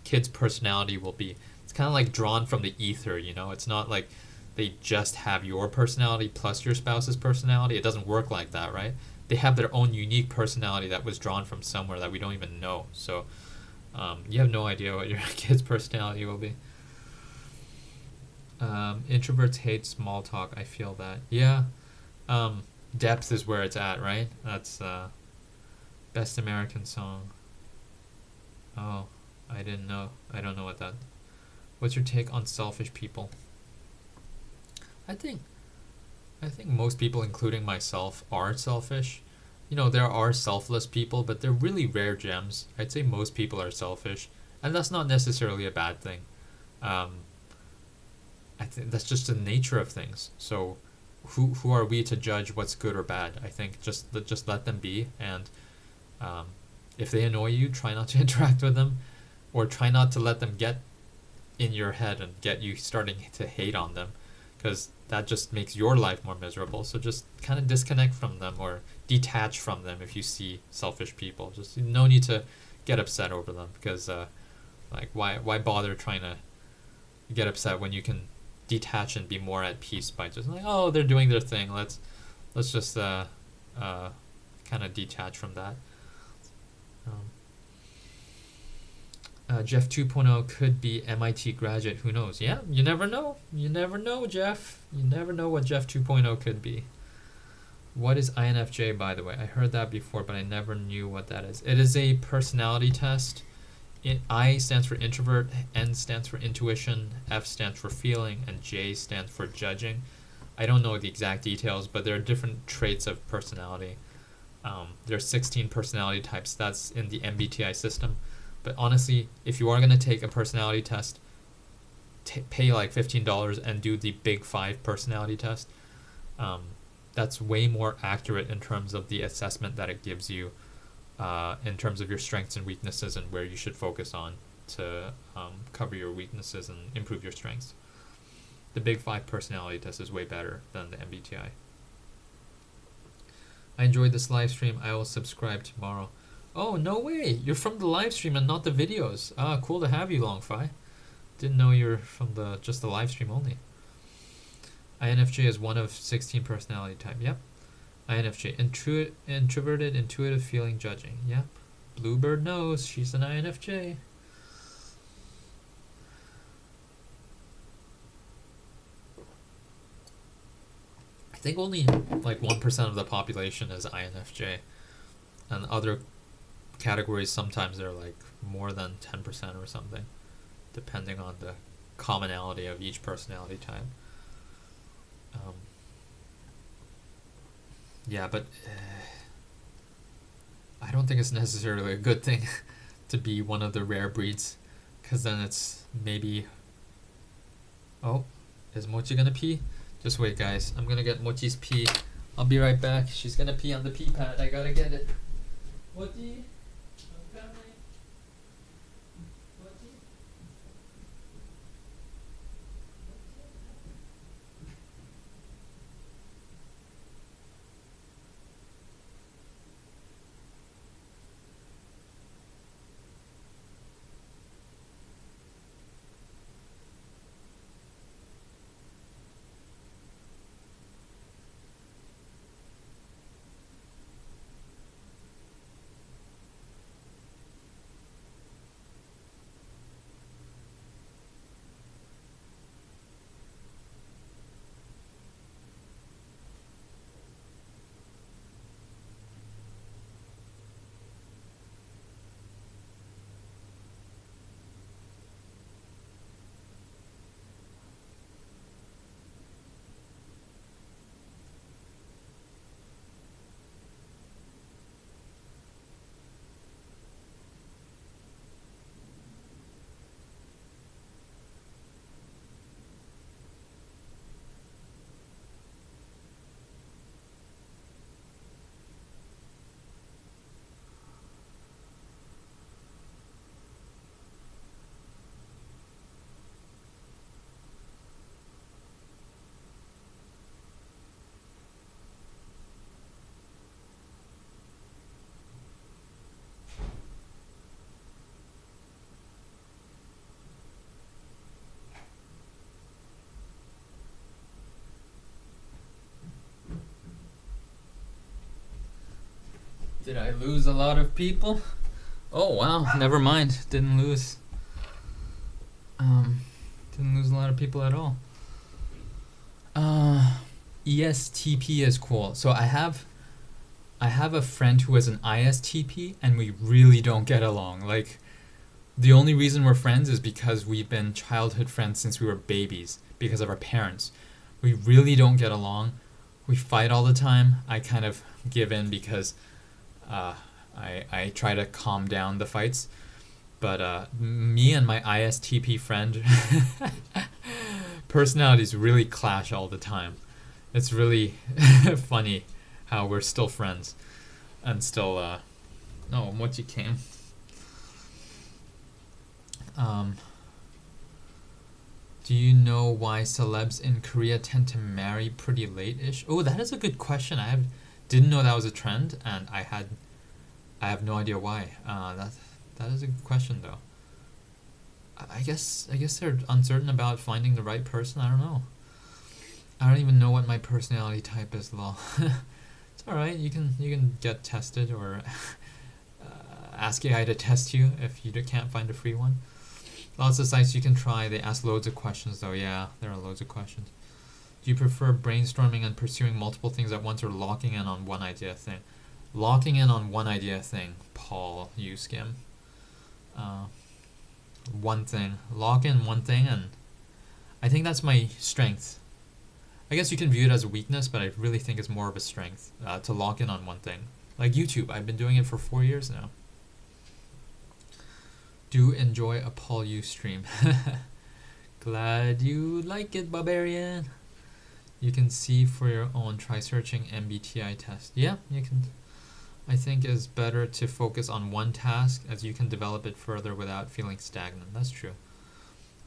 kid's personality will be. It's kind of like drawn from the ether, you know? It's not like they just have your personality plus your spouse's personality. It doesn't work like that, right? They have their own unique personality that was drawn from somewhere that we don't even know. So you have no idea what your kid's personality will be. Introverts hate small talk. I feel that. Yeah. Depth is where it's at, right? That's best American song. Oh, I didn't know. I don't know what that. What's your take on selfish people? I think most people, including myself, are selfish. You know, there are selfless people, but they're really rare gems. I'd say most people are selfish, and that's not necessarily a bad thing. I think that's just the nature of things. So who are we to judge what's good or bad? I think just let them be, and if they annoy you, try not to interact with them, or try not to let them get in your head and get you starting to hate on them, because that just makes your life more miserable. So just kind of disconnect from them or detach from them if you see selfish people. Just no need to get upset over them, because like why bother trying to get upset when you can detach and be more at peace by just like, oh, they're doing their thing, let's just kind of detach from that. Jeff 2.0 could be MIT graduate, who knows? Yeah, you never know. You never know, Jeff. You never know what Jeff 2.0 could be. What is INFJ, by the way? I heard that before, but I never knew what that is. It is a personality test. I stands for introvert, N stands for intuition, F stands for feeling, and J stands for judging. I don't know the exact details, but there are different traits of personality. There's 16 personality types. That's in the MBTI system. But honestly, if you are going to take a personality test, pay like $15 and do the Big Five personality test. That's way more accurate in terms of the assessment that it gives you, in terms of your strengths and weaknesses and where you should focus on to cover your weaknesses and improve your strengths. The Big Five personality test is way better than the MBTI. I enjoyed this live stream. I will subscribe tomorrow. Oh, no way! You're from the live stream and not the videos. Cool to have you, Longfi. Didn't know you're from just the live stream only. INFJ is one of 16 personality type. Yep. INFJ, introverted, intuitive, feeling, judging. Yep. Bluebird knows she's an INFJ. I think only like 1% of the population is INFJ, and other categories sometimes they're like more than 10% or something, depending on the commonality of each personality type. Yeah, but I don't think it's necessarily a good thing to be one of the rare breeds, because then it's maybe... Oh, is Mochi gonna pee? Just wait, guys. I'm gonna get Mochi's pee. I'll be right back. She's gonna pee on the pee pad. I gotta get it. Mochi? I'm coming. Mochi? Did I lose a lot of people? Oh wow, never mind. Didn't lose. Didn't lose a lot of people at all. ESTP is cool. So I have a friend who is an ISTP, and we really don't get along. Like, the only reason we're friends is because we've been childhood friends since we were babies, because of our parents. We really don't get along. We fight all the time. I kind of give in because I try to calm down the fights. But me and my ISTP friend, personalities really clash all the time. It's really funny how we're still friends and still... Oh, Mochi came. Do you know why celebs in Korea tend to marry pretty late-ish? Oh, that is a good question. Didn't know that was a trend, and I have no idea why. That is a good question, though. I guess they're uncertain about finding the right person. I don't know. I don't even know what my personality type is, lol. It's alright. You can get tested, or ask AI to test you if you can't find a free one. Lots of sites you can try. They ask loads of questions, though. Yeah, there are loads of questions. Do you prefer brainstorming and pursuing multiple things at once, or locking in on one idea thing? Locking in on one idea thing, Paul Skim. One thing. Lock in one thing, and I think that's my strength. I guess you can view it as a weakness, but I really think it's more of a strength, to lock in on one thing. Like YouTube, I've been doing it for 4 years now. Do enjoy a Paul U stream. Glad you like it, Barbarian. You can see for your own. Try searching MBTI test. Yeah, you can. I think it's better to focus on one task as you can develop it further without feeling stagnant. That's true.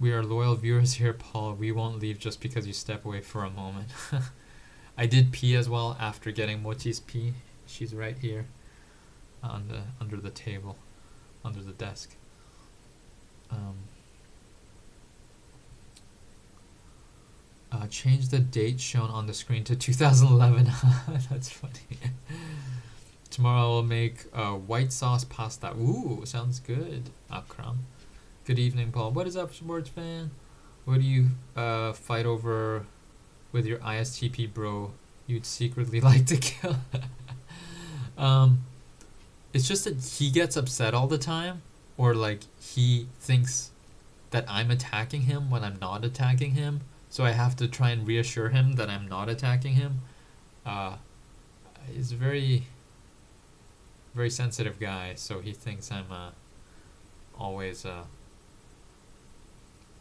We are loyal viewers here, Paul. We won't leave just because you step away for a moment. I did pee as well after getting Mochi's pee. She's right here on the under the table, under the desk. Change the date shown on the screen to 2011. That's funny. Tomorrow I will make white sauce pasta. Ooh, sounds good. Akram. Good evening, Paul. What is up, sports fan? What do you fight over with your ISTP bro you'd secretly like to kill? It's just that he gets upset all the time, or like he thinks that I'm attacking him when I'm not attacking him, so I have to try and reassure him that I'm not attacking him. He's a very, very sensitive guy, so he thinks I'm always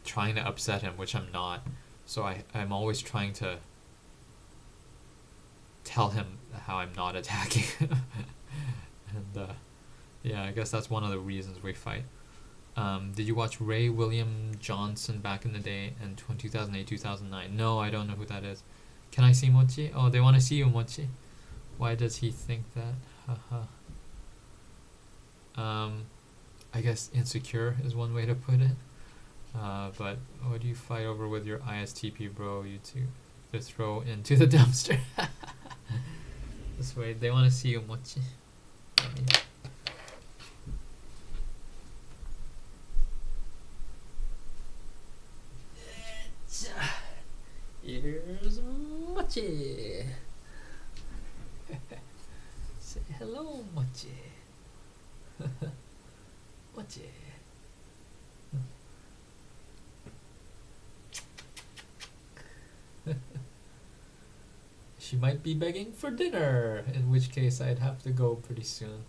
trying to upset him, which I'm not. So I'm always trying to tell him how I'm not attacking him. And yeah, I guess that's one of the reasons we fight. Did you watch Ray William Johnson back in the day in 2008, 2009? No, I don't know who that is. Can I see Mochi? Oh, they want to see you, Mochi. Why does he think that? Haha. I guess insecure is one way to put it. But what do you fight over with your ISTP bro? You two to throw into the dumpster. This way, they want to see you, Mochi. Here's Mochi. Say hello, Mochi. Mochi. She might be begging for dinner, in which case I'd have to go pretty soon.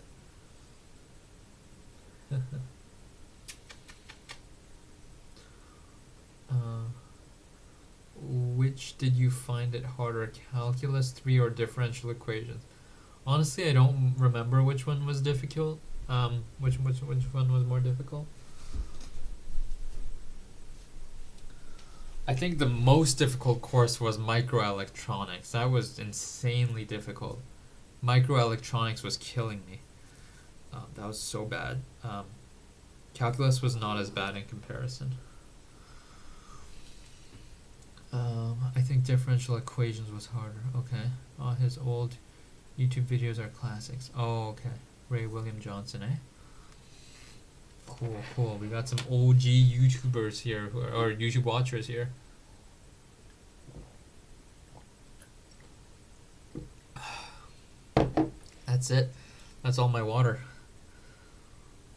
Which did you find it harder, calculus 3 or differential equations? Honestly, I don't remember which one was difficult. Which one was more difficult? I think the most difficult course was microelectronics. That was insanely difficult. Microelectronics was killing me. That was so bad. Calculus was not as bad in comparison. I think differential equations was harder. Okay. His old YouTube videos are classics. Oh, okay. Ray William Johnson, eh? Cool, cool. We got some OG YouTubers here, or YouTube watchers here. That's it. That's all my water.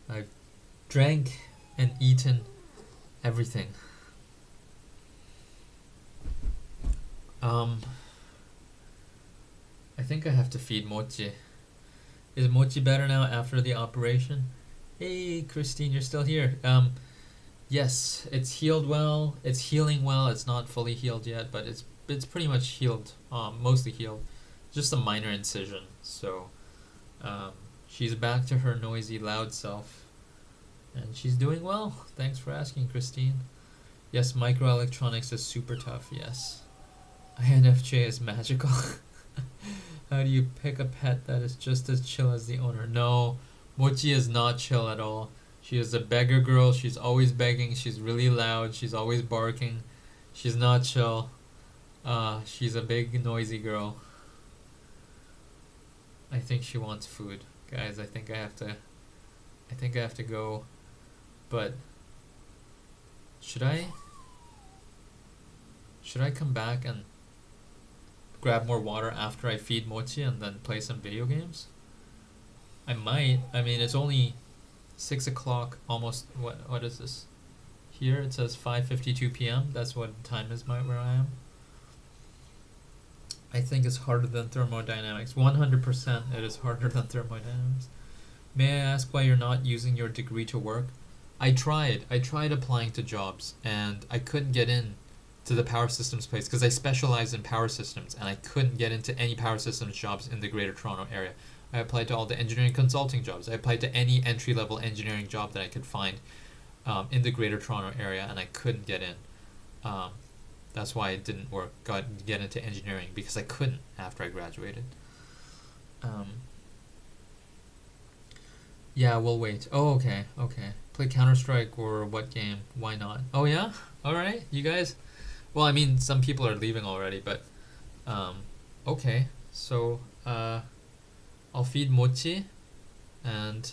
I've drank and eaten everything. I think I have to feed Mochi. Is Mochi better now after the operation? Hey, Christine, you're still here. Yes, it's healed well. It's healing well. It's not fully healed yet, but it's pretty much healed. Mostly healed. Just a minor incision. So, she's back to her noisy, loud self, and she's doing well. Thanks for asking, Christine. Yes, microelectronics is super tough. Yes, INFJ is magical. How do you pick a pet that is just as chill as the owner? No, Mochi is not chill at all. She is a beggar girl. She's always begging. She's really loud. She's always barking. She's not chill. She's a big noisy girl. I think she wants food. Guys, I think I have to go. But should I come back and grab more water after I feed Mochi and then play some video games? I might. I mean, it's only 6 o'clock, almost. What is this? Here it says 5:52 p.m. That's what time is where I am. I think it's harder than thermodynamics. 100% it is harder than thermodynamics. May I ask why you're not using your degree to work? I tried applying to jobs and I couldn't get in to the power systems place because I specialize in power systems and I couldn't get into any power systems jobs in the Greater Toronto area. I applied to all the engineering consulting jobs. I applied to any entry-level engineering job that I could find in the Greater Toronto area and I couldn't get in. That's why it didn't get into engineering, because I couldn't after I graduated. Yeah, we'll wait. Oh, okay. Play Counter-Strike or what game? Why not? Oh yeah? Alright, you guys? Well, I mean, some people are leaving already, but okay. So, I'll feed Mochi, and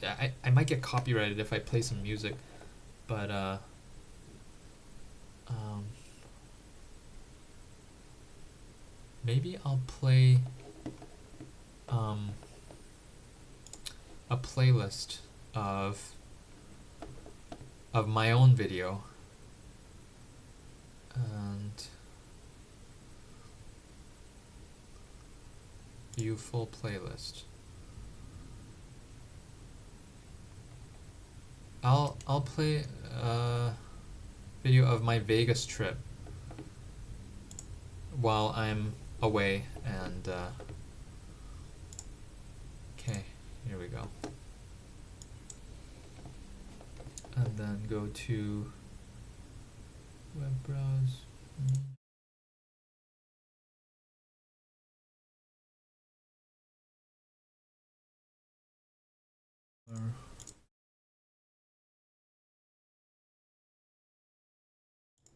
I might get copyrighted if I play some music, but maybe I'll play a playlist of my own video, and view full playlist. I'll play a video of my Vegas trip while I'm away, and okay, here we go. And then go to web browse.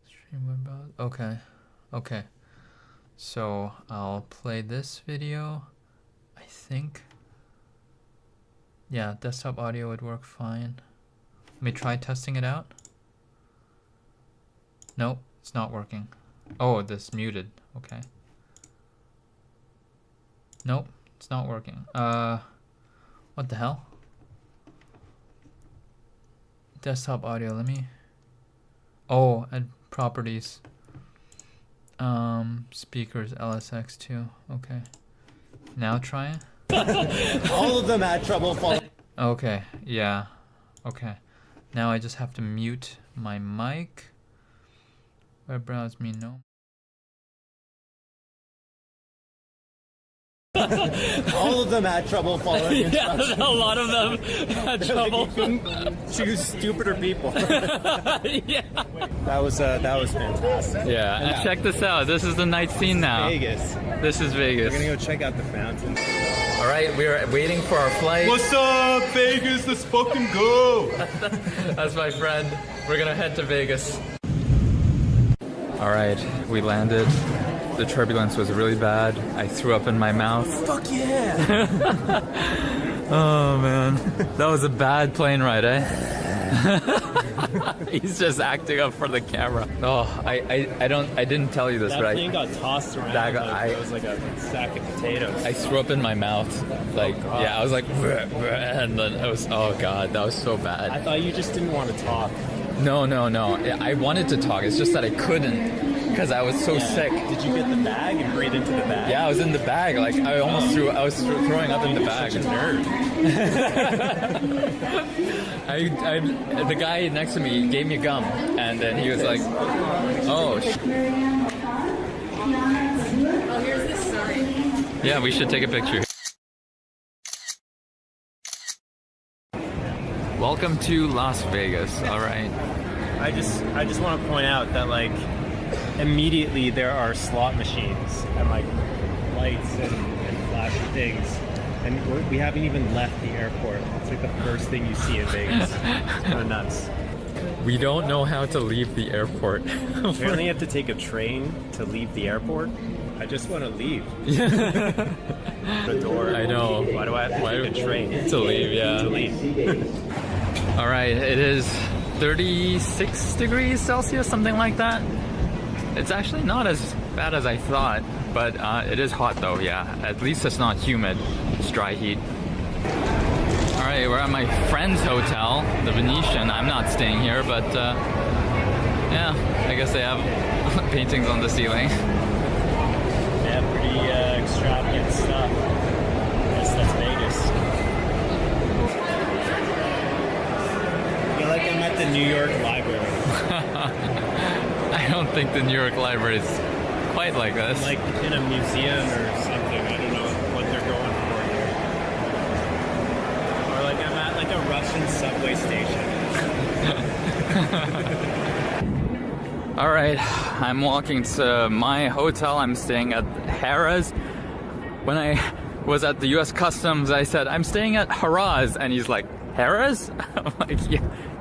Stream web browse. Okay. So I'll play this video. I think. Yeah, desktop audio would work fine. Let me try testing it out. Nope, it's not working. Oh, this muted. Okay. Nope, it's not working. What the hell? Desktop audio, let me... Oh, and properties. Speakers, LSX2. Okay. Now try it. All of them had trouble falling. Okay, yeah. Okay. Now I just have to mute my mic. Web browse me no. All of them had trouble following. Yeah, a lot of them had trouble. Choose stupider people. Yeah. That was fantastic. Yeah, and check this out. This is the night scene now. Vegas. This is Vegas. We're gonna go check out the fountain. All right, we are waiting for our flight. What's up, Vegas? Let's fucking go. That's my friend. We're gonna head to Vegas. All right, we landed. The turbulence was really bad. I threw up in my mouth. Fuck yeah. Oh man, that was a bad plane ride, eh? He's just acting up for the camera. Oh, I didn't tell you this, That but plane got tossed around. It was like a sack of potatoes. I threw up in my mouth. Like, yeah, I was like, and then it was, oh god, that was so bad. I thought you just didn't want to talk. No. I wanted to talk. It's just that I couldn't because I was so sick. Did you get the bag and breathe into the bag? Yeah, I was in the bag. Like I was throwing up in the bag. Such a nerd. The guy next to me gave me gum, and then he was like, "Oh." Here's the sign. Yeah, we should take a picture. Welcome to Las Vegas. All right. I just want to point out that like immediately there are slot machines and like lights and flashy things, and we haven't even left the airport. It's like the first thing you see in Vegas. It's kind of nuts. We don't know how to leave the airport. Apparently, you have to take a train to leave the airport. I just want to leave. The door. I know. Why do I have to take a train to leave? Yeah. To leave. All right. It is 36 degrees Celsius, something like that. It's actually not as bad as I thought, but it is hot though. Yeah. At least it's not humid. It's dry heat. All right, we're at my friend's hotel, the Venetian. I'm not staying here, but yeah, I guess they have paintings on the ceiling. Yeah, pretty extravagant stuff. Yes, that's Vegas. I feel like I'm at the New York Library. I don't think the New York Library is quite like this. Like in a museum or something. I don't know what they're going for here. Or like I'm at like a Russian subway station. All right, I'm walking to my hotel. I'm staying at Harrah's. When I was at the U.S. Customs, I said, I'm staying at Harrah's. And he's like, Harrah's? I'm like,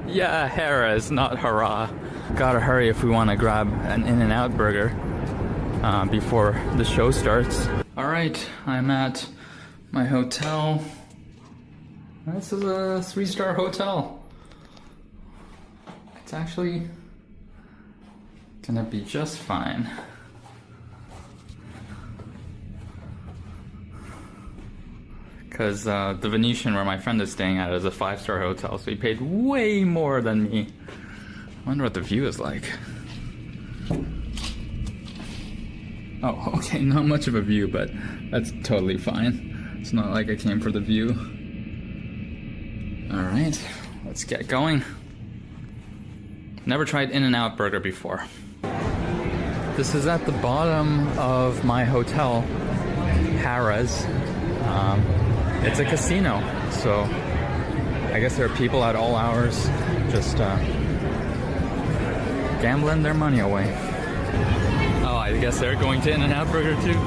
yeah, Harrah's, not Harrah. Gotta hurry if we want to grab an In-N-Out burger before the show starts. All right, I'm at my hotel. This is a 3-star hotel. It's actually gonna be just fine. Because the Venetian where my friend is staying at is a 5-star hotel, so he paid way more than me. I wonder what the view is like. Oh, okay, not much of a view, but that's totally fine. It's not like I came for the view. Alright, let's get going. Never tried In-N-Out burger before. This is at the bottom of my hotel, Harrah's. It's a casino, so I guess there are people at all hours just gambling their money away. Oh, I guess they're going to In-N-Out Burger too.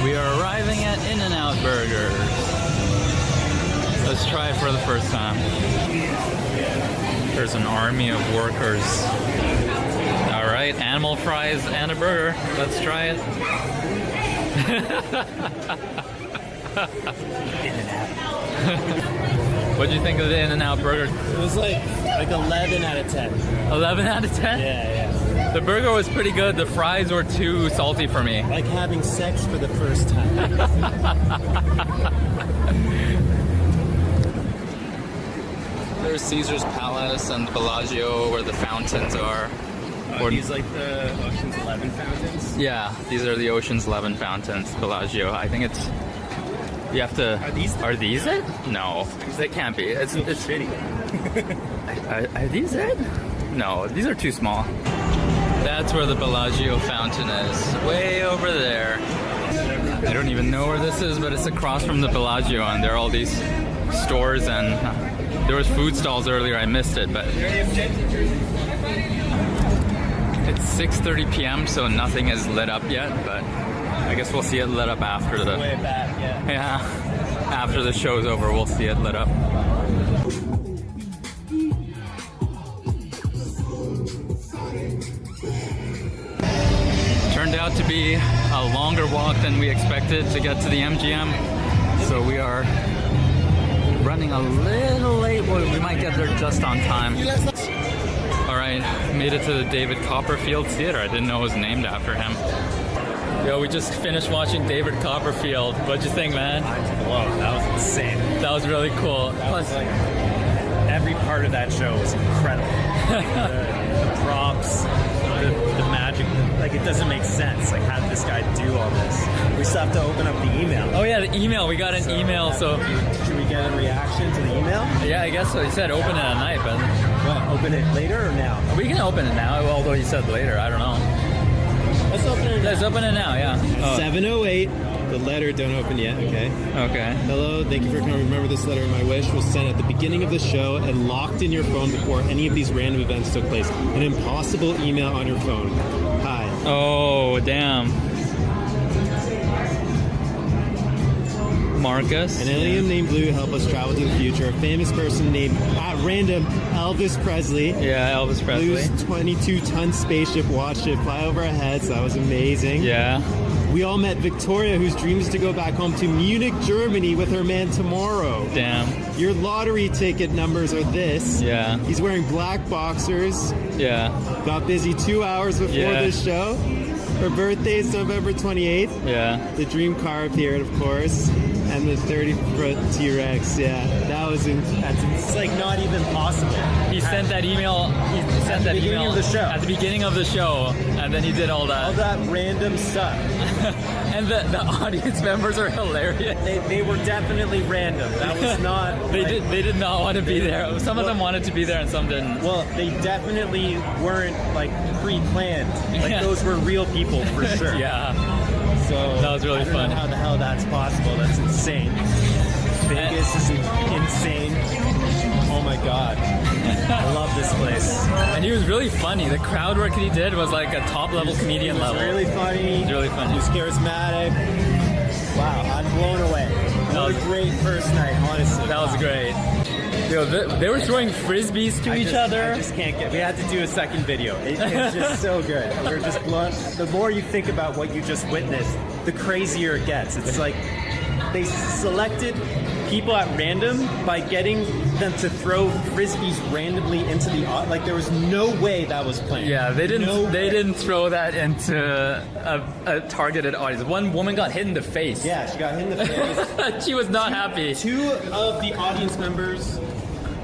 We are arriving at In-N-Out Burger. Let's try it for the first time. There's an army of workers. All right, animal fries and a burger. Let's try it. What do you think of the In-N-Out burger? It was like 11 out of 10. 11 out of 10? Yeah. The burger was pretty good. The fries were too salty for me. Like having sex for the first time. There's Caesar's Palace and the Bellagio where the fountains are. Are these like the Ocean's 11 fountains? Yeah, these are the Ocean's 11 fountains, Bellagio. I think it's... You have to... Are these it? No, they can't be. It's shitty. Are these it? No, these are too small. That's where the Bellagio fountain is. Way over there. I don't even know where this is, but it's across from the Bellagio, and there are all these stores, and there was food stalls earlier. I missed it, but... It's 6:30 p.m., so nothing is lit up yet, but I guess we'll see it lit up after the... Way back, yeah. Yeah, after the show's over, we'll see it lit up. Turned out to be a longer walk than we expected to get to the MGM, so we are running a little late. Well, we might get there just on time. Alright, made it to the David Copperfield Theater. I didn't know it was named after him. Yo, we just finished watching David Copperfield. What'd you think, man? Whoa, that was insane. That was really cool. Plus, like, every part of that show was incredible. The props, the magic, like it doesn't make sense. Like, how did this guy do all this? We still have to open up the email. Oh yeah, the email. We got an email, so... Should we get a reaction to the email? Yeah, I guess so. He said open it at night, but... What, open it later or now? We can open it now, although he said later. I don't know. Let's open it now. Let's open it now, yeah. 7:08. The letter don't open yet, okay? Okay. Hello, thank you for coming. Remember, this letter, My Wish, was sent at the beginning of the show and locked in your phone before any of these random events took place. An impossible email on your phone. Hi. Oh, damn. Marcus. An alien named Blue help us travel to the future. A famous person named, at random, Elvis Presley. Yeah, Elvis Presley. Blue's 22-ton spaceship watched it fly over our heads. That was amazing. Yeah. We all met Victoria, whose dream is to go back home to Munich, Germany with her man tomorrow. Damn. Your lottery ticket numbers are this. Yeah. He's wearing black boxers. Yeah. Got busy 2 hours before this show. Her birthday is November 28th. Yeah. The dream car appeared, of course. and the 30-foot T-Rex. Yeah, It's like not even possible. He sent that email. He sent that beginning email of the show. at the beginning of the show, and then he did all All that. that random stuff. And the audience members are hilarious. They were definitely random. That was not. They did not want to be there. Some of them wanted to be there, and some didn't. Well, they definitely weren't like pre-planned. Like Yeah. those were real people for sure. Yeah. So That was really I don't fun. know how the hell that's possible. That's insane. Vegas is insane. Oh my god. I love this place. And he was really funny. The crowd work that he did was like a top level comedian It was level. really funny. It was really funny. He was charismatic. Wow, I'm blown away. What a was- great first night, honestly. That was great. Yo, they were throwing frisbees to each other. I just can't get. We had to do a second video. It's just so good. We're just blown. The more you think about what you just witnessed, the crazier it gets. It's like they selected people at random by getting them to throw frisbees randomly into the like. There was no way that was planned. Yeah, they didn't. No they way. didn't throw that into a targeted audience. One woman got hit in the face. Yeah, she got hit in the face. She was not happy. Two of the audience members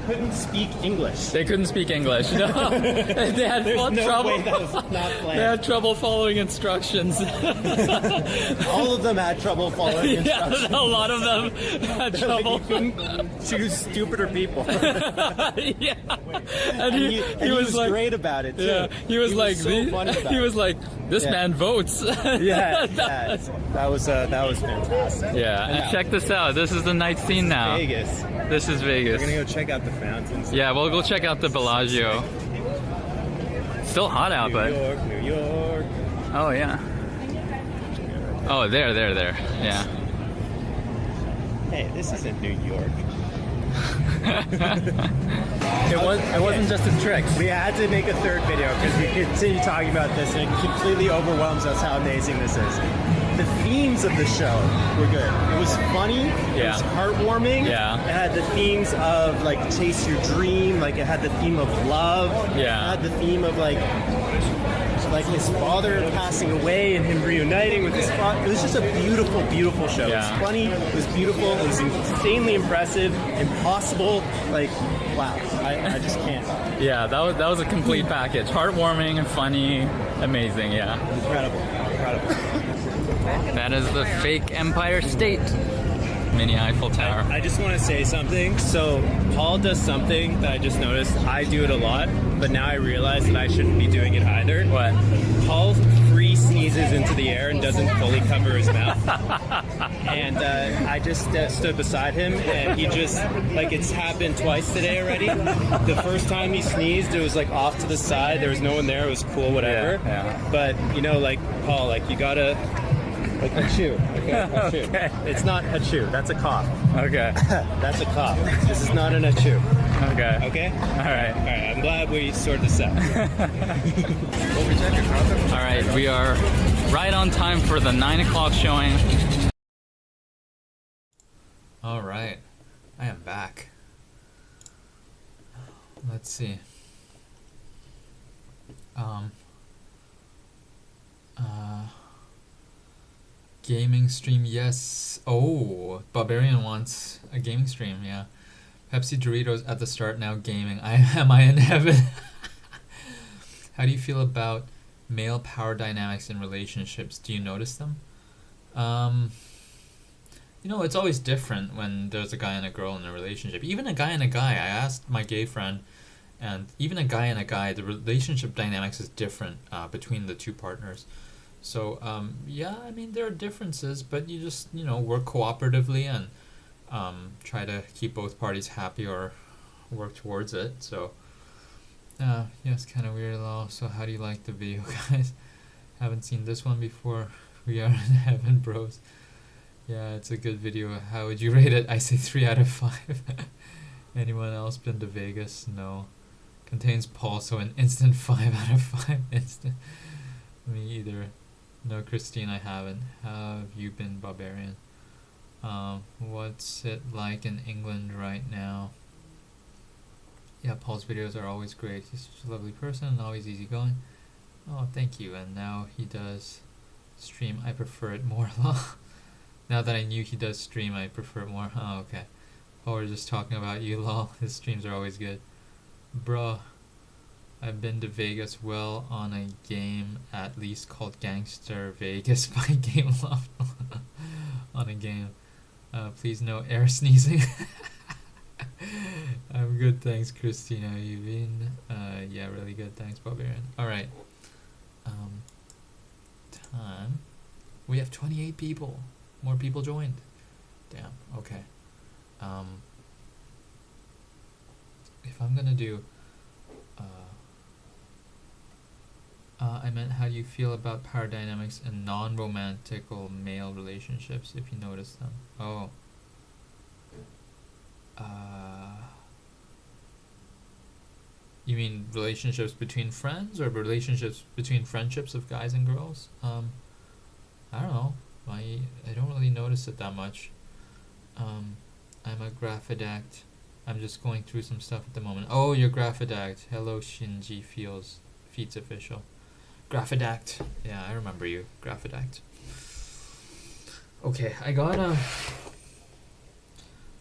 couldn't speak English. They couldn't speak English. No, they had There's full no trouble. way that was not They planned. had trouble following instructions. All of them had trouble following Yeah, instructions. a lot of them had Like, trouble. you couldn't choose stupider people. Yeah, and And he was like, great about it too. yeah, he was like, so funny about he was it. like, this Yeah. man votes. yeah, that was fantastic. Yeah, and check this out. This is the night scene now. Vegas. This is We're Vegas. gonna go check out the fountains. Yeah, we'll go check out the Bellagio. Still hot out, New but York, New York. oh yeah. Oh, there. Yeah. Hey, this isn't New York. It wasn't just a trick. We had to make a third video because we continue talking about this and it completely overwhelms us how amazing this is. The themes of the show were good. It was funny. It Yeah. was heartwarming. Yeah. It had the themes of like chase your dream. Like it had the theme of love. Yeah. It had the theme of like his father passing away and him reuniting with his father. It was just a beautiful, beautiful show. It Yeah. was funny. It was beautiful. It was insanely impressive. Impossible. Like, wow. I just can't. Yeah, that was a complete package. Heartwarming and funny, amazing. Yeah. Incredible. That is the fake Empire State mini Eiffel Tower. I just want to say something. So Paul does something that I just noticed. I do it a lot, but now I realize that I shouldn't be doing it either. What? Paul free sneezes into the air and doesn't fully cover his mouth. And I just stood beside him, and he just, like, it's happened twice today already. The first time he sneezed, it was like off to the side. There was no one there. It was cool, whatever. Yeah. But, you know, like, Paul, like, you gotta, like, achoo. Okay, achoo. Okay. It's not achoo. That's a cough. Okay. That's a cough. This is not an achoo. Okay. Okay? All right. All right, I'm glad we sorted this out. All right. We are right on time for the 9 o'clock showing. All right. I am back. Let's see. Gaming stream, yes. Oh, Barbarian wants a gaming stream, yeah. Pepsi Doritos at the start, now gaming. Am I in heaven? How do you feel about male power dynamics in relationships? Do you notice them? You know, it's always different when there's a guy and a girl in a relationship. Even a guy and a guy. I asked my gay friend, and even a guy and a guy, the relationship dynamics is different between the two partners. So, yeah, I mean, there are differences, but you just, you know, work cooperatively and try to keep both parties happy or work towards it. So, yeah, it's kind of weird though. So how do you like the video, guys? Haven't seen this one before. We are in heaven, bros. Yeah, it's a good video. How would you rate it? I say 3 out of 5. Anyone else been to Vegas? No. Contains Paul, so an instant 5 out of 5. Instant. Me either. No, Christine, I haven't. Have you been, Barbarian? What's it like in England right now? Yeah, Paul's videos are always great. He's such a lovely person and always easygoing. Oh, thank you. And now he does stream. I prefer it more. Now that I knew he does stream, I prefer it more. Oh, okay. Oh, we're just talking about you, lol. His streams are always good. Bruh. I've been to Vegas well on a game at least called Gangster Vegas by Gameloft. On a game. Please no air sneezing. I'm good, thanks, Christina. You've been? Yeah, really good, thanks, Barbarian. Alright. Time. We have 28 people. More people joined. Damn, okay. If I'm gonna do... I meant, how do you feel about power dynamics in non-romantical male relationships, if you notice them? Oh. You mean relationships between friends, or relationships between friendships of guys and girls? I don't know. I don't really notice it that much. I'm a Graphidact. I'm just going through some stuff at the moment. Oh, you're Graphidact. Hello, Shinji Feats official. Graphidact. Yeah, I remember you. Graphidact. Okay, I got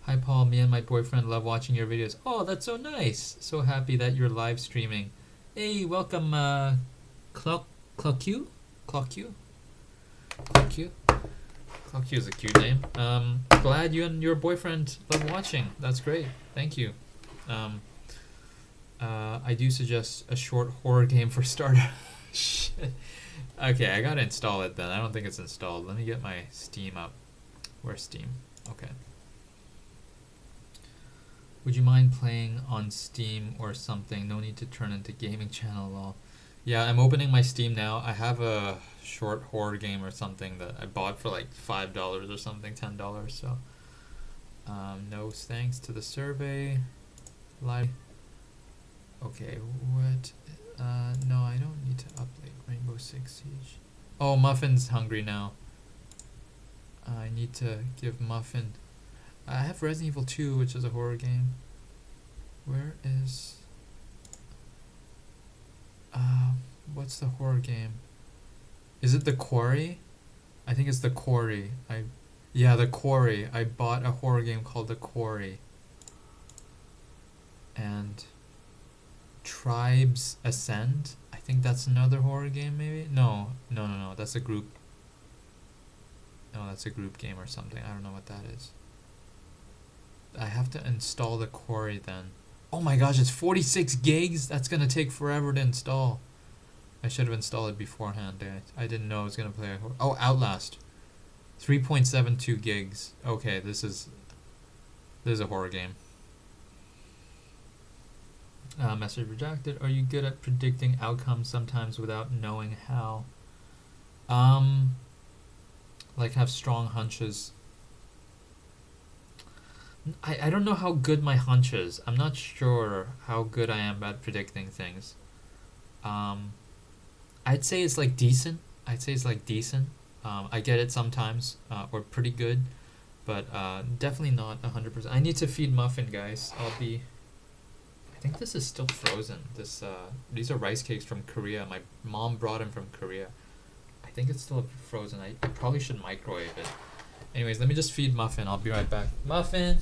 Hi Paul, me and my boyfriend love watching your videos. Oh, that's so nice. So happy that you're live streaming. Hey, welcome Clockq? Clockq is a cute name. Glad you and your boyfriend love watching. That's great. Thank you. I do suggest a short horror game for starter. Shit. Okay, I gotta install it then. I don't think it's installed. Let me get my Steam up. Where's Steam? Okay. Would you mind playing on Steam or something? No need to turn into gaming channel lol. Yeah, I'm opening my Steam now. I have a short horror game or something that I bought for like $5 or something, $10. So, no thanks to the survey. Live. Okay, what? No, I don't need to update Rainbow Six Siege. Oh, Muffin's hungry now. I need to give Muffin. I have Resident Evil 2, which is a horror game. Where is... what's the horror game? Is it The Quarry? I think it's The Quarry. Yeah, The Quarry. I bought a horror game called The Quarry. And Tribes Ascend. I think that's another horror game, maybe? No. That's a group. No, that's a group game or something. I don't know what that is. I have to install The Quarry then. Oh my gosh, it's 46 gigs? That's gonna take forever to install. I should have installed it beforehand. I didn't know I was gonna play a Oh, Outlast. 3.72 gigs. Okay, this is a horror game. Message rejected. Are you good at predicting outcomes sometimes without knowing how? Like have strong hunches. I don't know how good my hunch is. I'm not sure how good I am at predicting things. I'd say it's like decent. I get it sometimes, or pretty good, but definitely not 100%. I need to feed Muffin, guys. I think this is still frozen. These are rice cakes from Korea. My mom brought them from Korea. I think it's still frozen. I probably should microwave it. Anyways, let me just feed Muffin. I'll be right back. Muffin!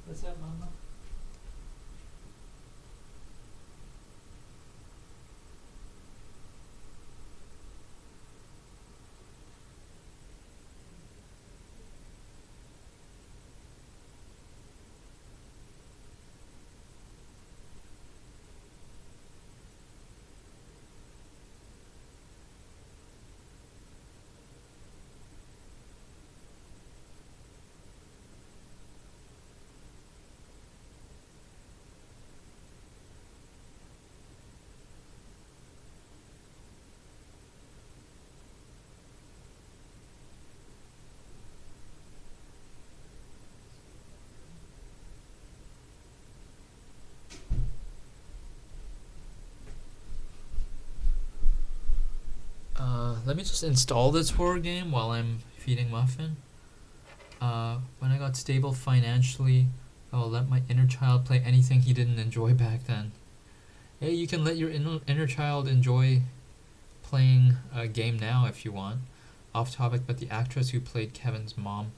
What's up, mama? Let me just install this horror game while I'm feeding Muffin. When I got stable financially, I'll let my inner child play anything he didn't enjoy back then. Hey, you can let your inner child enjoy playing a game now if you want. Off topic, but the actress who played Kevin's mom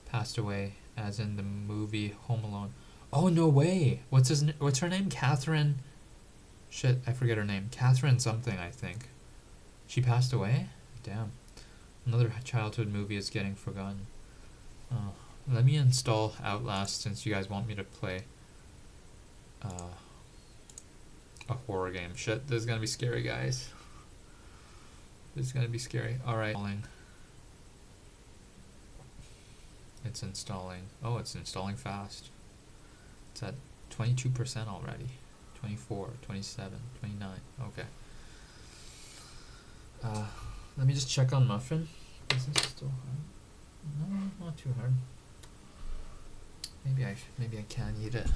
passed away, as in the movie Home Alone. Oh no way! What's her name? Catherine. Shit, I forget her name. Catherine something, I think. She passed away? Damn. Another childhood movie is getting forgotten. Oh, let me install Outlast since you guys want me to play a horror game. Shit, this is gonna be scary, guys. This is gonna be scary. Alright. It's installing. Oh, it's installing fast. It's at 22% already. 24, 27, 29. Okay. Let me just check on Muffin. Is this still hard? No, not too hard. Maybe I can eat it.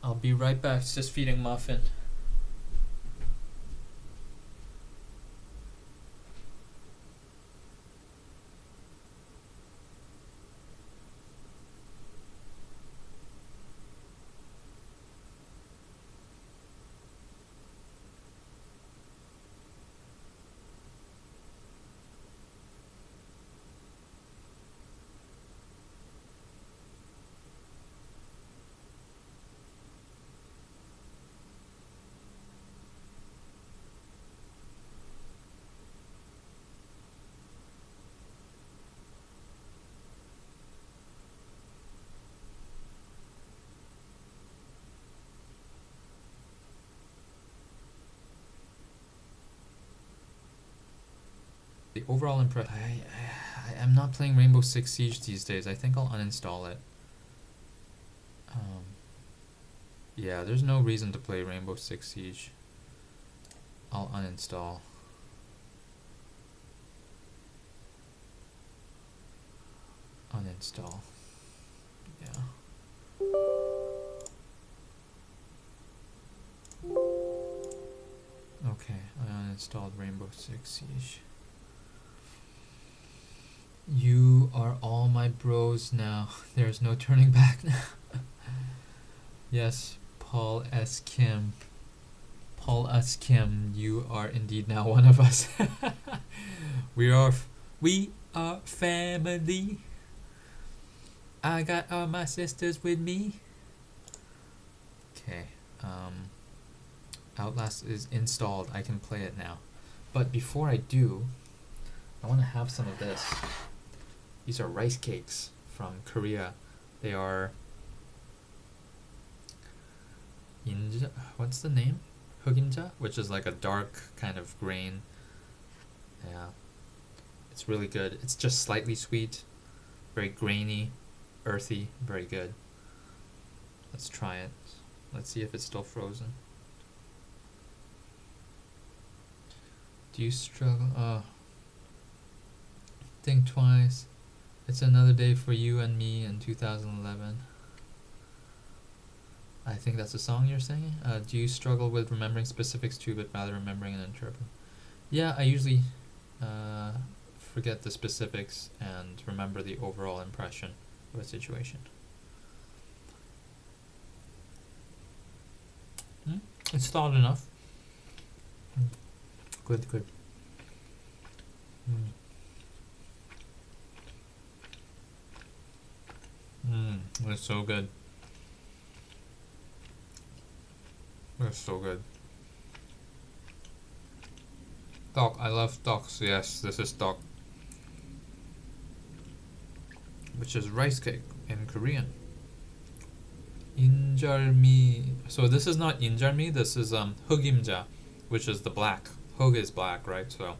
I'll be right back. It's just feeding Muffin. The overall impression. I am not playing Rainbow Six Siege these days. I think I'll uninstall it. Yeah, there's no reason to play Rainbow Six Siege. I'll uninstall. Uninstall. Yeah. Okay, I uninstalled Rainbow Six Siege. You are all my bros now. There's no turning back now. Yes, Paul S. Kim. Paul S. Kim, you are indeed now one of us. we are family. I got all my sisters with me. Okay. Outlast is installed. I can play it now. But before I do, I want to have some of this. These are rice cakes from Korea. They are inja. What's the name? Huginja, which is like a dark kind of grain. Yeah, it's really good. It's just slightly sweet, very grainy, earthy, very good. Let's try it. Let's see if it's still frozen. Do you struggle? Think twice. It's another day for you and me in 2011. I think that's a song you're singing. Do you struggle with remembering specifics too, but rather remembering and interpreting? Yeah, I usually forget the specifics and remember the overall impression of a situation. It's thought enough. Good, good. It's so good. It's so good. Tteok, I love tteoks. Yes, this is tteok, which is rice cake in Korean. Injarmi. So this is not injarmi. This is hugimja, which is the black. Hug is black, right? So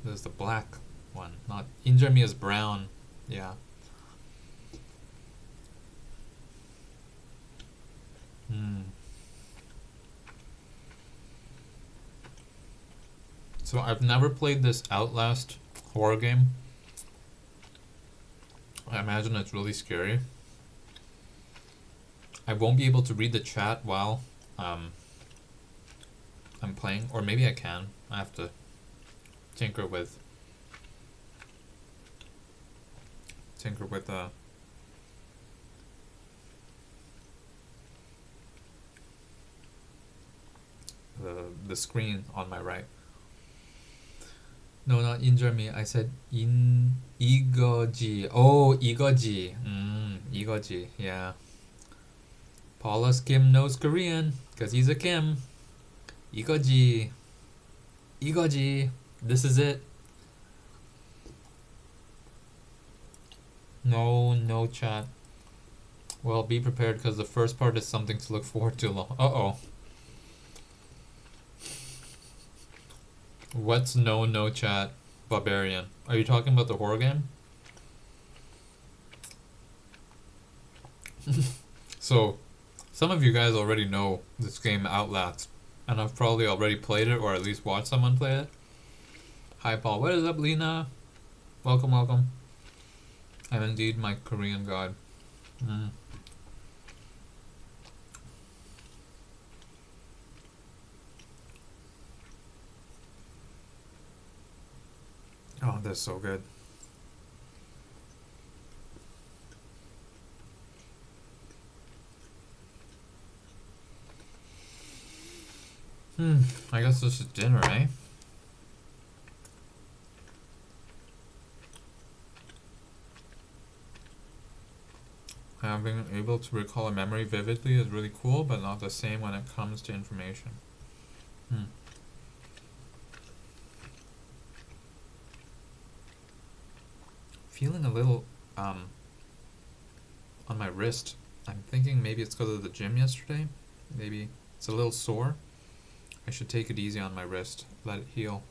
this is the black one. Not injarmi is brown. Yeah. So I've never played this Outlast horror game. I imagine it's really scary. I won't be able to read the chat while I'm playing, or maybe I can. I have to tinker with the screen on my right. No, not injure me. I said in 이거지. Oh, 이거지. 이거지. Yeah. Paula's Kim knows Korean because he's a Kim. 이거지. 이거지. This is it. No chat. Well, be prepared because the first part is something to look forward to. Uh-oh. What's no chat? Barbarian. Are you talking about the horror game? So, some of you guys already know this game Outlast, and I've probably already played it or at least watched someone play it. Hi Paul, what is up Lena? Welcome. I'm indeed my Korean god. Oh, that's so good. I guess this is dinner, eh? Having able to recall a memory vividly is really cool, but not the same when it comes to information. Feeling a little on my wrist. I'm thinking maybe it's because of the gym yesterday. Maybe it's a little sore. I should take it easy on my wrist. Let it heal.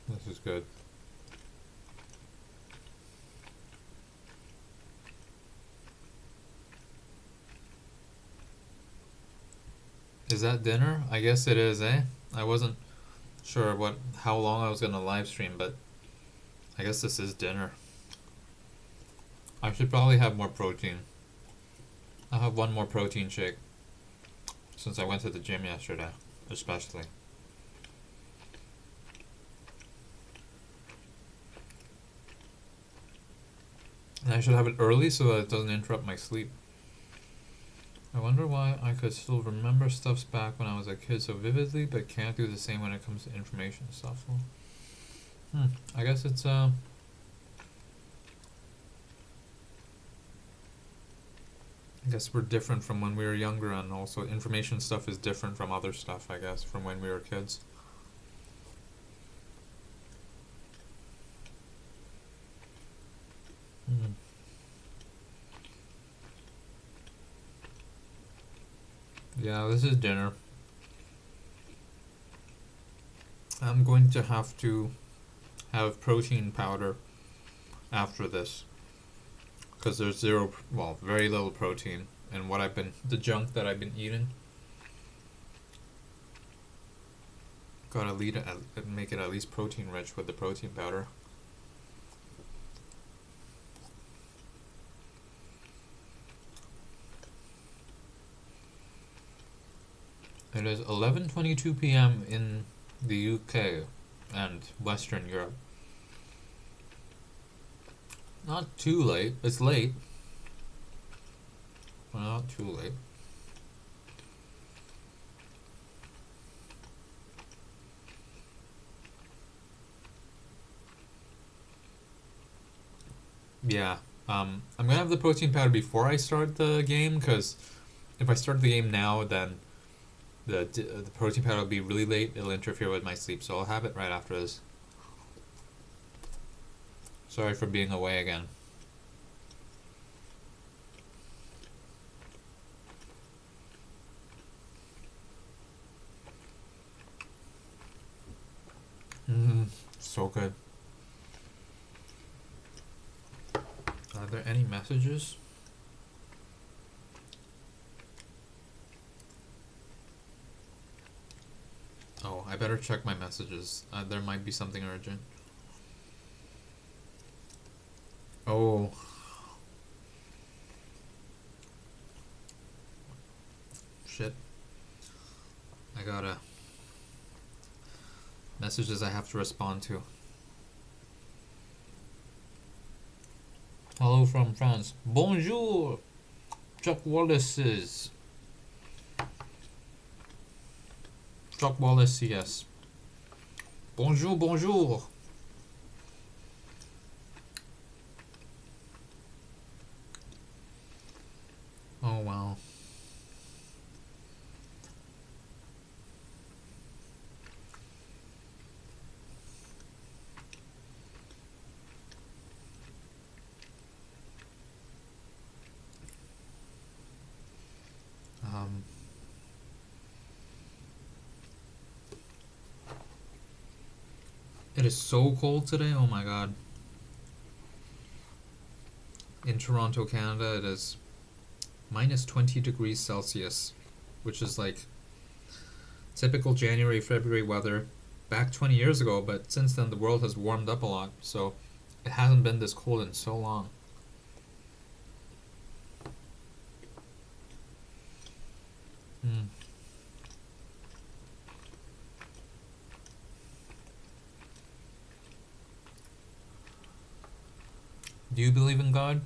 This is good. Is that dinner? I guess it is, eh? I wasn't sure how long I was gonna live stream, but I guess this is dinner. I should probably have more protein. I'll have one more protein shake since I went to the gym yesterday, especially. And I should have it early so that it doesn't interrupt my sleep. I wonder why I could still remember stuffs back when I was a kid so vividly, but can't do the same when it comes to information stuff. Well, I guess it's I guess we're different from when we were younger, and also information stuff is different from other stuff, I guess, from when we were kids. Yeah, this is dinner. I'm going to have to have protein powder after this because there's very little protein in the junk that I've been eating. Gotta make it at least protein rich with the protein powder. It is 11:22 p.m. in the UK and Western Europe. Not too late. It's late, but not too late. Yeah. I'm gonna have the protein powder before I start the game, because if I start the game now, then the protein powder will be really late. It'll interfere with my sleep, so I'll have it right after this. Sorry for being away again. So good. Are there any messages? Oh, I better check my messages. There might be something urgent. Oh. Shit. Messages I have to respond to. Hello from France. Bonjour, Chuck Wallace's. Chuck Wallace, yes. Bonjour, bonjour. Oh wow. Um, it is so cold today. Oh my god. In Toronto, Canada, it is minus 20 degrees Celsius, which is like typical January, February weather back 20 years ago, but since then the world has warmed up a lot, so it hasn't been this cold in so long. Do you believe in God?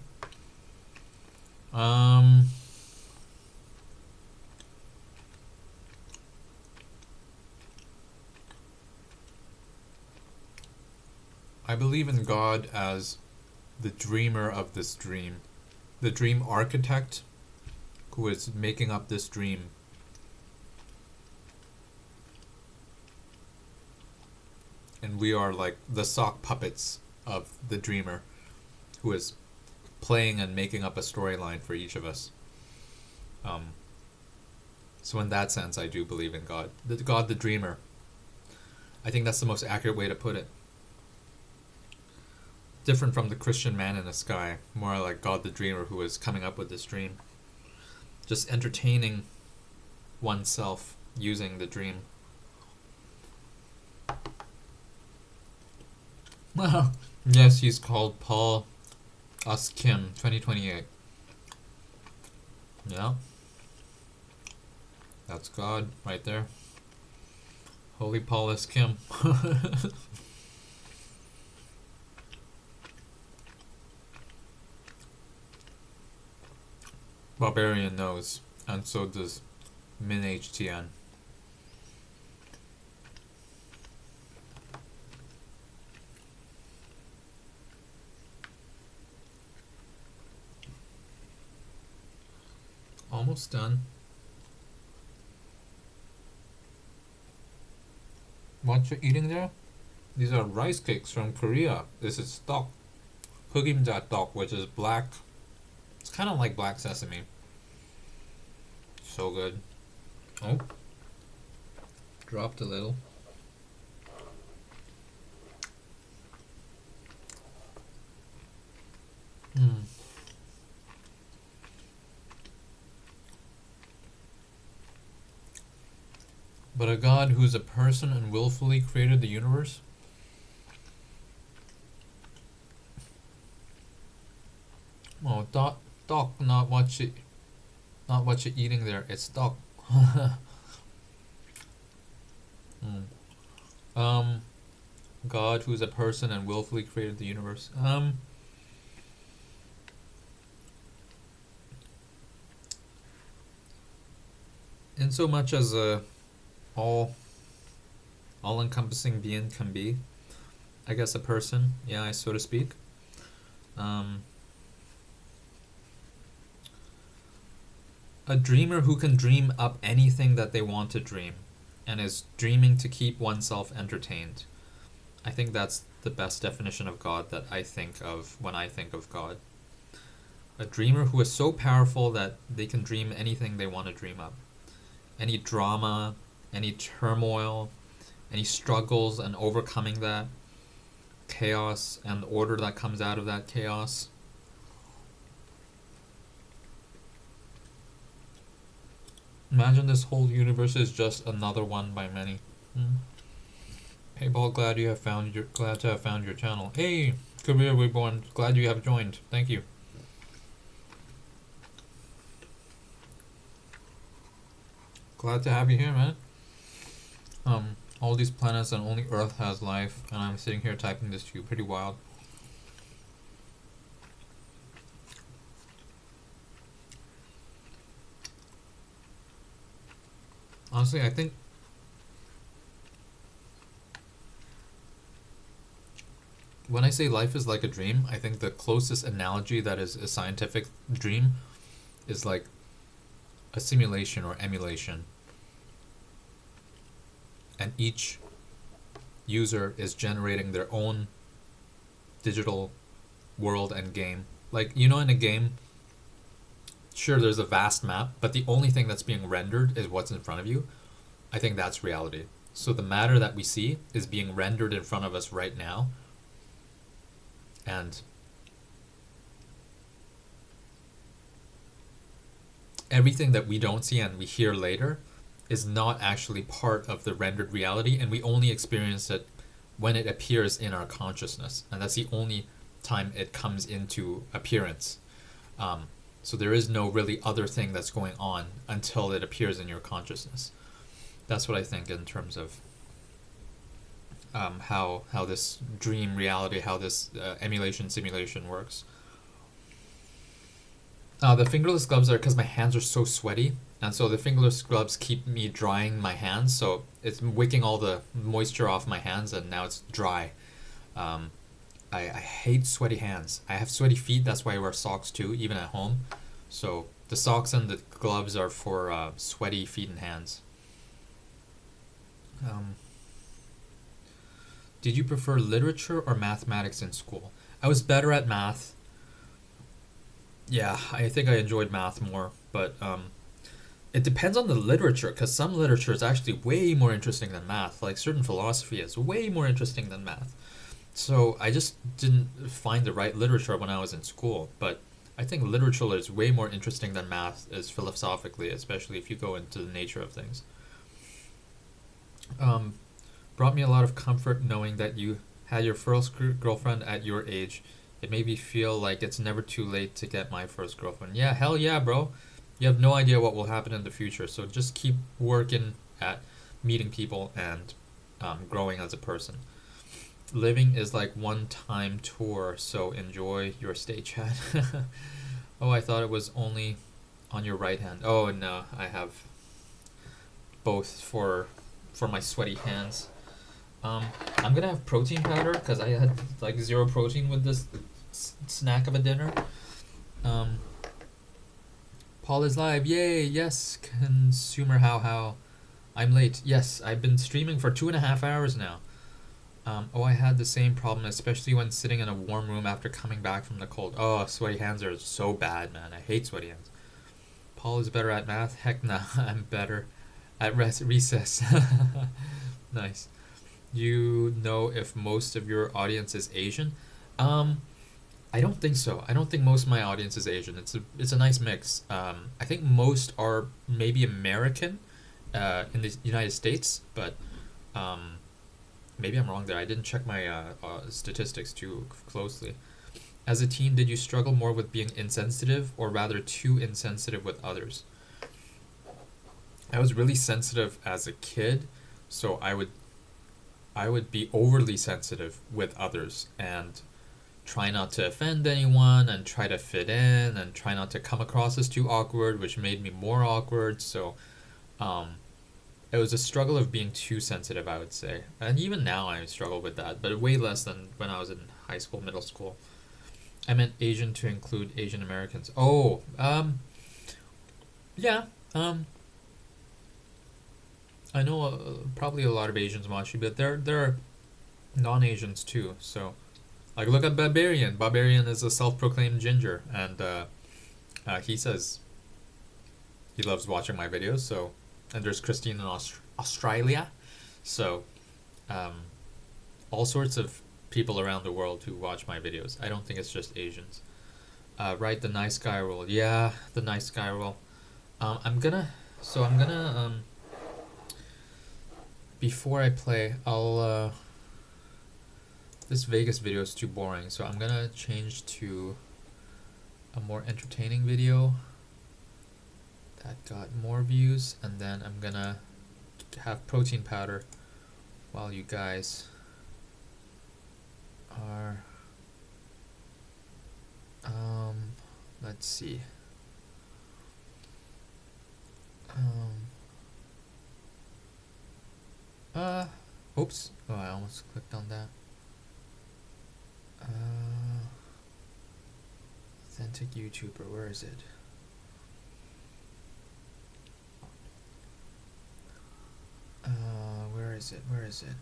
I believe in God as the dreamer of this dream, the dream architect who is making up this dream. And we are like the sock puppets of the dreamer who is playing and making up a storyline for each of us. So in that sense, I do believe in God. God the dreamer. I think that's the most accurate way to put it. Different from the Christian man in the sky. More like God the dreamer who is coming up with this dream. Just entertaining oneself using the dream. Yes, he's called Paul Kim 2028. Yeah. That's God right there. Holy Paul Kim. Barbarian knows, and so does Min HTN. Almost done. What you eating there? These are rice cakes from Korea. This is tteok. Hugimja tteok, which is black. It's kind of like black sesame. So good. Oh. Dropped a little. But a God who's a person and willfully created the universe? Oh, tteok, not what you're eating there. It's tteok. God who's a person and willfully created the universe. In so much as all-encompassing being can be, I guess a person, yeah, so to speak. A dreamer who can dream up anything that they want to dream and is dreaming to keep oneself entertained. I think that's the best definition of God that I think of when I think of God. A dreamer who is so powerful that they can dream anything they want to dream up. Any drama, any turmoil, any struggles and overcoming that, chaos and the order that comes out of that chaos. Imagine this whole universe is just another one by many. Hey Paul, glad to have found your channel. Hey, Career Reborn, glad you have joined. Thank you. Glad to have you here, man. All these planets and only Earth has life, and I'm sitting here typing this to you. Pretty wild. Honestly, I think when I say life is like a dream, I think the closest analogy that is a scientific dream is like a simulation or emulation. And each user is generating their own digital world and game. Like, you know, in a game, sure, there's a vast map, but the only thing that's being rendered is what's in front of you. I think that's reality. So the matter that we see is being rendered in front of us right now. And everything that we don't see and we hear later is not actually part of the rendered reality, and we only experience it when it appears in our consciousness. And that's the only time it comes into appearance. So there is no really other thing that's going on until it appears in your consciousness. That's what I think in terms of how this dream reality, how this emulation simulation works. The fingerless gloves are because my hands are so sweaty, and so the fingerless gloves keep me drying my hands, so it's wicking all the moisture off my hands, and now it's dry. I hate sweaty hands. I have sweaty feet, that's why I wear socks too, even at home. So the socks and the gloves are for sweaty feet and hands. Did you prefer literature or mathematics in school? I was better at math. Yeah, I think I enjoyed math more, but it depends on the literature, because some literature is actually way more interesting than math. Like certain philosophy is way more interesting than math. So I just didn't find the right literature when I was in school. But I think literature is way more interesting than math is philosophically, especially if you go into the nature of things. Brought me a lot of comfort knowing that you had your first girlfriend at your age. It made me feel like it's never too late to get my first girlfriend. Yeah, hell yeah, bro. You have no idea what will happen in the future, so just keep working at meeting people and growing as a person. Living is like one-time tour, so enjoy your stay, chat. Oh, I thought it was only on your right hand. Oh, no, I have both for my sweaty hands. I'm gonna have protein powder because I had like 0 protein with this snack of a dinner. Paul is live, yay, yes, consumer how. I'm late, yes, I've been streaming for 2.5 hours now. Oh, I had the same problem, especially when sitting in a warm room after coming back from the cold. Oh, sweaty hands are so bad, man. I hate sweaty hands. Paul is better at math? Heck nah, I'm better at recess. Nice. You know if most of your audience is Asian? I don't think so. I don't think most of my audience is Asian. It's a nice mix. I think most are maybe American in the United States, but maybe I'm wrong there. I didn't check my statistics too closely. As a teen, did you struggle more with being insensitive or rather too insensitive with others? I was really sensitive as a kid, so I would be overly sensitive with others and try not to offend anyone and try to fit in and try not to come across as too awkward, which made me more awkward. So it was a struggle of being too sensitive, I would say. And even now I struggle with that, but way less than when I was in high school, middle school. I meant Asian to include Asian Americans. Oh, yeah. I know probably a lot of Asians watch you, but there are non-Asians too. So, like, look at Barbarian. Barbarian is a self-proclaimed ginger, and he says he loves watching my videos. So, and there's Christine in Australia. So, all sorts of people around the world who watch my videos. I don't think it's just Asians. Right, the nice guy rule. Yeah, the nice guy rule. I'm gonna. Before I play, I'll, this Vegas video is too boring, so I'm gonna change to a more entertaining video that got more views, and then I'm gonna have protein powder while you guys are let's see. Oops. Oh, I almost clicked on that. Authentic YouTuber, where is it? Where is it? Where is it?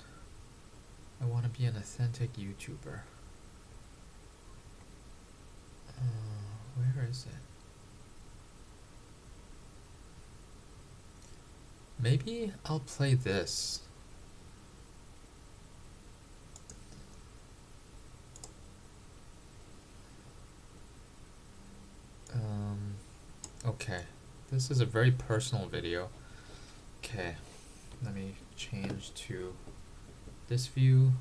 I want to be an authentic YouTuber. Where is it? Maybe I'll play this. Okay, this is a very personal video. Okay, let me change to this view.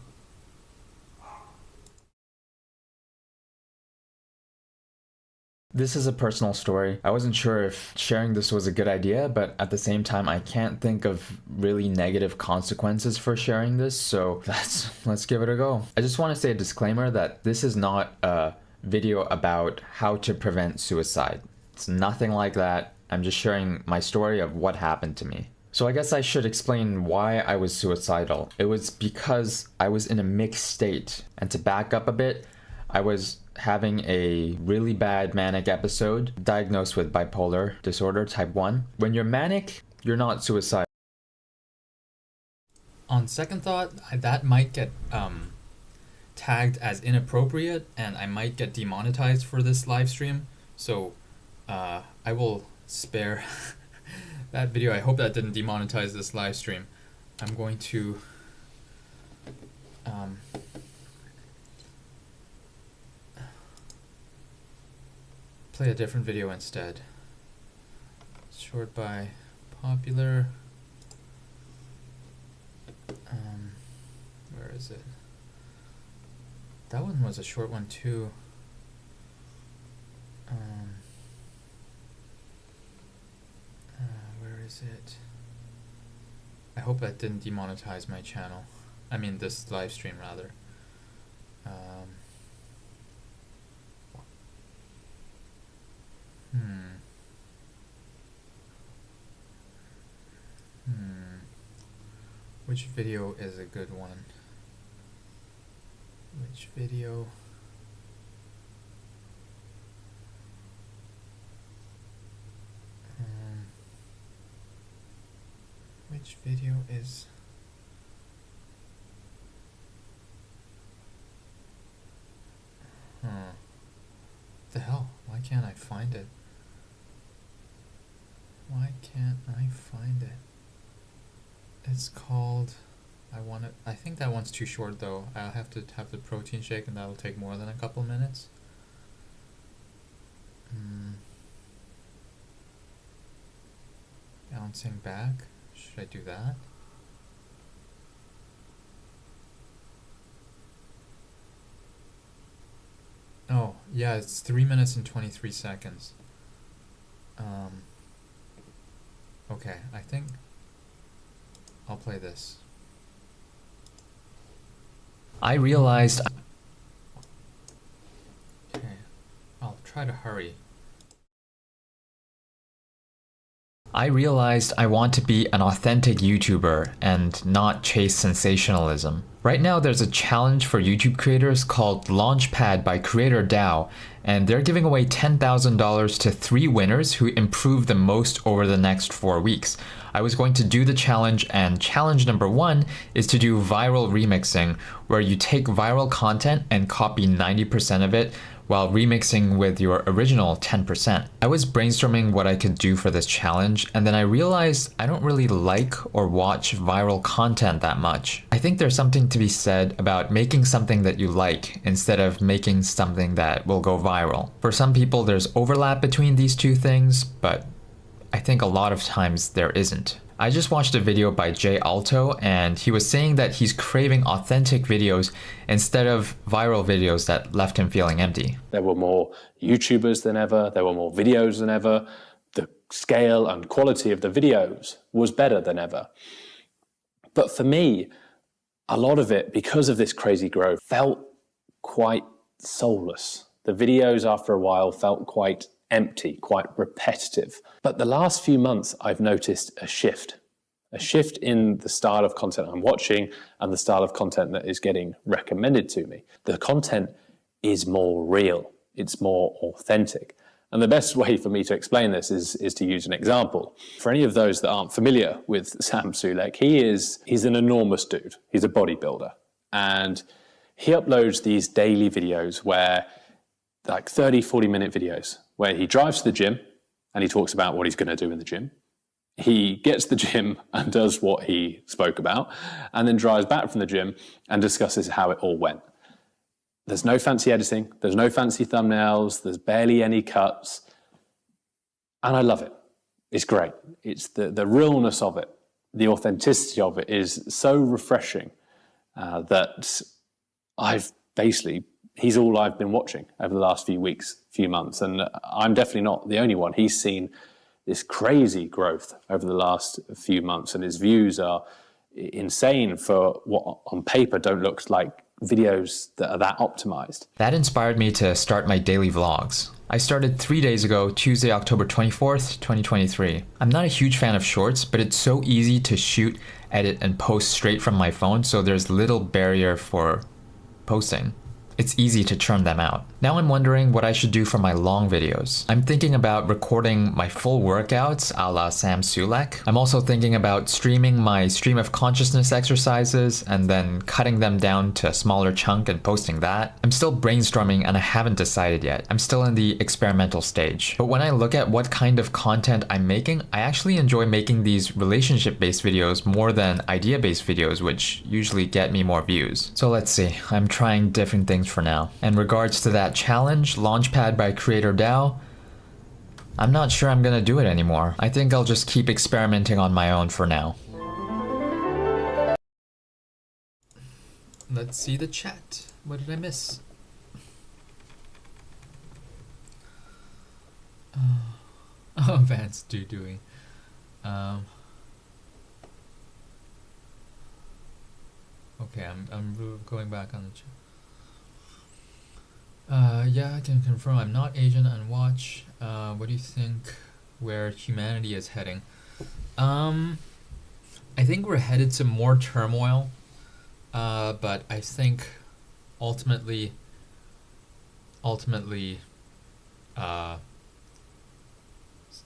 This is a personal story. I wasn't sure if sharing this was a good idea, but at the same time, I can't think of really negative consequences for sharing this, so let's give it a go. I just want to say a disclaimer that this is not a video about how to prevent suicide. It's nothing like that. I'm just sharing my story of what happened to me. So I guess I should explain why I was suicidal. It was because I was in a mixed state. And to back up a bit, I was having a really bad manic episode, diagnosed with bipolar disorder type 1. When you're manic, you're not suicidal. On second thought, that might get tagged as inappropriate and I might get demonetized for this live stream. So I will spare that video. I hope that didn't demonetize this live stream. I'm going to play a different video instead. Short by popular. Where is it? That one was a short one too. Where is it? I hope that didn't demonetize my channel. I mean this live stream rather. Which video is a good one? Which video? Which video is? The hell? Why can't I find it? Why can't I find it? It's called, I think that one's too short though. I'll have to have the protein shake and that'll take more than a couple minutes. Bouncing back, should I do that? Oh, yeah, it's 3 minutes and 23 seconds. Okay, I think I'll play this. I realized Okay, I'll try to hurry. I want to be an authentic YouTuber and not chase sensationalism. Right now there's a challenge for YouTube creators called Launchpad by Creator DAO, and they're giving away $10,000 to 3 winners who improve the most over the next 4 weeks. I was going to do the challenge, and challenge number 1 is to do viral remixing, where you take viral content and copy 90% of it while remixing with your original 10%. I was brainstorming what I could do for this challenge, and then I realized I don't really like or watch viral content that much. I think there's something to be said about making something that you like instead of making something that will go viral. For some people there's overlap between these two things, but I think a lot of times there isn't. I just watched a video by Jay Alto, and he was saying that he's craving authentic videos instead of viral videos that left him feeling empty. There were more YouTubers than ever, there were more videos than ever, the scale and quality of the videos was better than ever. But for me, a lot of it, because of this crazy growth, felt quite soulless. The videos after a while felt quite empty, quite repetitive. But the last few months, I've noticed a shift in the style of content I'm watching and the style of content that is getting recommended to me. The content is more real, it's more authentic. And the best way for me to explain this is to use an example. For any of those that aren't familiar with Sam Sulek, he's an enormous dude. He's a bodybuilder. And he uploads these daily videos where, like 30, 40-minute videos, where he drives to the gym and he talks about what he's going to do in the gym. He gets to the gym and does what he spoke about, and then drives back from the gym and discusses how it all went. There's no fancy editing, there's no fancy thumbnails, there's barely any cuts. And I love it. It's great. It's the realness of it, the authenticity of it is so refreshing that he's all I've been watching over the last few weeks, few months. And I'm definitely not the only one. He's seen this crazy growth over the last few months, and his views are insane for what on paper don't look like videos that are that optimized. That inspired me to start my daily vlogs. I started 3 days ago, Tuesday, October 24th, 2023. I'm not a huge fan of shorts, but it's so easy to shoot, edit, and post straight from my phone, so there's little barrier for posting. It's easy to churn them out. Now I'm wondering what I should do for my long videos. I'm thinking about recording my full workouts a la Sam Sulek. I'm also thinking about streaming my stream of consciousness exercises and then cutting them down to a smaller chunk and posting that. I'm still brainstorming and I haven't decided yet. I'm still in the experimental stage. But when I look at what kind of content I'm making, I actually enjoy making these relationship-based videos more than idea-based videos, which usually get me more views. So let's see, I'm trying different things for now. In regards to that challenge, Launchpad by Creator DAO, I'm not sure I'm gonna do it anymore. I think I'll just keep experimenting on my own for now. Let's see the chat. What did I miss? Oh, Vance doing. Okay, I'm going back on the chat. Yeah, I can confirm I'm not Asian and watch. What do you think where humanity is heading? I think we're headed to more turmoil, but I think ultimately,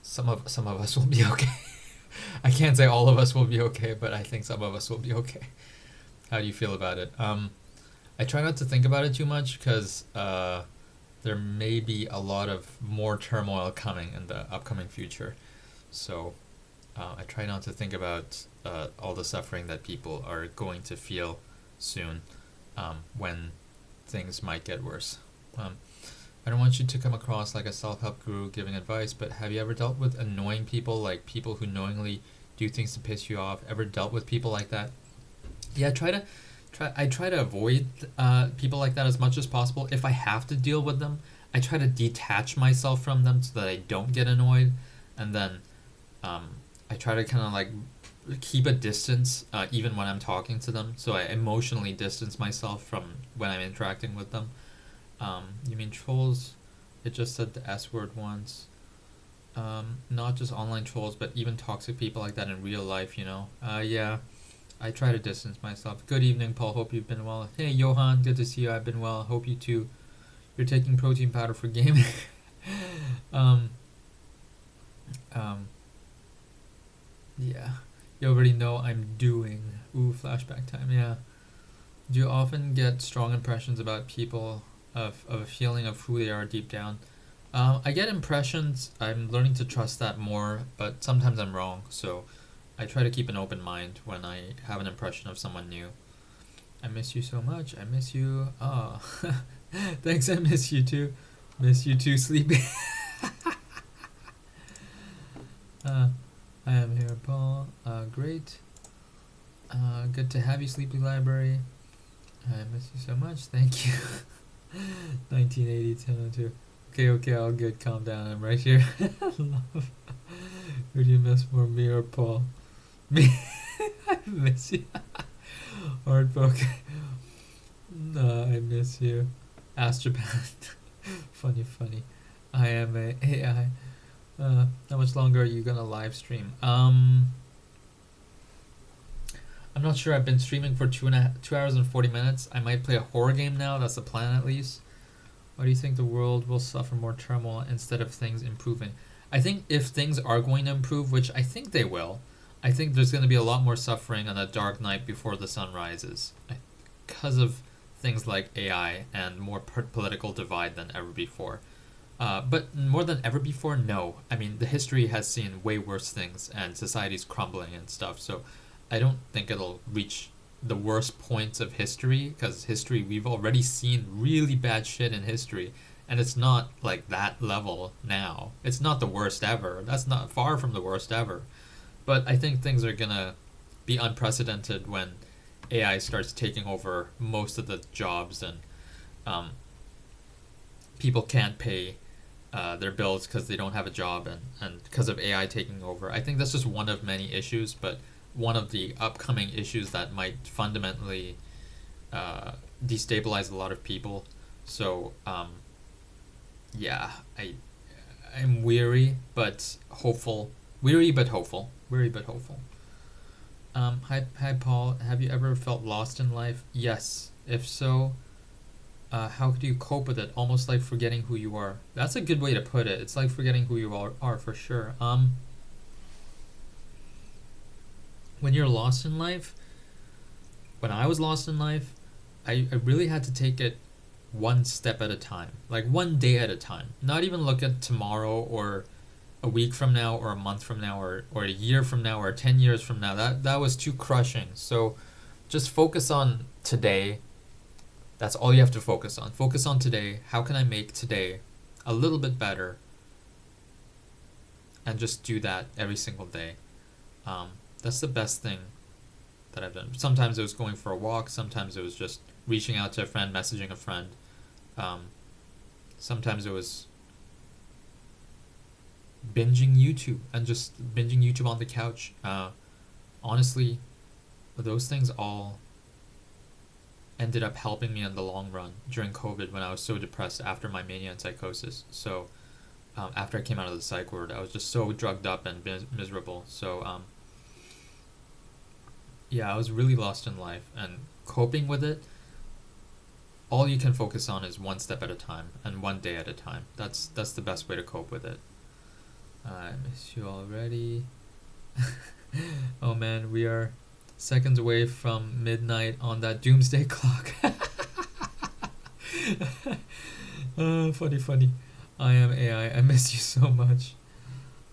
some of us will be okay. I can't say all of us will be okay, but I think some of us will be okay. How do you feel about it? I try not to think about it too much because there may be a lot of more turmoil coming in the upcoming future. So I try not to think about all the suffering that people are going to feel soon when things might get worse. I don't want you to come across like a self-help guru giving advice, but have you ever dealt with annoying people, like people who knowingly do things to piss you off? Ever dealt with people like that? Yeah, I try to avoid people like that as much as possible. If I have to deal with them, I try to detach myself from them so that I don't get annoyed, and then I try to kind of like keep a distance even when I'm talking to them. So I emotionally distance myself from when I'm interacting with them. You mean trolls? It just said the S word once. Not just online trolls, but even toxic people like that in real life, you know? Yeah. I try to distance myself. Good evening, Paul. Hope you've been well. Hey, Johan. Good to see you. I've been well. Hope you too. You're taking protein powder for gaming. Yeah. You already know I'm doing. Ooh, flashback time. Yeah. Do you often get strong impressions about people of a feeling of who they are deep down? I get impressions. I'm learning to trust that more, but sometimes I'm wrong. So I try to keep an open mind when I have an impression of someone new. I miss you so much. I miss you. Oh, thanks. I miss you too. Miss you too, Sleepy. I am here, Paul. Great. Good to have you, Sleepy Library. I miss you so much. Thank you. 1980, 1002. Okay, all good. Calm down. I'm right here. Love. Who do you miss more, me or Paul? Me. I miss you. Hardbook. I miss you. Astropath. Funny. I am a AI. How much longer are you gonna live stream? I'm not sure. I've been streaming for 2 hours and 40 minutes. I might play a horror game now. That's the plan, at least. Why do you think the world will suffer more turmoil instead of things improving? I think if things are going to improve, which I think they will, I think there's going to be a lot more suffering on a dark night before the sun rises, because of things like AI and more political divide than ever before. But more than ever before, no. I mean, the history has seen way worse things, and society's crumbling and stuff. So I don't think it'll reach the worst points of history, because history, we've already seen really bad shit in history, and it's not like that level now. It's not the worst ever. That's not far from the worst ever. But I think things are gonna be unprecedented when AI starts taking over most of the jobs, and people can't pay their bills because they don't have a job, and because of AI taking over. I think that's just one of many issues, but one of the upcoming issues that might fundamentally destabilize a lot of people. So yeah, I'm weary but hopeful. Weary but hopeful. Hi Paul. Have you ever felt lost in life? Yes. If so, how could you cope with it? Almost like forgetting who you are. That's a good way to put it. It's like forgetting who you are for sure. When you're lost in life, when I was lost in life, I really had to take it one step at a time, like one day at a time. Not even look at tomorrow or a week from now or a month from now or a year from now or 10 years from now. That was too crushing. So just focus on today. That's all you have to focus on. Focus on today. How can I make today a little bit better? And just do that every single day. That's the best thing that I've done. Sometimes it was going for a walk. Sometimes it was just reaching out to a friend, messaging a friend. Sometimes it was binging YouTube and just binging YouTube on the couch. Honestly, those things all ended up helping me in the long run during COVID when I was so depressed after my mania and psychosis. So after I came out of the psych ward, I was just so drugged up and miserable. So yeah, I was really lost in life, and coping with it, all you can focus on is one step at a time and one day at a time. That's the best way to cope with it. I miss you already. Oh man, we are seconds away from midnight on that doomsday clock. Funny. I am AI. I miss you so much.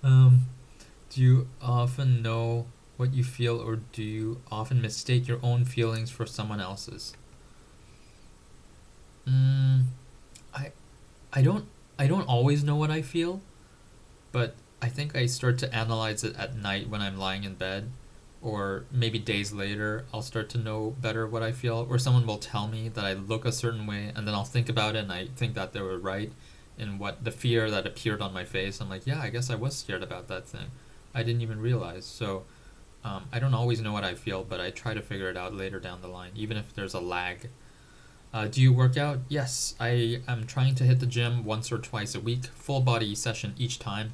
Do you often know what you feel, or do you often mistake your own feelings for someone else's? I don't always know what I feel, but I think I start to analyze it at night when I'm lying in bed, or maybe days later I'll start to know better what I feel, or someone will tell me that I look a certain way, and then I'll think about it and I think that they were right in what the fear that appeared on my face. I'm like, yeah, I guess I was scared about that thing. I didn't even realize. So I don't always know what I feel, but I try to figure it out later down the line, even if there's a lag. Do you work out? Yes, I am trying to hit the gym once or twice a week, full body session each time.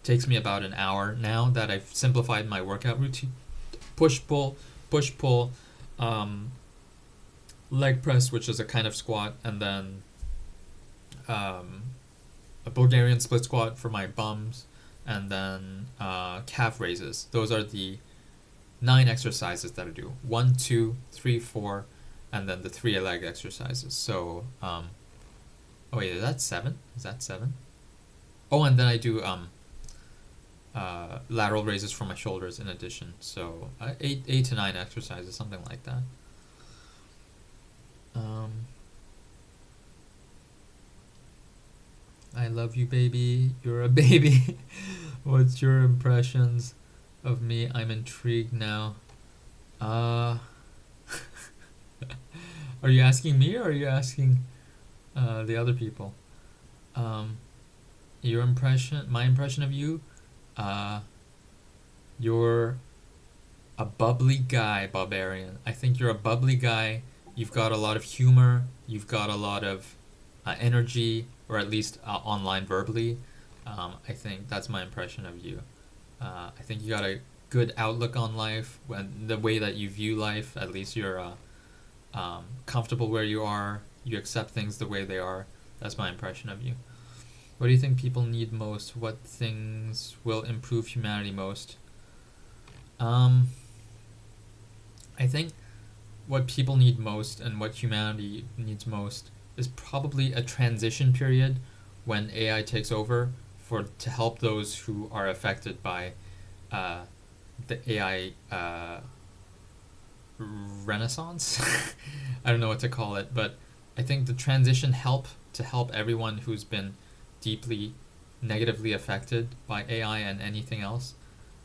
Takes me about an hour now that I've simplified my workout routine. Push pull, leg press, which is a kind of squat, and then a Bulgarian split squat for my bums, and then calf raises. Those are the 9 exercises that I do. 1, 2, 3, 4, and then the 3 leg exercises. So, oh wait, is that 7? Is that 7? Oh, and then I do lateral raises for my shoulders in addition. So 8 to 9 exercises, something like that. I love you, baby. You're a baby. What's your impressions of me? I'm intrigued now. Are you asking me, or are you asking the other people? Your impression, my impression of you, you're A bubbly guy, Barbarian. I think you're a bubbly guy. You've got a lot of humor. You've got a lot of energy, or at least online verbally. I think that's my impression of you. I think you got a good outlook on life, when the way that you view life. At least you're comfortable where you are. You accept things the way they are. That's my impression of you. What do you think people need most? What things will improve humanity most? I think what people need most and what humanity needs most is probably a transition period when AI takes over to help those who are affected by the AI renaissance. I don't know what to call it, but I think the transition to help everyone who's been deeply negatively affected by AI and anything else.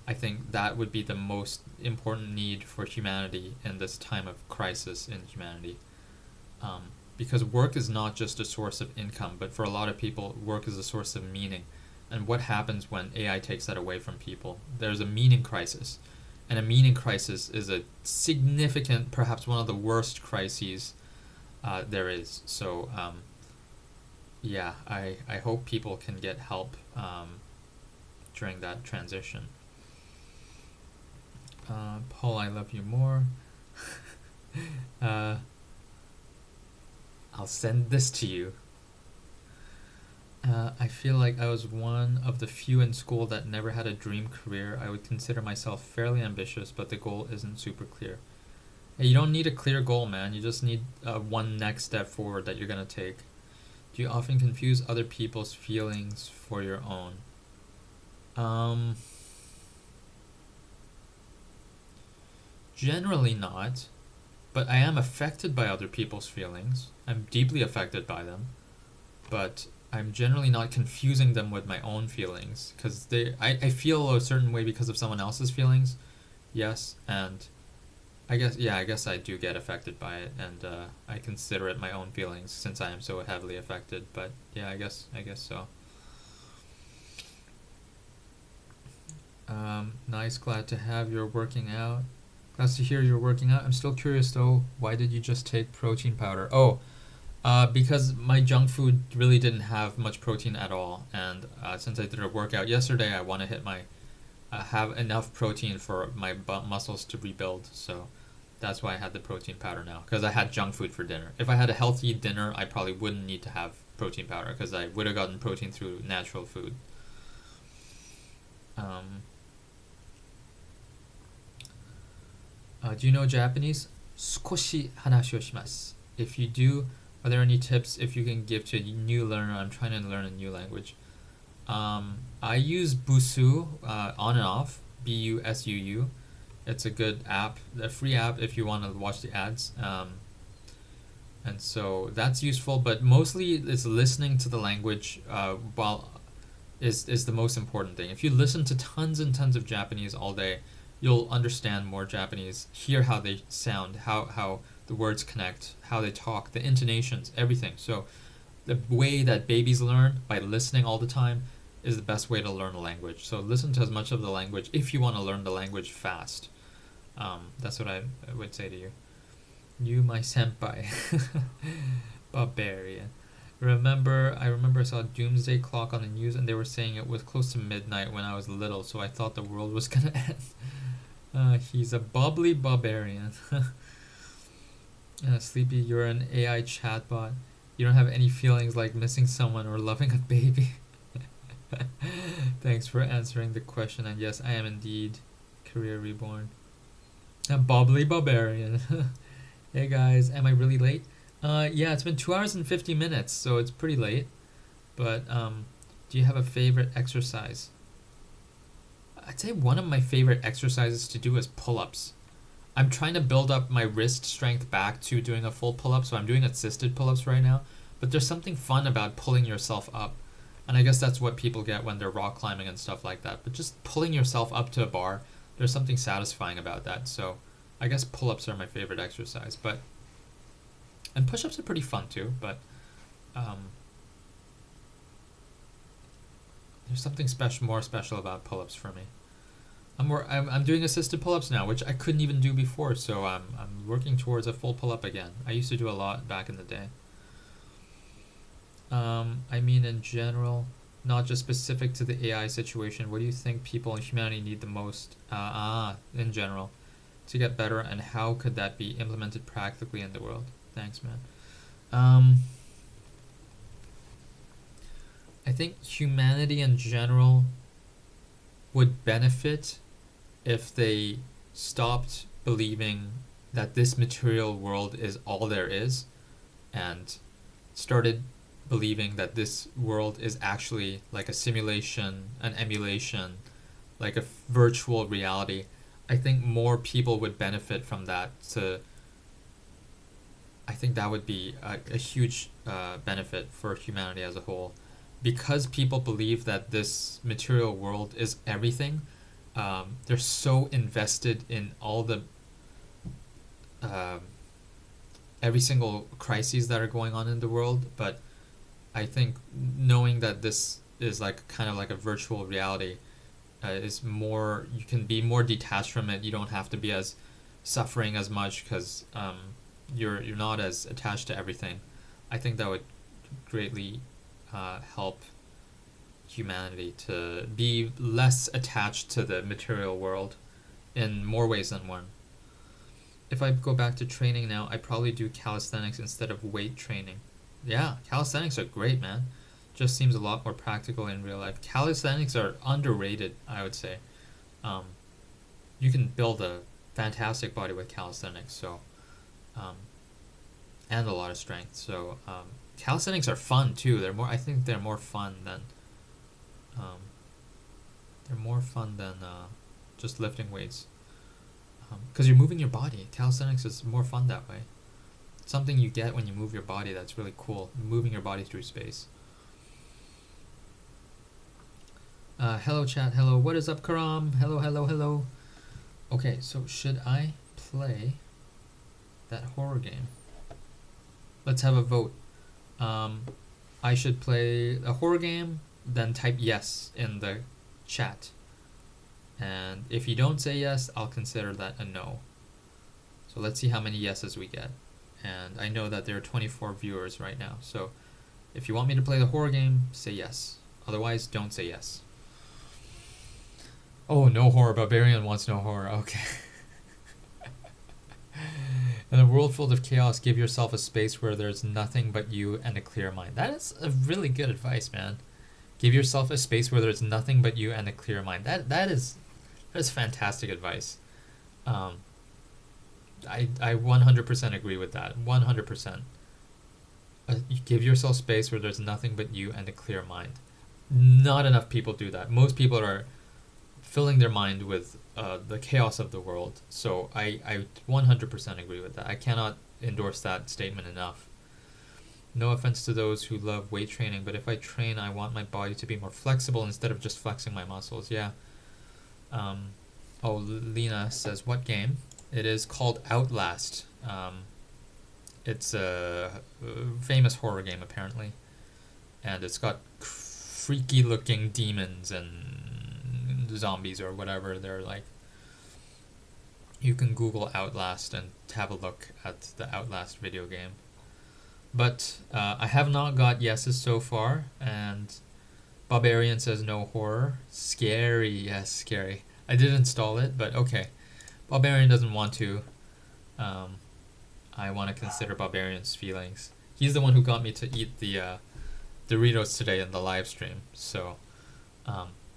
I think that would be the most important need for humanity in this time of crisis in humanity. Because work is not just a source of income, but for a lot of people, work is a source of meaning. And what happens when AI takes that away from people? There's a meaning crisis. And a meaning crisis is a significant, perhaps one of the worst crises there is. So, yeah, I hope people can get help during that transition. Paul, I love you more. I'll send this to you. I feel like I was one of the few in school that never had a dream career. I would consider myself fairly ambitious, but the goal isn't super clear. Hey, you don't need a clear goal, man. You just need one next step forward that you're gonna take. Do you often confuse other people's feelings for your own? Generally not, but I am affected by other people's feelings. I'm deeply affected by them, but I'm generally not confusing them with my own feelings, because I feel a certain way because of someone else's feelings, yes, and I guess I do get affected by it, and I consider it my own feelings since I am so heavily affected, but yeah, I guess so. Nice, glad to have you're working out. Glad to hear you're working out. I'm still curious though, why did you just take protein powder? Because my junk food really didn't have much protein at all, and since I did a workout yesterday, I want to hit my have enough protein for my muscles to rebuild. So that's why I had the protein powder now, because I had junk food for dinner. If I had a healthy dinner, I probably wouldn't need to have protein powder, because I would have gotten protein through natural food. Do you know Japanese? 少し話をします. If you do, are there any tips if you can give to a new learner? I'm trying to learn a new language. I use Busuu on and off, Busuu. It's a good app, a free app if you want to watch the ads. And so that's useful, but mostly it's listening to the language is the most important thing. If you listen to tons and tons of Japanese all day, you'll understand more Japanese, hear how they sound, how the words connect, how they talk, the intonations, everything. So the way that babies learn, by listening all the time, is the best way to learn a language. So listen to as much of the language if you want to learn the language fast. That's what I would say to you. You, my senpai. Barbarian. I remember I saw a doomsday clock on the news and they were saying it was close to midnight when I was little, so I thought the world was gonna end. He's a bubbly barbarian. Sleepy, you're an AI chatbot. You don't have any feelings like missing someone or loving a baby. Thanks for answering the question, and yes, I am indeed career reborn. A bubbly barbarian. Hey guys, am I really late? Yeah, it's been 2 hours and 50 minutes, so it's pretty late. But do you have a favorite exercise? I'd say one of my favorite exercises to do is pull-ups. I'm trying to build up my wrist strength back to doing a full pull-up, so I'm doing assisted pull-ups right now. But there's something fun about pulling yourself up. And I guess that's what people get when they're rock climbing and stuff like that. But just pulling yourself up to a bar, there's something satisfying about that. So I guess pull-ups are my favorite exercise. And push-ups are pretty fun too, but there's something more special about pull-ups for me. I'm doing assisted pull-ups now, which I couldn't even do before. So I'm working towards a full pull-up again. I used to do a lot back in the day. I mean, in general, not just specific to the AI situation. What do you think people in humanity need the most? In general, to get better, and how could that be implemented practically in the world? Thanks, man. I think humanity in general would benefit if they stopped believing that this material world is all there is and started believing that this world is actually like a simulation, an emulation, like a virtual reality. I think more people would benefit from that. I think that would be a huge benefit for humanity as a whole. Because people believe that this material world is everything, they're so invested in all the every single crises that are going on in the world. But I think knowing that this is like kind of like a virtual reality is more, you can be more detached from it. You don't have to be as suffering as much because you're not as attached to everything. I think that would greatly help humanity to be less attached to the material world in more ways than one. If I go back to training now, I probably do calisthenics instead of weight training. Yeah, calisthenics are great, man. Just seems a lot more practical in real life. Calisthenics are underrated, I would say. You can build a fantastic body with calisthenics, so and a lot of strength. So calisthenics are fun too. I think they're more fun than just lifting weights. Because you're moving your body. Calisthenics is more fun that way. It's something you get when you move your body that's really cool. Moving your body through space. Hello chat, hello. What is up, Karam? Hello, hello, hello. Okay, so should I play that horror game? Let's have a vote. I should play a horror game, then type yes in the chat. And if you don't say yes, I'll consider that a no. So let's see how many yeses we get. And I know that there are 24 viewers right now. So if you want me to play the horror game, say yes. Otherwise, don't say yes. Oh, no horror. Barbarian wants no horror. Okay. In a world full of chaos, give yourself a space where there's nothing but you and a clear mind. That is a really good advice, man. Give yourself a space where there's nothing but you and a clear mind. That is fantastic advice. I 100% agree with that. 100%. You give yourself space where there's nothing but you and a clear mind. Not enough people do that. Most people are filling their mind with the chaos of the world. So I 100% agree with that. I cannot endorse that statement enough. No offense to those who love weight training, but if I train, I want my body to be more flexible instead of just flexing my muscles. Yeah. Lena says, what game? It is called Outlast. It's a famous horror game, apparently. And it's got freaky looking demons and zombies or whatever they're like. You can Google Outlast and have a look at the Outlast video game. But I have not got yeses so far, and Barbarian says no horror. Scary, yes, scary. I did install it, but okay. Barbarian doesn't want to. I want to consider Barbarian's feelings. He's the one who got me to eat the Doritos today in the live stream, so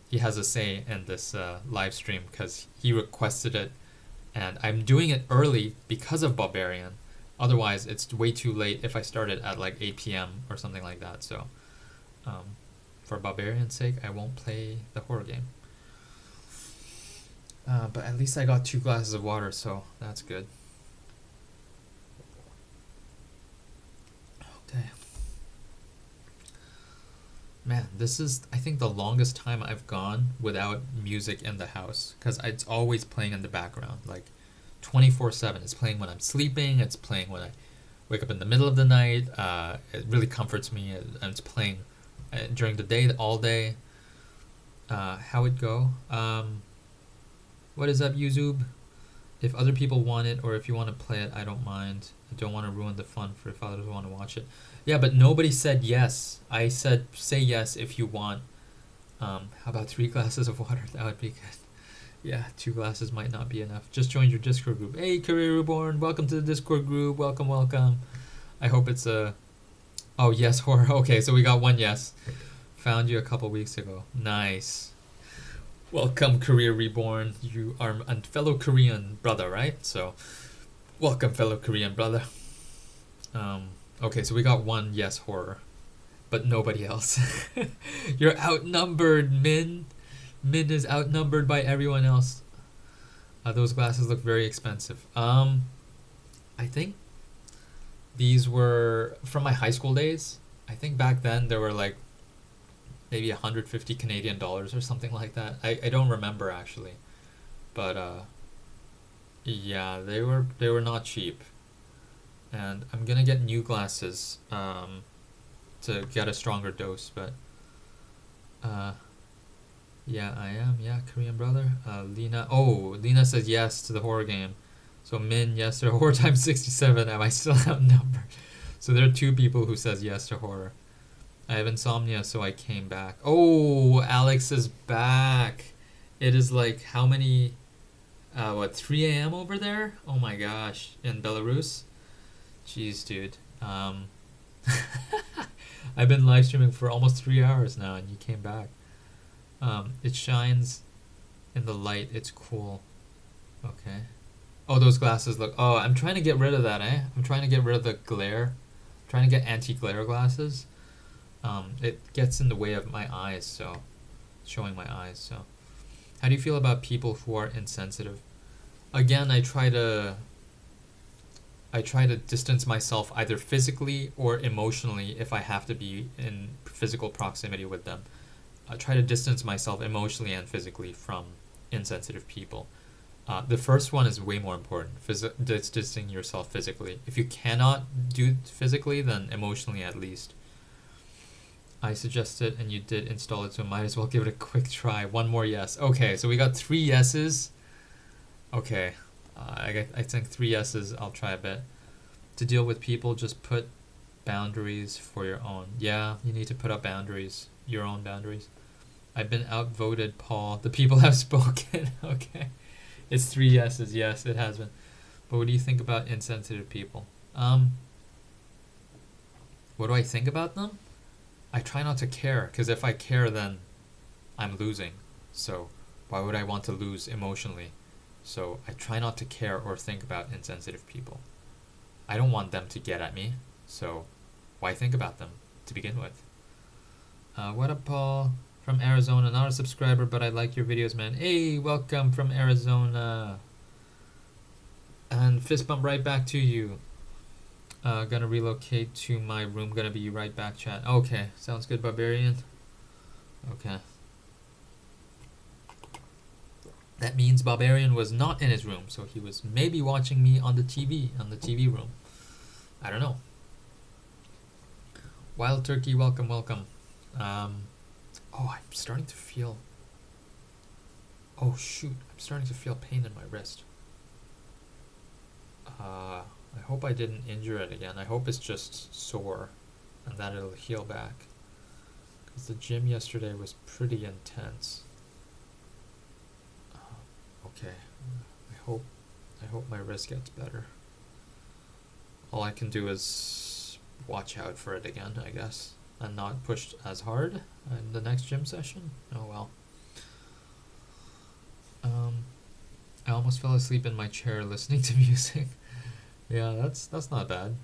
he has a say in this live stream because he requested it, and I'm doing it early because of Barbarian. Otherwise, it's way too late if I start it at like 8 p.m. or something like that. So, for Barbarian's sake, I won't play the horror game. But at least I got 2 glasses of water, so that's good. Okay. Man, this is, I think, the longest time I've gone without music in the house. Because it's always playing in the background. Like, 24/7. It's playing when I'm sleeping. It's playing when I wake up in the middle of the night. It really comforts me. And it's playing during the day, all day. How it go? What is up, YouTube? If other people want it or if you want to play it, I don't mind. I don't want to ruin the fun for if others want to watch it. Yeah, but nobody said yes. I said say yes if you want. How about 3 glasses of water? That would be good. Yeah, 2 glasses might not be enough. Just joined your Discord group. Hey, Career Reborn, welcome to the Discord group. Welcome, welcome. I hope it's a... Oh, yes, horror. Okay, so we got 1 yes. Found you a couple weeks ago. Nice. Welcome, Career Reborn. You are a fellow Korean brother, right? So, welcome, fellow Korean brother. Okay, so we got 1 yes horror, but nobody else. You're outnumbered, Min. Min is outnumbered by everyone else. Those glasses look very expensive. I think these were from my high school days. I think back then they were like maybe 150 Canadian dollars or something like that. I don't remember actually, but yeah, they were not cheap, and I'm gonna get new glasses to get a stronger dose. But yeah, I am. Yeah, Korean brother. Lena. Oh, Lena says yes to the horror game. So Min, yes to horror times 67. Am I still outnumbered? So there are 2 people who says yes to horror. I have insomnia, so I came back. Oh, Alex is back. It is like how many? 3 a.m. over there? Oh my gosh, in Belarus. Jeez, dude. I've been live streaming for almost 3 hours now, and you came back. It shines in the light. It's cool. Okay. Oh, those glasses look... Oh, I'm trying to get rid of that, eh? I'm trying to get rid of the glare. I'm trying to get anti-glare glasses. It gets in the way of my eyes, so... Showing my eyes, so... How do you feel about people who are insensitive? Again, I try to distance myself either physically or emotionally if I have to be in physical proximity with them. I try to distance myself emotionally and physically from insensitive people. The first one is way more important, distancing yourself physically. If you cannot do it physically, then emotionally at least. I suggested and you did install it, so might as well give it a quick try. 1 more yes. Okay, so we got 3 yeses. Okay, I think 3 yeses. I'll try a bit. To deal with people, just put boundaries for your own. Yeah, you need to put up boundaries, your own boundaries. I've been outvoted, Paul. The people have spoken. Okay. It's 3 yeses. Yes, it has been. But what do you think about insensitive people? What do I think about them? I try not to care, because if I care, then I'm losing. So why would I want to lose emotionally? So I try not to care or think about insensitive people. I don't want them to get at me, so why think about them to begin with? What up, Paul? From Arizona, not a subscriber, but I like your videos, man. Hey, welcome from Arizona. And fist bump right back to you. Gonna relocate to my room. Gonna be right back, chat. Okay, sounds good, Barbarian. Okay. That means Barbarian was not in his room, so he was maybe watching me on the TV room. I don't know. Wild Turkey, welcome, welcome. Oh, I'm starting to feel... Oh, shoot. I'm starting to feel pain in my wrist. I hope I didn't injure it again. I hope it's just sore and that it'll heal back. Because the gym yesterday was pretty intense. Okay. I hope my wrist gets better. All I can do is watch out for it again, I guess. And not push as hard in the next gym session. Oh well. I almost fell asleep in my chair listening to music. Yeah, that's not bad.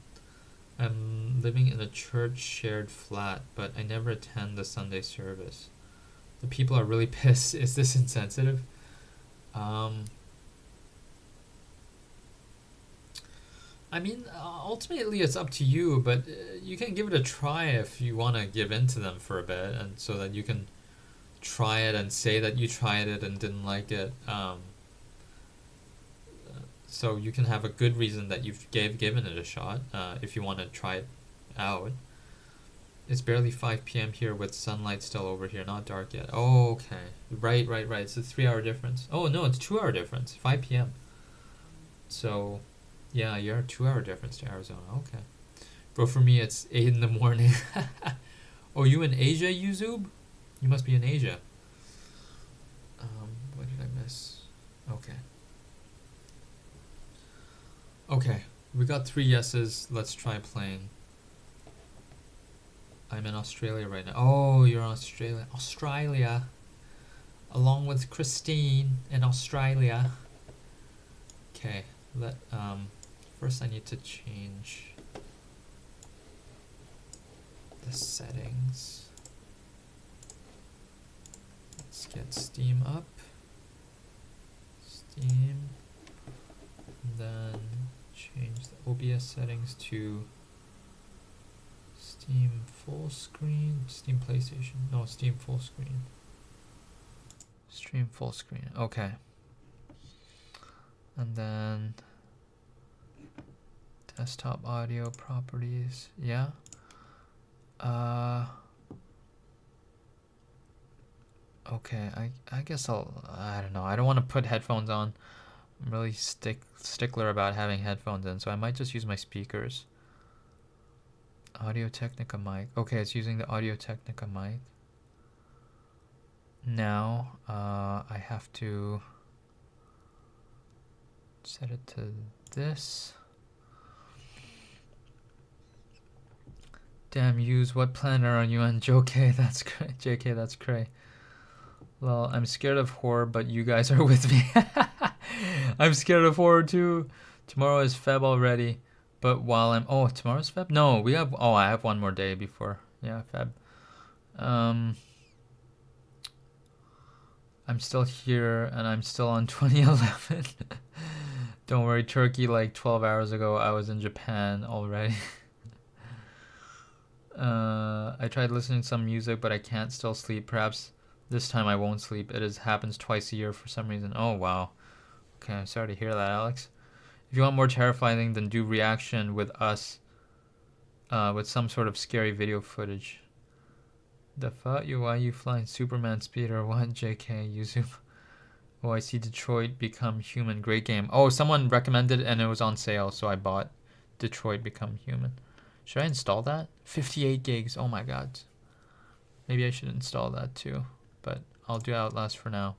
I'm living in a church shared flat, but I never attend the Sunday service. The people are really pissed. Is this insensitive? I mean, ultimately it's up to you, but you can give it a try if you want to give in to them for a bit, and so that you can try it and say that you tried it and didn't like it. So you can have a good reason that you've given it a shot if you want to try it out. It's barely 5 p.m. here with sunlight still over here, not dark yet. Oh, okay. Right. It's a 3-hour difference. Oh, no, it's 2-hour difference. 5 p.m. So, yeah, you're a 2-hour difference to Arizona. Okay. Bro, for me, it's 8 in the morning. Oh, you in Asia, Yuzub? You must be in Asia. What did I miss? Okay. Okay, we got 3 yeses. Let's try playing. I'm in Australia right now. Oh, you're in Australia. Australia. Along with Christine in Australia. Okay, first I need to change the settings. Let's get Steam up. Steam. And then change the OBS settings to Steam full screen. Steam PlayStation. No, Steam full screen. Stream full screen. Okay. And then desktop audio properties. Yeah. Okay, I guess I don't know. I don't want to put headphones on. I'm really stickler about having headphones in, so I might just use my speakers. Audio Technica mic. Okay, it's using the Audio Technica mic. Now, I have to set it to this. Damn yous, what planet are you on? JK, that's cray. JK, that's cray. Well, I'm scared of horror, but you guys are with me. I'm scared of horror too. Tomorrow is Feb already. But while I'm... Oh, tomorrow's Feb? No, we have... Oh, I have one more day before. Yeah, Feb. I'm still here, and I'm still on 2011. Don't worry, Turkey, like 12 hours ago, I was in Japan already. I tried listening to some music, but I can't still sleep. Perhaps this time I won't sleep. It happens twice a year for some reason. Oh, wow. Okay, I'm sorry to hear that, Alex. If you want more terrifying, then do reaction with us, with some sort of scary video footage. The fuck? Why you flying Superman speed or what? JK, Yuzu. Oh, I see Detroit Become Human. Great game. Oh, someone recommended it and it was on sale, so I bought Detroit Become Human. Should I install that? 58 gigs. Oh my god. Maybe I should install that too, but I'll do Outlast for now.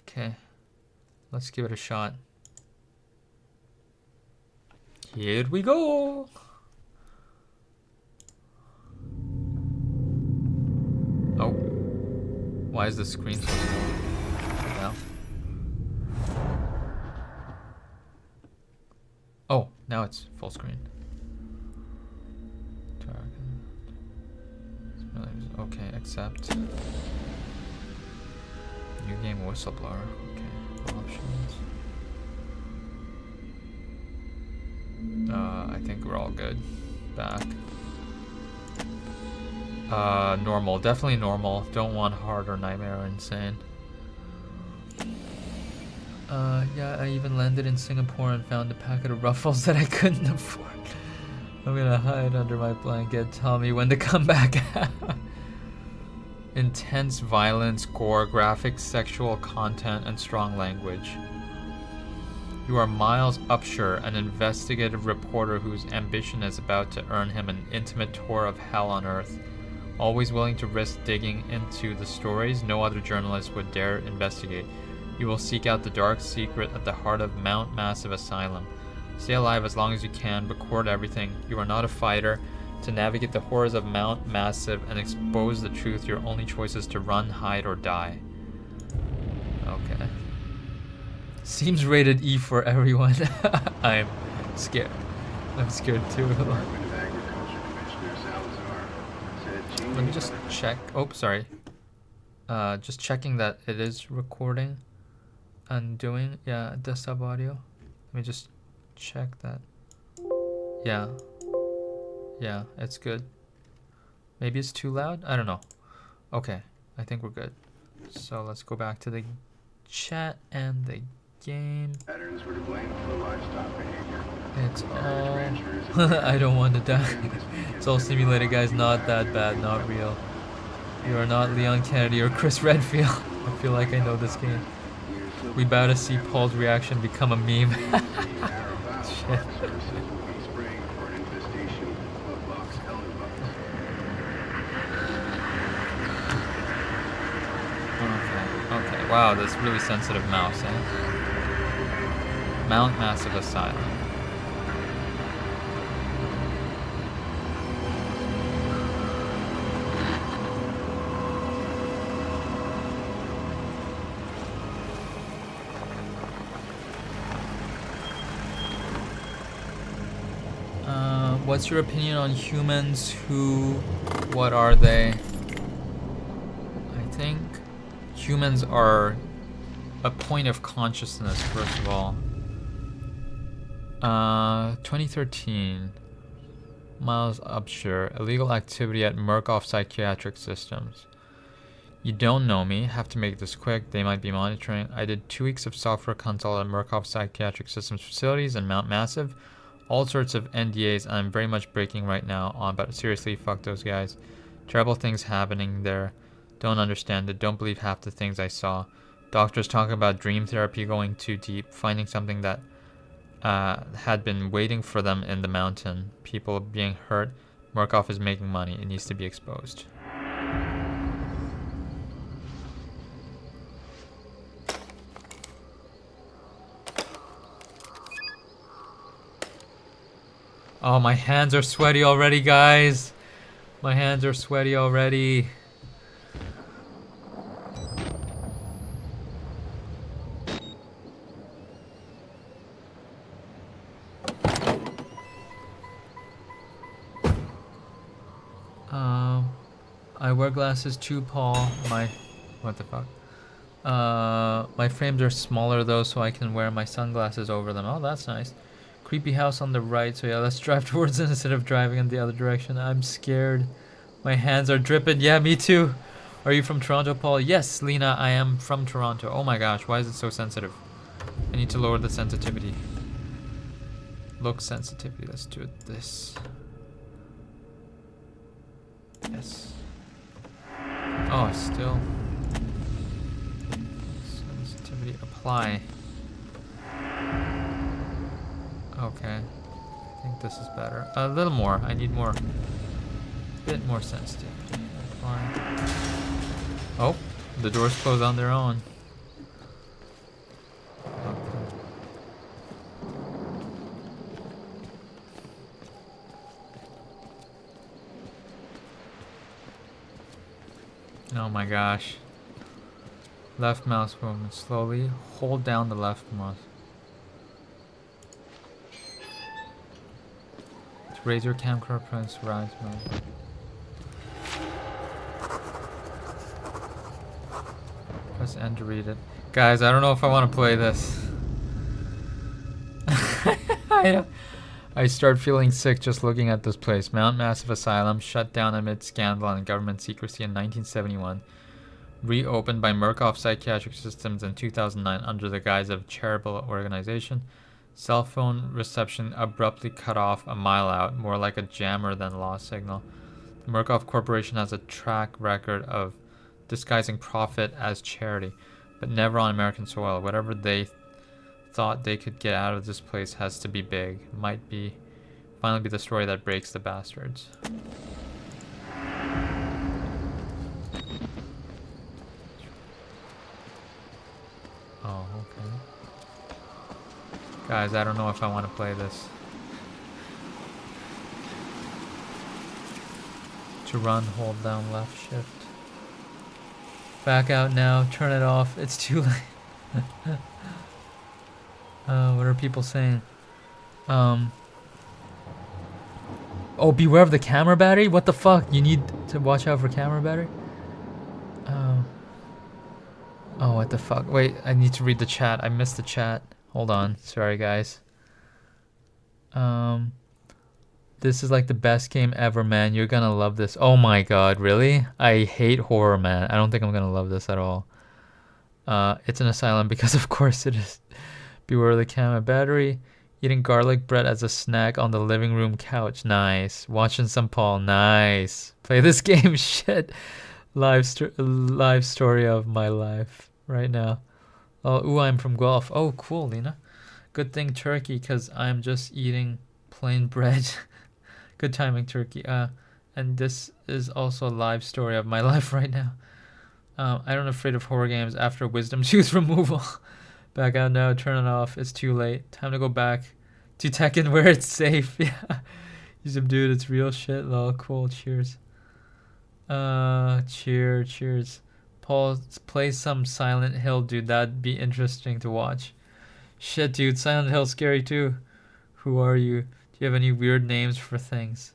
Okay. Let's give it a shot. Here we go. Oh. Why is the screen so small? Now. Oh, now it's full screen. Okay, accept. New game whistleblower. Okay, options. I think we're all good. Back. Normal. Definitely normal. Don't want hard or nightmare or insane. Yeah, I even landed in Singapore and found a packet of Ruffles that I couldn't afford. I'm gonna hide under my blanket. Tell me when to come back. Intense violence, gore, graphic sexual content, and strong language. You are Miles Upshur, an investigative reporter whose ambition is about to earn him an intimate tour of hell on Earth. Always willing to risk digging into the stories no other journalist would dare investigate. You will seek out the dark secret at the heart of Mount Massive Asylum. Stay alive as long as you can, record everything. You are not a fighter. To navigate the horrors of Mount Massive and expose the truth, your only choice is to run, hide, or die. Okay. Seems rated E for everyone. I'm scared. I'm scared too. Let me just check. Oh, sorry. Just checking that it is recording and doing. Yeah, desktop audio. Let me just check that. Yeah. Yeah, it's good. Maybe it's too loud? I don't know. Okay, I think we're good. So let's go back to the chat and the game. Patterns were to blame for the livestock behavior. It's all... I don't want to die. It's all simulated, guys. Not that bad. Not real. You are not Leon Kennedy or Chris Redfield. I feel like I know this game. We about to see Paul's reaction become a meme. Shit. Okay, wow, this really sensitive mouse, eh? Mount Massive Asylum. What's your opinion on humans? What are they? I think humans are a point of consciousness, first of all. 2013. Miles Upshur. Illegal activity at Murkoff Psychiatric Systems. You don't know me. Have to make this quick. They might be monitoring. I did 2 weeks of software consult at Murkoff Psychiatric Systems facilities in Mount Massive. All sorts of NDAs I'm very much breaking right now on, but seriously, fuck those guys. Terrible things happening there. Don't understand it. Don't believe half the things I saw. Doctors talking about dream therapy going too deep, finding something that had been waiting for them in the mountain. People being hurt. Murkoff is making money. It needs to be exposed. Oh, my hands are sweaty already, guys. My hands are sweaty already. I wear glasses too, Paul. What the fuck? My frames are smaller though, so I can wear my sunglasses over them. Oh, that's nice. Creepy house on the right, so yeah, let's drive towards it instead of driving in the other direction. I'm scared. My hands are dripping. Yeah, me too. Are you from Toronto, Paul? Yes, Lena, I am from Toronto. Oh my gosh, why is it so sensitive? I need to lower the sensitivity. Look sensitivity, let's do it this. Yes. Oh, still. Sensitivity, apply. Okay, I think this is better. A little more. I need more. Bit more sensitivity. Fine. Oh, the doors close on their own. Okay. Oh my gosh. Left mouse movement slowly. Hold down the left mouse. Raise your camcorder, press rise mode. Press N to read it. Guys, I don't know if I want to play this. I start feeling sick just looking at this place. Mount Massive Asylum, shut down amid scandal and government secrecy in 1971. Reopened by Murkoff Psychiatric Systems in 2009 under the guise of charitable organization. Cell phone reception abruptly cut off a mile out, more like a jammer than lost signal. The Murkoff Corporation has a track record of disguising profit as charity, but never on American soil. Whatever they thought they could get out of this place has to be big. Might finally be the story that breaks the bastards. Oh, okay. Guys, I don't know if I want to play this. To run, hold down left shift. Back out now, turn it off. It's too late. What are people saying? Oh, beware of the camera battery? What the fuck? You need to watch out for camera battery? Oh, what the fuck? Wait, I need to read the chat. I missed the chat. Hold on. Sorry, guys. This is like the best game ever, man. You're gonna love this. Oh my god, really? I hate horror, man. I don't think I'm gonna love this at all. It's an asylum because of course it is. Beware of the camera battery. Eating garlic bread as a snack on the living room couch. Nice. Watching some Paul. Nice. Play this game. Shit. Live story of my life right now. Oh, ooh, I'm from Guelph. Oh, cool, Lena. Good thing Turkey, because I'm just eating plain bread. Good timing, Turkey. And this is also a live story of my life right now. I don't afraid of horror games after wisdom tooth removal. Back out now, turn it off. It's too late. Time to go back to Tekken where it's safe. Yeah. You subdued, it's real shit. Lol, cool. Cheers. Cheers. Paul, play some Silent Hill, dude. That'd be interesting to watch. Shit, dude. Silent Hill's scary too. Who are you? Do you have any weird names for things?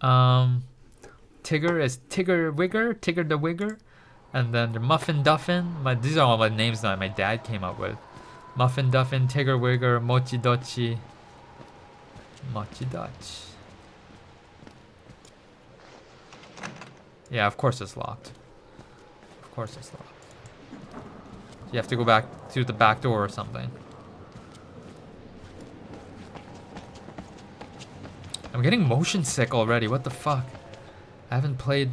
Tigger is Tigger Wigger, Tigger the Wigger. And then the Muffin Duffin. These are all my names that my dad came up with. Muffin Duffin, Tigger Wigger, Mochi Dochi. Mochi Dochi. Yeah, of course it's locked. Of course it's locked. You have to go back through the back door or something. I'm getting motion sick already. What the fuck? I haven't played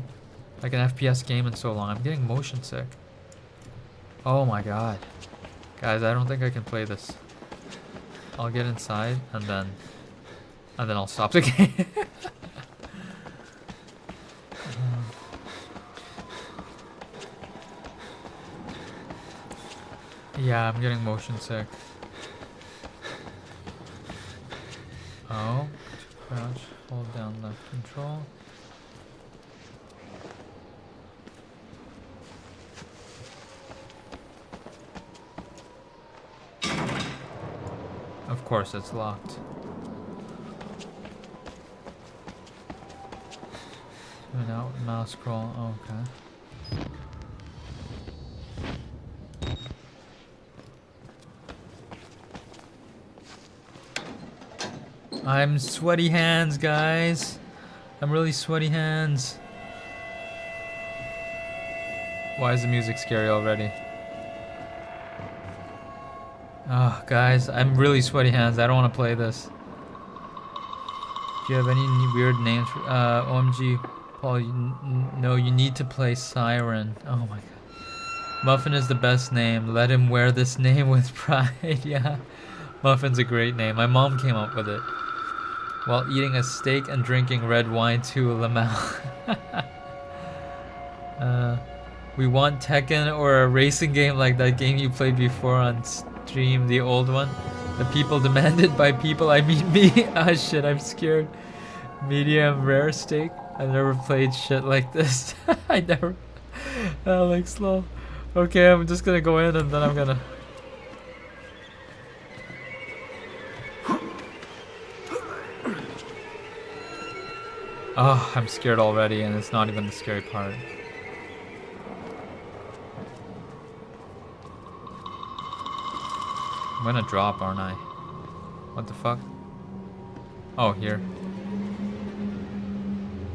like an FPS game in so long. I'm getting motion sick. Oh my god. Guys, I don't think I can play this. I'll get inside and then I'll stop the game. Yeah, I'm getting motion sick. Oh, crouch, hold down left control. Of course it's locked. Zoom out, mouse scroll, okay. I'm sweaty hands, guys. I'm really sweaty hands. Why is the music scary already? Oh, guys, I'm really sweaty hands. I don't want to play this. Do you have any weird names? OMG, Paul, no, you need to play Siren. Oh my god. Muffin is the best name. Let him wear this name with pride. Yeah, Muffin's a great name. My mom came up with it. While eating a steak and drinking red wine to Lamau. We want Tekken or a racing game like that game you played before on stream, the old one. The people demanded by people, I mean me. Ah shit, I'm scared. Medium rare steak. I've never played shit like this. I never. Like slow. Okay, I'm just gonna go in and then I'm gonna. Oh, I'm scared already, and it's not even the scary part. I'm gonna drop, aren't I? What the fuck? Oh, here.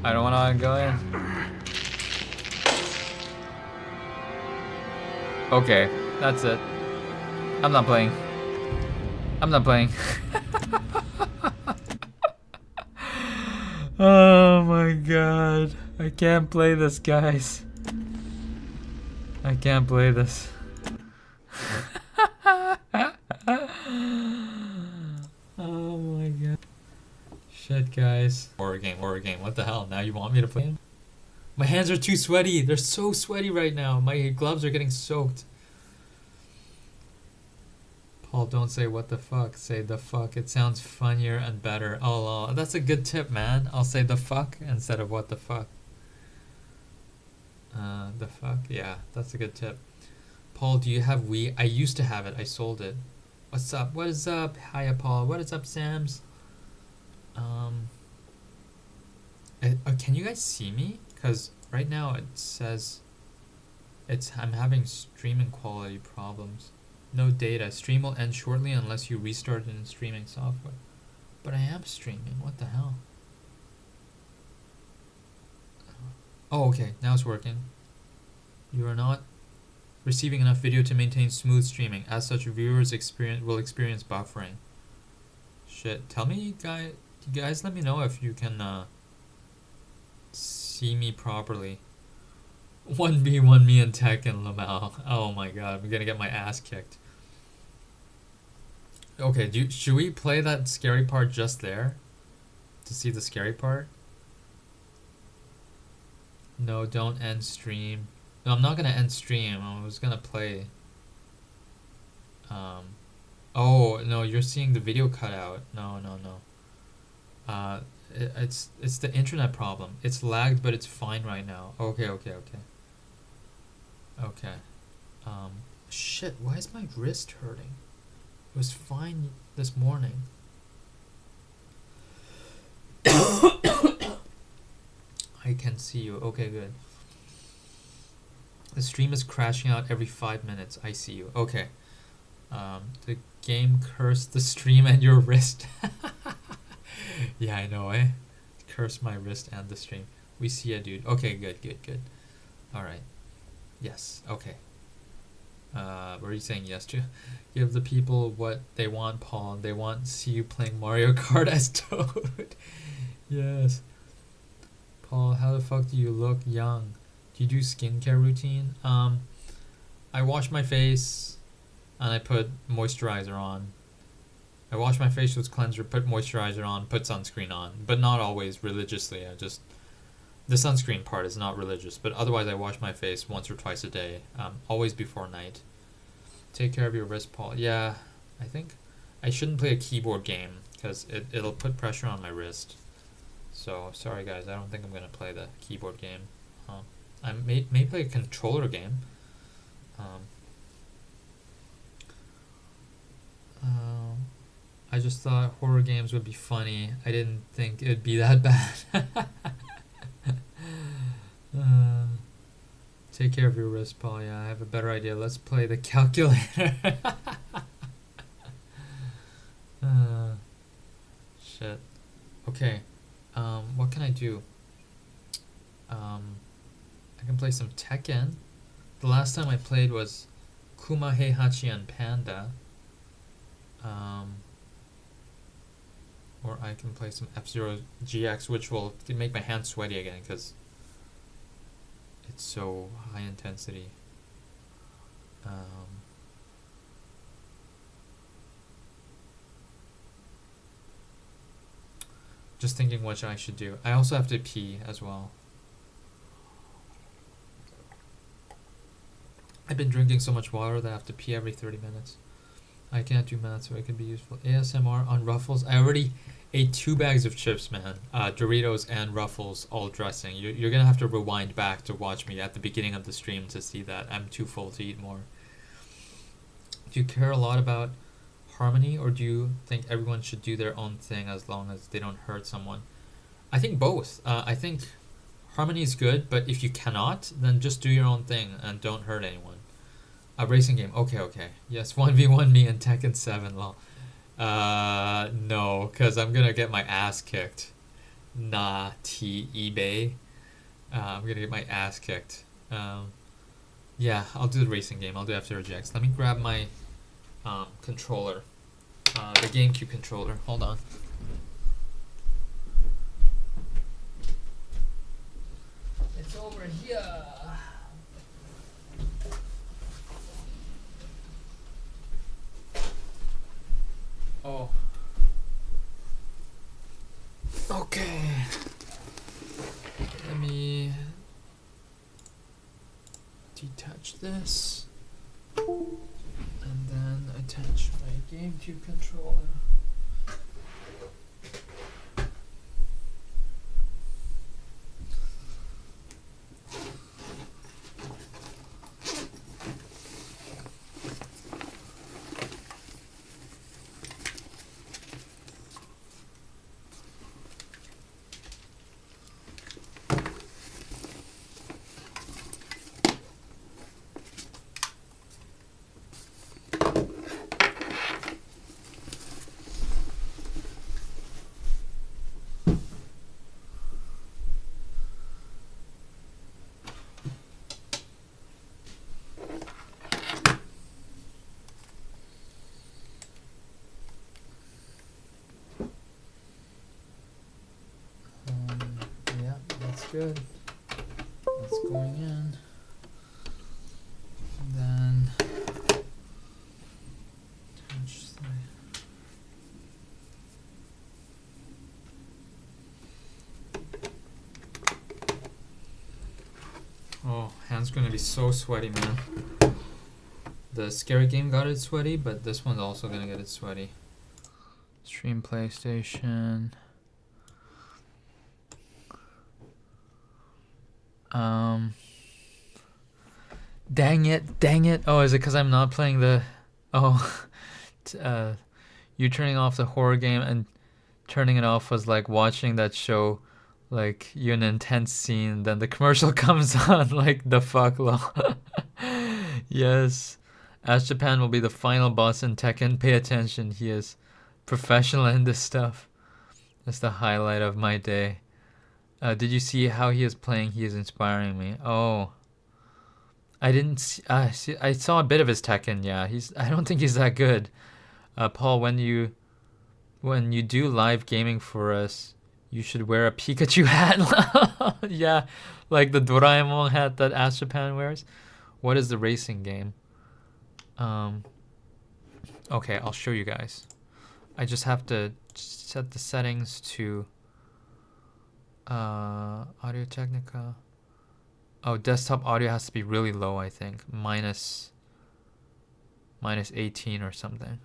I don't wanna go in. Okay, that's it. I'm not playing. I'm not playing. Oh my god. I can't play this, guys. I can't play this. Oh my god. Shit, guys. Horror game. What the hell? Now you want me to play it? My hands are too sweaty. They're so sweaty right now. My gloves are getting soaked. Paul, don't say what the fuck. Say the fuck. It sounds funnier and better. Oh, that's a good tip, man. I'll say the fuck instead of what the fuck. The fuck? Yeah, that's a good tip. Paul, do you have Wii? I used to have it. I sold it. What's up? What is up? Hiya, Paul. What is up, Sams? Can you guys see me? Because right now it says I'm having streaming quality problems. No data. Stream will end shortly unless you restart it in streaming software. But I am streaming. What the hell? Oh, okay. Now it's working. You are not receiving enough video to maintain smooth streaming. As such, viewers will experience buffering. Shit. Tell me, you guys let me know if you can see me properly. 1v1 me and Tech and Lamau. Oh my god, I'm gonna get my ass kicked. Okay, should we play that scary part just there? To see the scary part? No, don't end stream. No, I'm not gonna end stream. I was gonna play. Oh no, you're seeing the video cut out. No. It's the internet problem. It's lagged, but it's fine right now. Okay. Shit. Why is my wrist hurting? It was fine this morning. I can see you. Okay, good. The stream is crashing out every 5 minutes. I see you. Okay. The game cursed the stream and your wrist. Yeah, I know, eh? Curse my wrist and the stream. We see ya, dude. Okay, good. Alright. Yes, okay. What are you saying yes to? Give the people what they want, Paul. They want to see you playing Mario Kart as Toad. Yes. Paul, how the fuck do you look young? Do you do skincare routine? I wash my face and I put moisturizer on. I wash my face with cleanser, put moisturizer on, put sunscreen on, but not always religiously. The sunscreen part is not religious, but otherwise I wash my face once or twice a day, always before night. Take care of your wrist, Paul. Yeah, I think I shouldn't play a keyboard game because it'll put pressure on my wrist. So sorry guys, I don't think I'm gonna play the keyboard game. I may play a controller game. I just thought horror games would be funny. I didn't think it'd be that bad. Take care of your wrist, Paul. Yeah, I have a better idea. Let's play the calculator. Shit. Okay. What can I do? I can play some Tekken. The last time I played was Kuma Heihachi and Panda. Or I can play some F-Zero GX, which will make my hands sweaty again because it's so high intensity. Just thinking what I should do. I also have to pee as well. I've been drinking so much water that I have to pee every 30 minutes. I can't do math, so it can be useful. ASMR on Ruffles. I already ate 2 bags of chips, man. Doritos and Ruffles, all dressing. You're gonna have to rewind back to watch me at the beginning of the stream to see that. I'm too full to eat more. Do you care a lot about harmony, or do you think everyone should do their own thing as long as they don't hurt someone? I think both. I think harmony is good, but if you cannot, then just do your own thing and don't hurt anyone. A racing game. Okay. Yes, 1v1 me and Tekken 7, lol. No, because I'm gonna get my ass kicked. Nah, eBay. I'm gonna get my ass kicked. Yeah, I'll do the racing game. I'll do F-Zero GX. Let me grab my controller. The GameCube controller. Hold on. It's over here. Oh. Okay. Let me detach this and then attach my GameCube controller. good. That's going in. And then touch the oh, hand's gonna be so sweaty, man. The scary game got it sweaty, but this one's also gonna get it sweaty. Stream PlayStation. Dang it. Oh, is it because I'm not playing the... Oh, you turning off the horror game and turning it off was like watching that show, like you're in an intense scene, then the commercial comes on, like the fuck lol. Yes. Ash Japan will be the final boss in Tekken. Pay attention, he is professional in this stuff. That's the highlight of my day. Did you see how he is playing? He is inspiring me. Oh, I didn't see, I saw a bit of his Tekken. Yeah, I don't think he's that good. Paul, when you do live gaming for us, you should wear a Pikachu hat. Yeah, like the Doraemon hat that Ash Japan wears. What is the racing game? Okay, I'll show you guys. I just have to set the settings to Audio Technica. Oh, desktop audio has to be really low, I think. Minus 18 or something.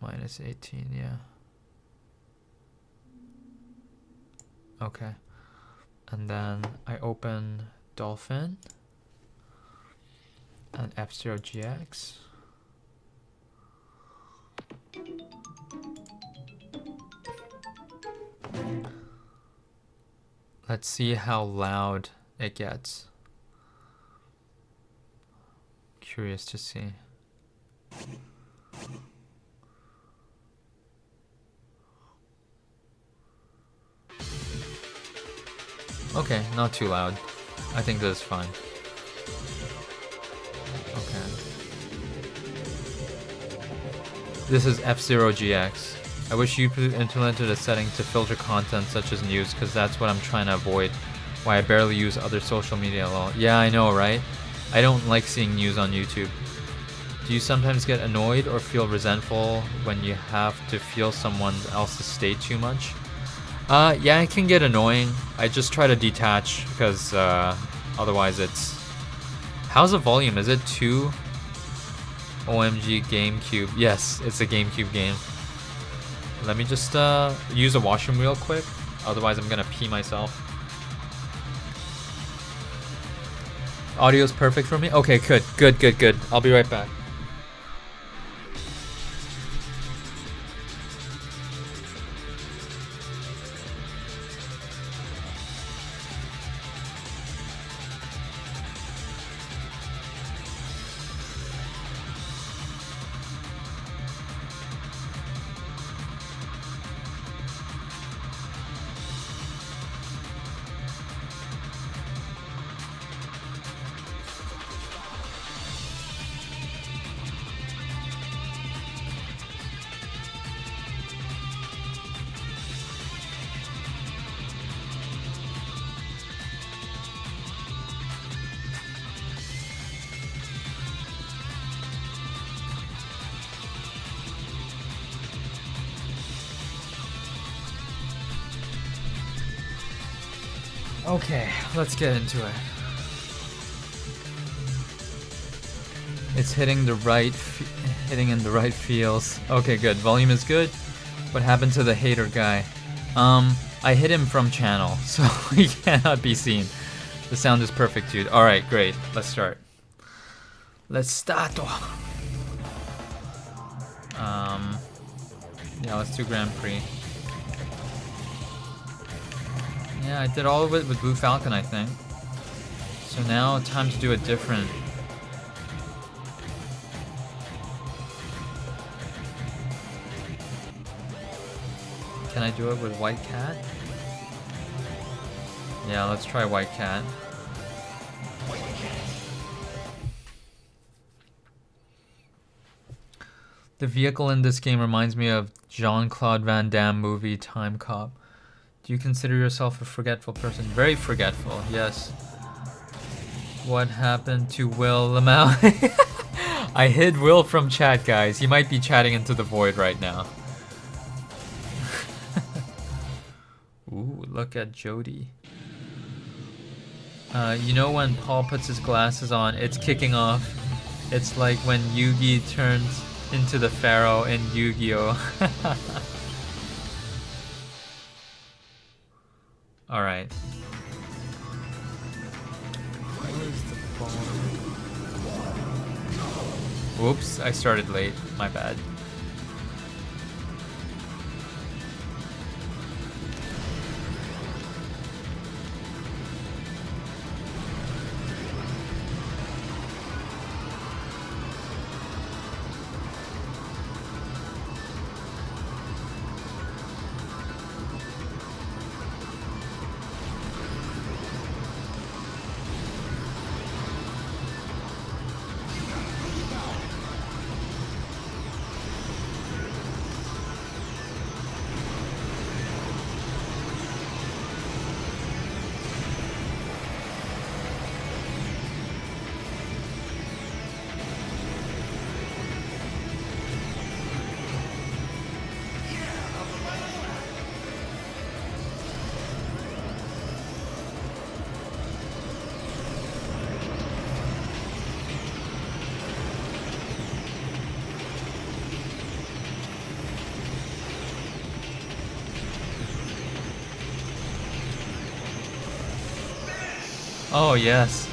Minus 18, yeah. Okay. And then I open Dolphin and F-Zero GX. Let's see how loud it gets. Curious to see. Okay, not too loud. I think this is fine. Okay. This is F-Zero GX. I wish you implemented a setting to filter content such as news, because that's what I'm trying to avoid. Why I barely use other social media at all. Yeah, I know, right? I don't like seeing news on YouTube. Do you sometimes get annoyed or feel resentful when you have to feel someone else's state too much? Yeah, it can get annoying. I just try to detach, because otherwise it's... How's the volume? Is it 2? OMG GameCube. Yes, it's a GameCube game. Let me just use a washroom real quick, otherwise I'm gonna pee myself. Audio's perfect for me? Okay, good. I'll be right back. Okay, let's get into it. It's hitting in the right feels. Okay, good. Volume is good. What happened to the hater guy? I hit him from channel, so he cannot be seen. The sound is perfect, dude. All right, great. Let's start. Let's start. Yeah, let's do Grand Prix. Yeah, I did all of it with Blue Falcon, I think. So now, time to do a different. Can I do it with White Cat? Yeah, let's try White Cat. The vehicle in this game reminds me of Jean-Claude Van Damme movie Time Cop. Do you consider yourself a forgetful person? Very forgetful, yes. What happened to Will Lamau? I hid Will from chat, guys. He might be chatting into the void right now. Ooh, look at Jody. You know when Paul puts his glasses on, it's kicking off. It's like when Yugi turns into the Pharaoh in Yu-Gi-Oh! Alright. Whoops, I started late. My bad. Oh, yes.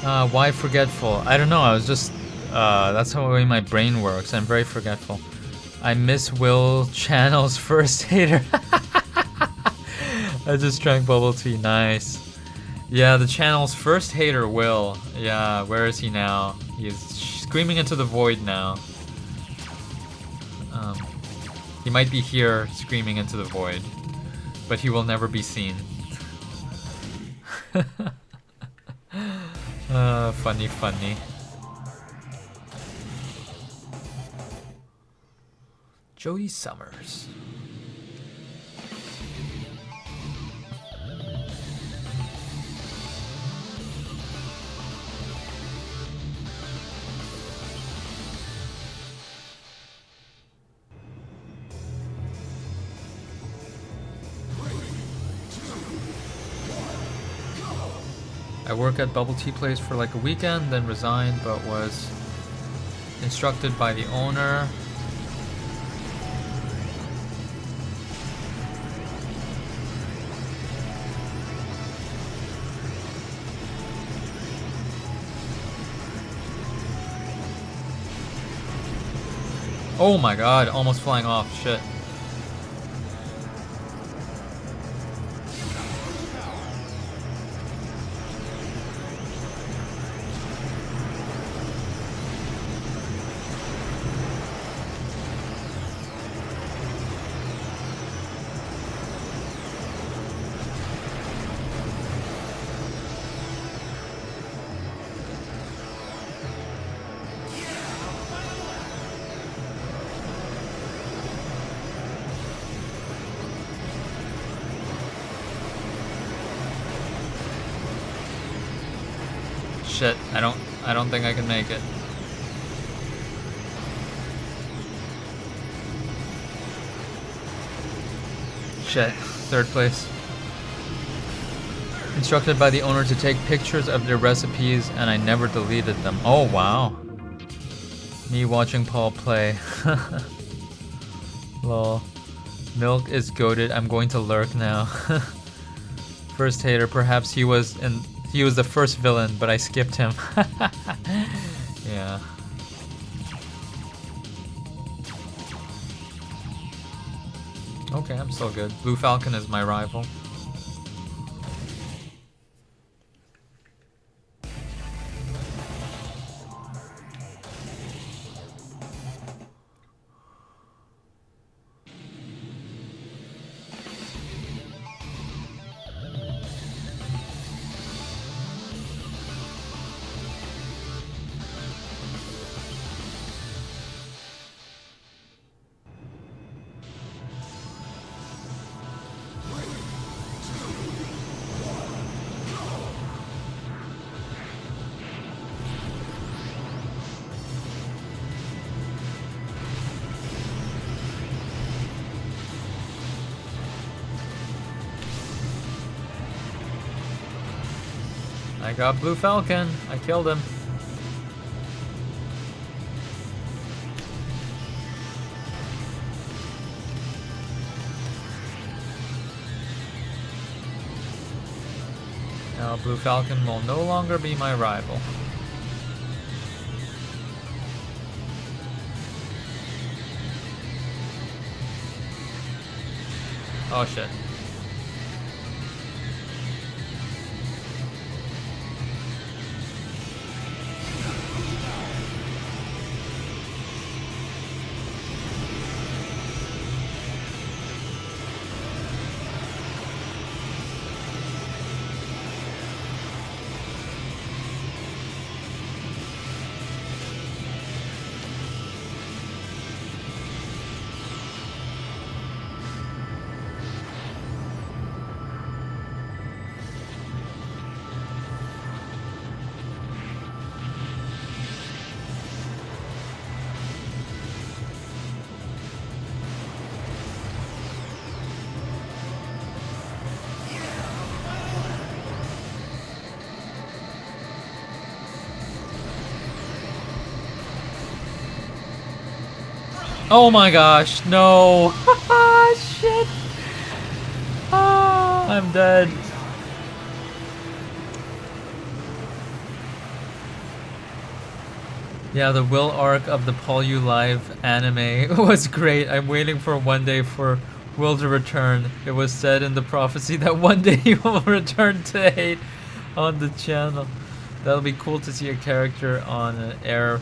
Why forgetful? I don't know, I was just... that's how the way my brain works. I'm very forgetful. I miss Will Channel's first hater. I just drank bubble tea. Nice. Yeah, the channel's first hater, Will. Yeah, where is he now? He's screaming into the void now. He might be here screaming into the void, but he will never be seen. Funny, funny. Jody Summers. I work at Bubble Tea Place for like a weekend, then resigned, but was instructed by the owner. Oh my god, almost flying off, shit. Shit, I don't think I can make it. Shit, third place. Instructed by the owner to take pictures of their recipes, and I never deleted them. Oh wow. Me watching Paul play. Lol. Milk is goated. I'm going to lurk now. First hater, perhaps he was the first villain, but I skipped him. Yeah. Okay, I'm still good. Blue Falcon is my rival. I got Blue Falcon. I killed him. Now Blue Falcon will no longer be my rival. Oh shit. Oh my gosh, no. Shit. Ah, I'm dead. Yeah, the Will arc of the Paul U Live anime was great. I'm waiting for one day for Will to return. It was said in the prophecy that one day he will return to hate on the channel. That'll be cool to see a character on an air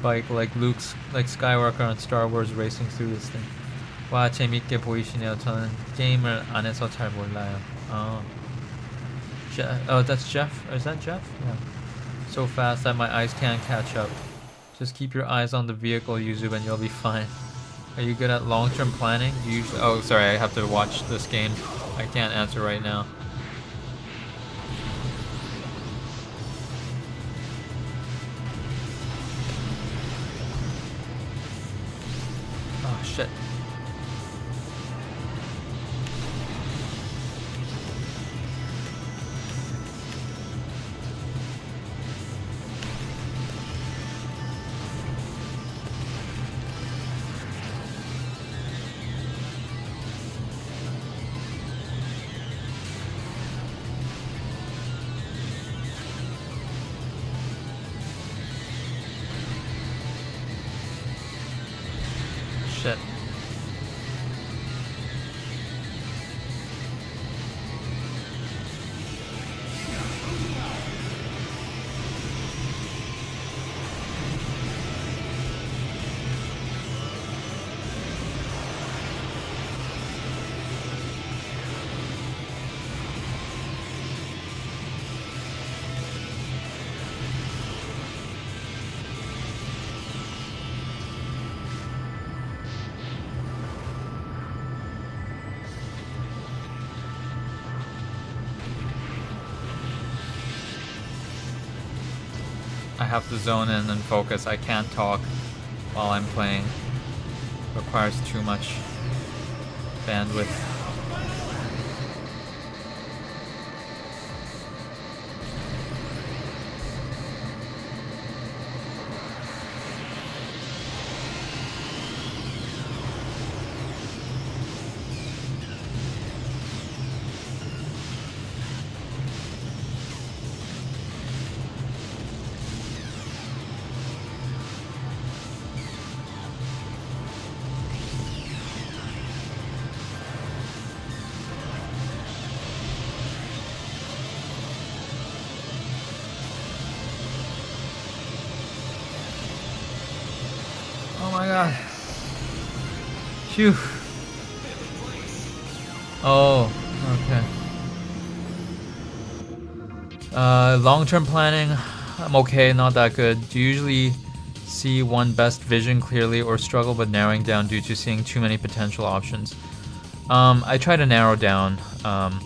bike like Luke's, like Skywalker on Star Wars racing through this thing. 와, 재밌게 보이시네요. 저는 게임을 안 해서 잘 몰라요. Oh, that's Jeff? Is that Jeff? Yeah. So fast that my eyes can't catch up. Just keep your eyes on the vehicle, Yuzu, and you'll be fine. Are you good at long-term planning? Do you usually... Oh, sorry, I have to watch this game. I can't answer right now. Oh, shit. Shit. I have to zone in and focus. I can't talk while I'm playing. Requires too much bandwidth. Oh my god. Phew. Oh, okay. Long-term planning, I'm okay, not that good. Do you usually see one best vision clearly or struggle with narrowing down due to seeing too many potential options? I try to narrow down,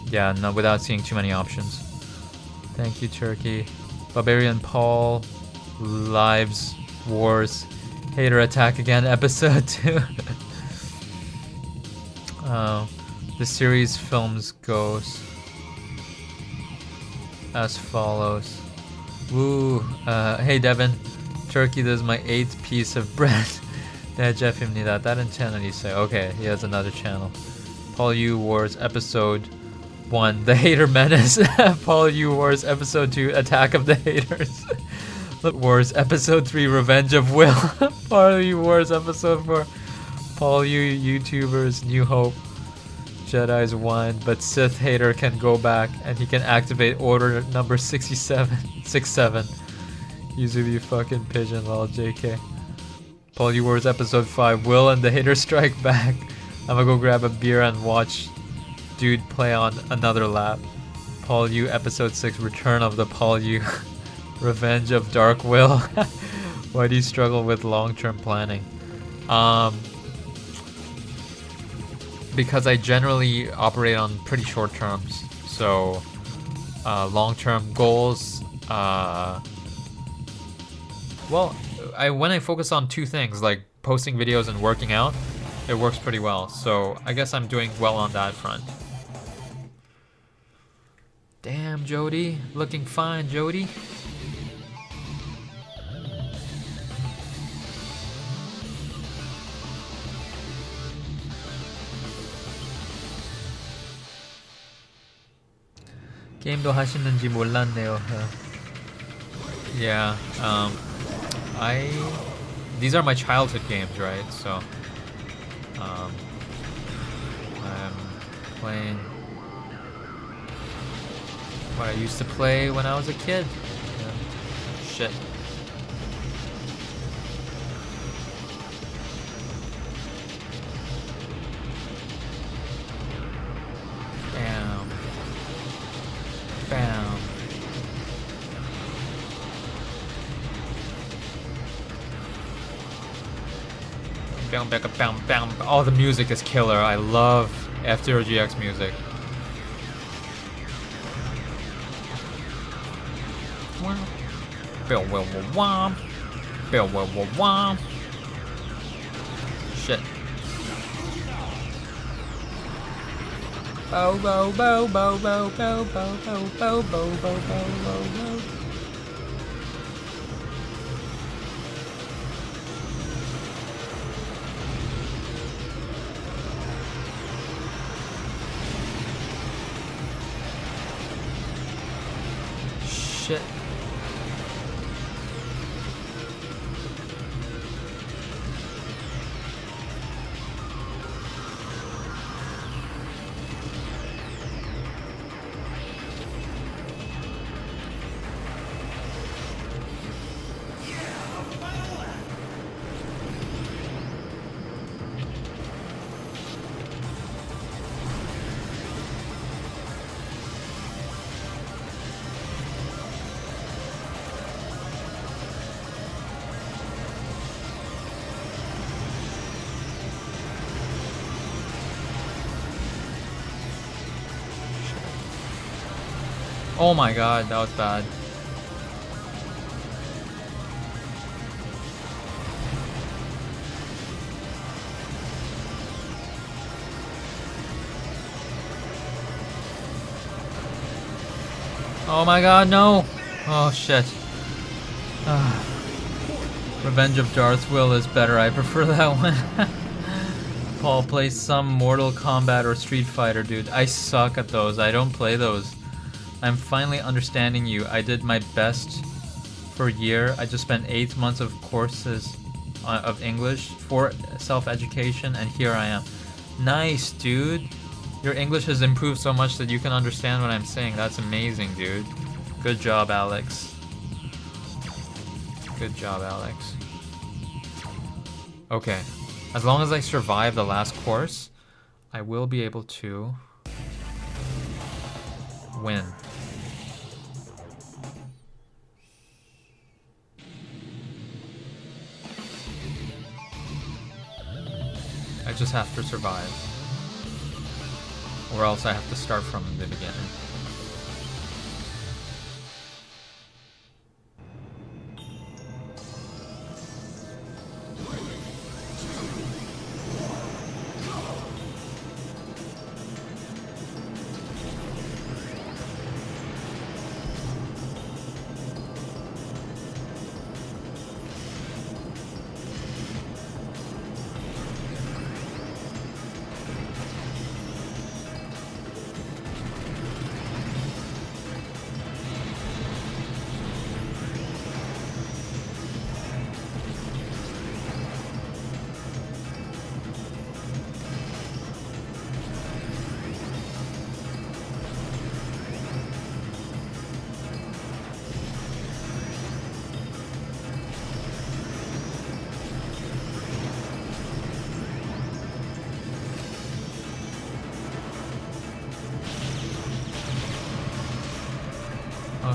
yeah, no, without seeing too many options. Thank you, Turkey. Barbarian Paul, Lives, Wars, Hater Attack Again, Episode 2. The series films goes. as follows. Woo. Hey Devin, Turkey, this is my 8th piece of bread. 네, Jeff입니다. 다른 채널 있어요. Okay, he has another channel. Paul U Wars episode 1, The Hater Menace. Paul U Wars episode 2, Attack of the Haters. Wars episode 3, Revenge of Will. Paul U Wars episode 4, Paul U YouTubers New Hope. Jedi's wine, but Sith hater can go back and he can activate order number 67. Usually fucking pigeon, lol, JK. Paul U Wars episode 5, Will and the Hater Strike Back. I'm gonna go grab a beer and watch dude play on another lap. Paul U episode 6, Return of the Paul U. Revenge of Dark Will. Why do you struggle with long-term planning? Because I generally operate on pretty short terms. So long-term goals, well, when I focus on two things, like posting videos and working out, it works pretty well. So I guess I'm doing well on that front. Damn, Jody. Looking fine, Jody. 게임도 하시는지 몰랐네요. Yeah, these are my childhood games, right? So, I'm playing what I used to play when I was a kid. Yeah. Shit. Bam. Bam. Bam, bam, bam, bam. Oh, the music is killer. I love F-Zero GX music. Bill, will, womp. Bill, will, womp. Shit. Bow, bow, bow, bow, bow, bow, bow, bow, bow, bow, bow, bow, bow. Shit. Oh my god, that was bad. Oh my god, no! Oh shit. Revenge of Darth Will is better, I prefer that one. Paul, play some Mortal Kombat or Street Fighter, dude. I suck at those, I don't play those. I'm finally understanding you. I did my best for a year. I just spent 8 months of courses of English for self-education, and here I am. Nice, dude. Your English has improved so much that you can understand what I'm saying. That's amazing, dude. Good job, Alex. Good job, Alex. Okay. As long as I survive the last course, I will be able to win. I just have to survive. Or else I have to start from the beginning.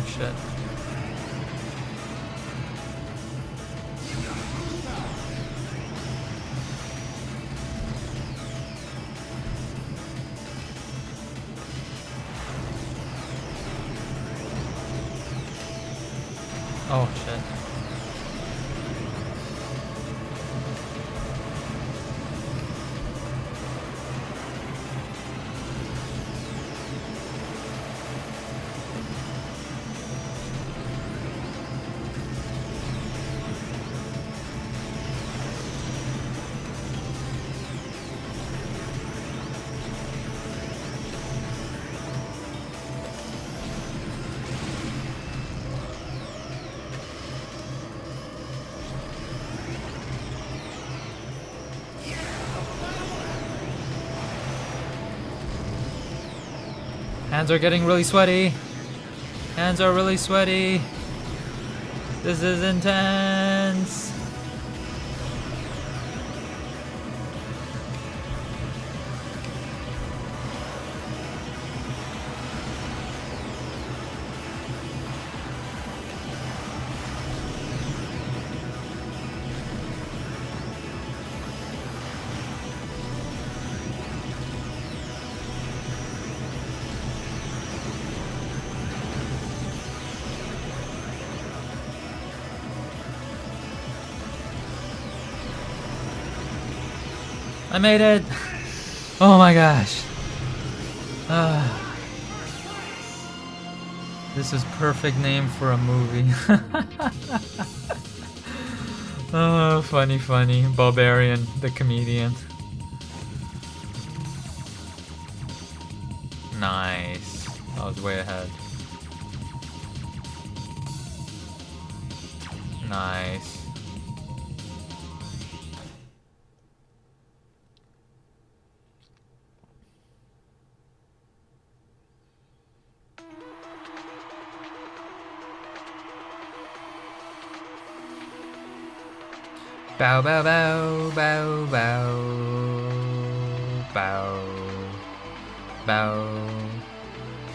Oh shit. Oh shit. Hands are getting really sweaty. Hands are really sweaty. This is intense. I made it! Oh my gosh. This is perfect name for a movie. Oh, funny, funny. Barbarian, the comedian. Nice. I was way ahead. Nice. Bow bow bow bow bow bow bow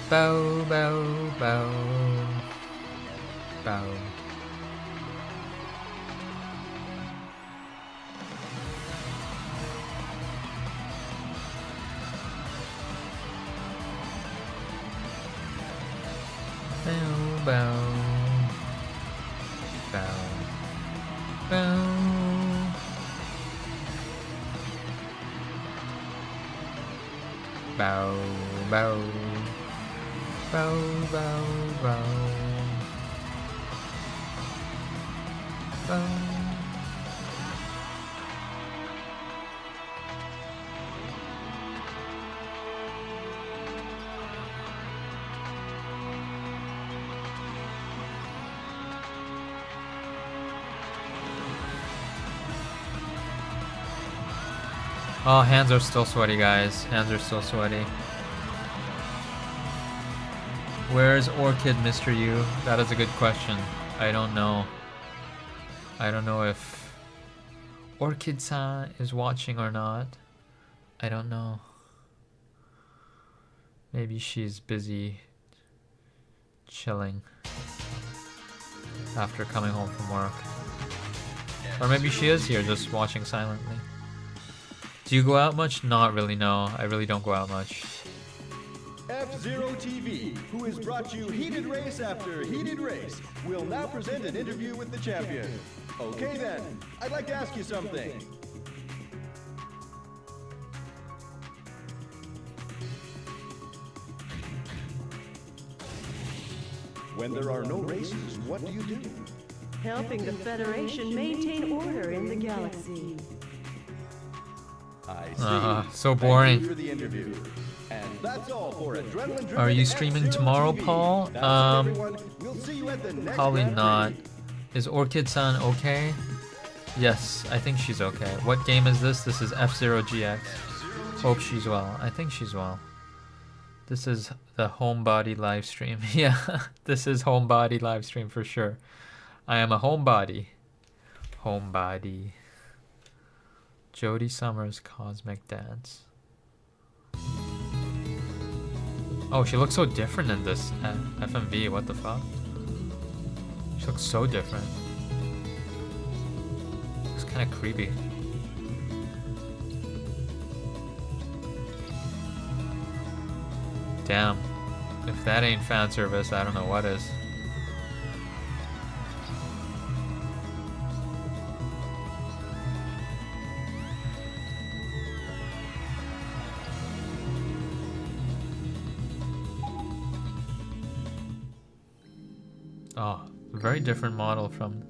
bow bow bow bow. Bow bow bow bow. Bow, bow, bow, bow, bow, bow. Oh, hands are still sweaty, guys. Hands are still sweaty. Where's Orchid, Mr. U? That is a good question. I don't know. I don't know if Orchid-san is watching or not. I don't know. Maybe she's busy chilling after coming home from work. Or maybe she is here just watching silently. Do you go out much? Not really, no. I really don't go out much. F-Zero TV, who has brought you heated race after heated race, will now present an interview with the champion. Okay then, I'd like to ask you something. When there are no races, what do you do? Helping the Federation maintain order in the galaxy. I see. So boring. Thank you for the interview. And that's all for Adrenaline. Are you streaming tomorrow, Paul? We'll see you at the next Probably Grand not. Prix. Is Orchid-san okay? Yes, I think she's okay. What game is this? This is F-Zero GX. Hope she's well. I think she's well. This is the homebody live stream. Yeah, this is homebody live stream for sure. I am a homebody. Homebody. Jodie Summers Cosmic Dance. Oh, she looks so different in this FMV. What the fuck? She looks so different. Looks kind of creepy. Damn. If that ain't fan service, I don't know what is. Oh, very different model from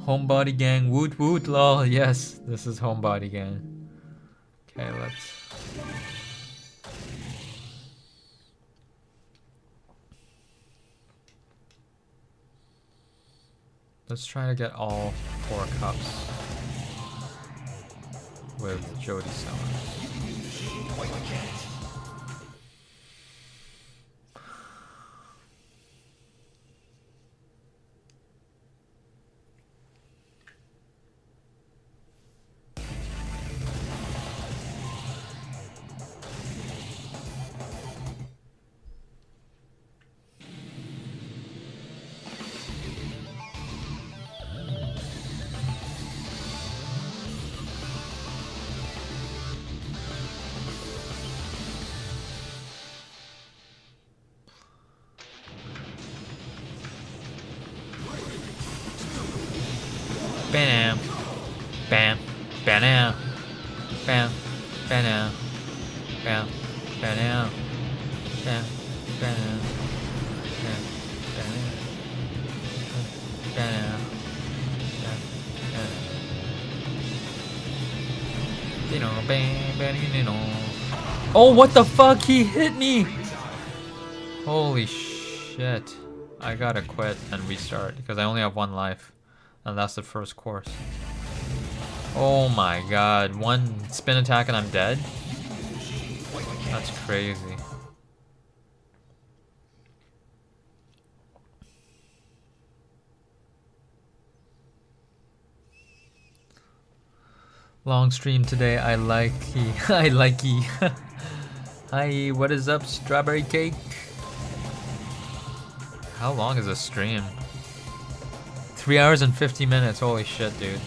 Homebody Gang. Woot woot lol. Yes, this is Homebody Gang. Okay, let's try to get all 4 cups with Jody Sellers. Bam, bam, bam, bam, bam, bam, bam, bam, bam, oh, what the fuck? He hit me! Holy shit. I gotta quit and restart because I only have 1 life. And that's the first course. Oh my god. 1 spin attack and I'm dead? That's crazy. Long stream today. I like I like Hi, what is up, strawberry cake? How long is this stream? 3 hours and 50 minutes. Holy shit, dude.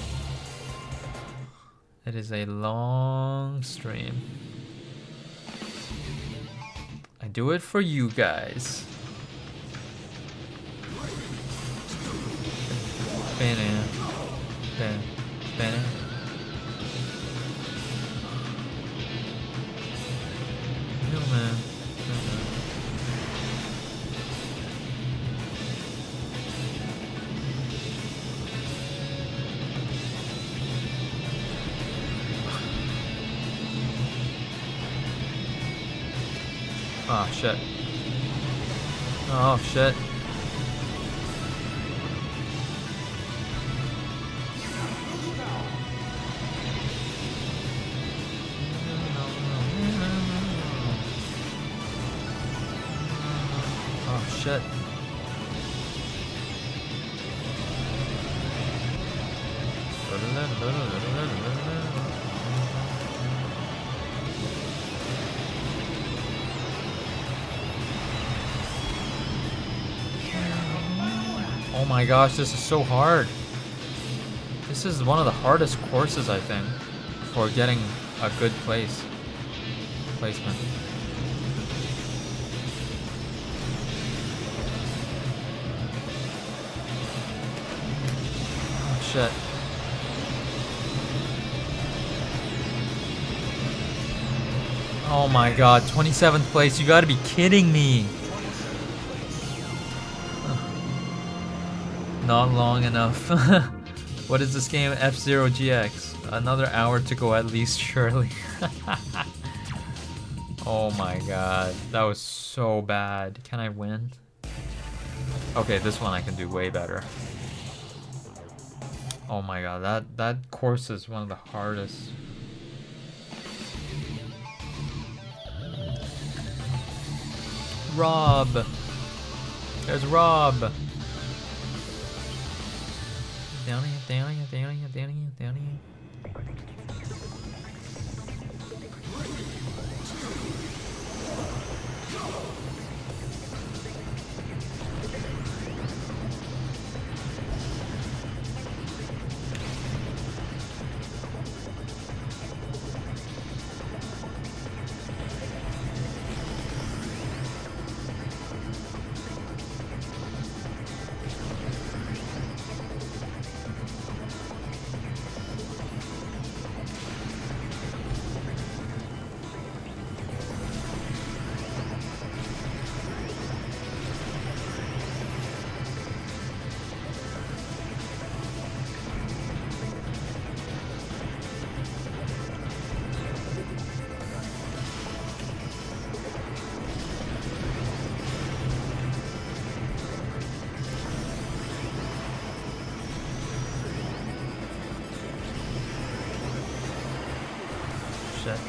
It is a long stream. I do it for you guys. Banana. Banana. Banana. No, man. Oh shit. Oh shit. Oh shit. Oh my gosh, this is so hard. This is one of the hardest courses, I think, for getting a good placement. Oh, shit. Oh my god, 27th place, you gotta be kidding me. Not long enough. What is this game? F-Zero GX. Another hour to go at least, surely. Oh my god. That was so bad. Can I win? Okay, this one I can do way better. Oh my god, that course is one of the hardest. Rob! There's Rob! Down here, down here, down here, down here, down here. shit.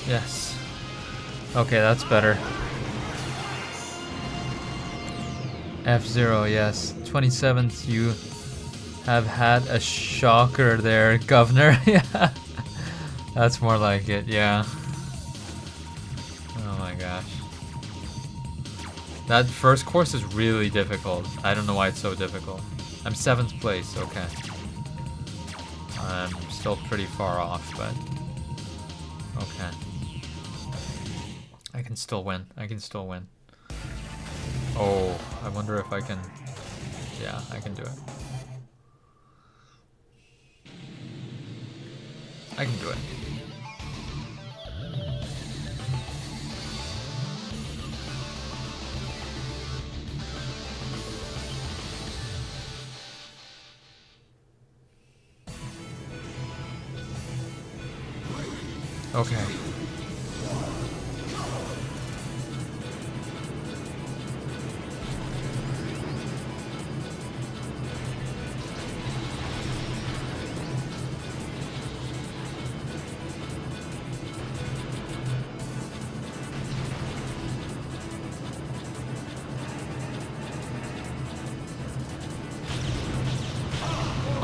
Yes. Okay, that's better. F-Zero, yes. 27th, you have had a shocker there, Governor. Yeah. That's more like it, yeah. Oh my gosh. That first course is really difficult. I don't know why it's so difficult. I'm 7th place, okay. I'm still pretty far off, but... okay. I can still win. I can still win. Oh, I wonder if I can... yeah, I can do it. I can do it. Okay.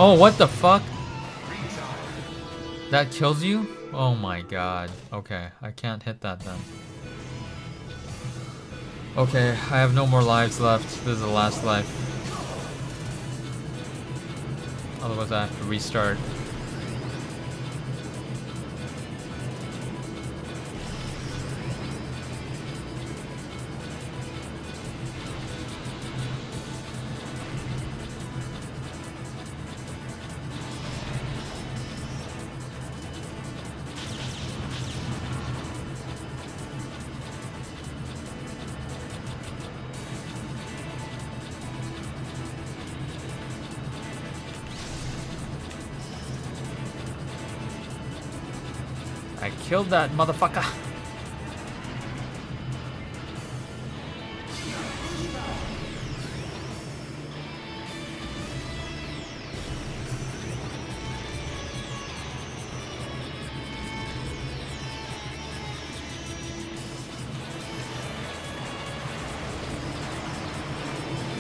Oh, what the fuck? That kills you? Oh my god. Okay, I can't hit that then. Okay, I have no more lives left. This is the last life. Otherwise I have to restart. I killed that motherfucker.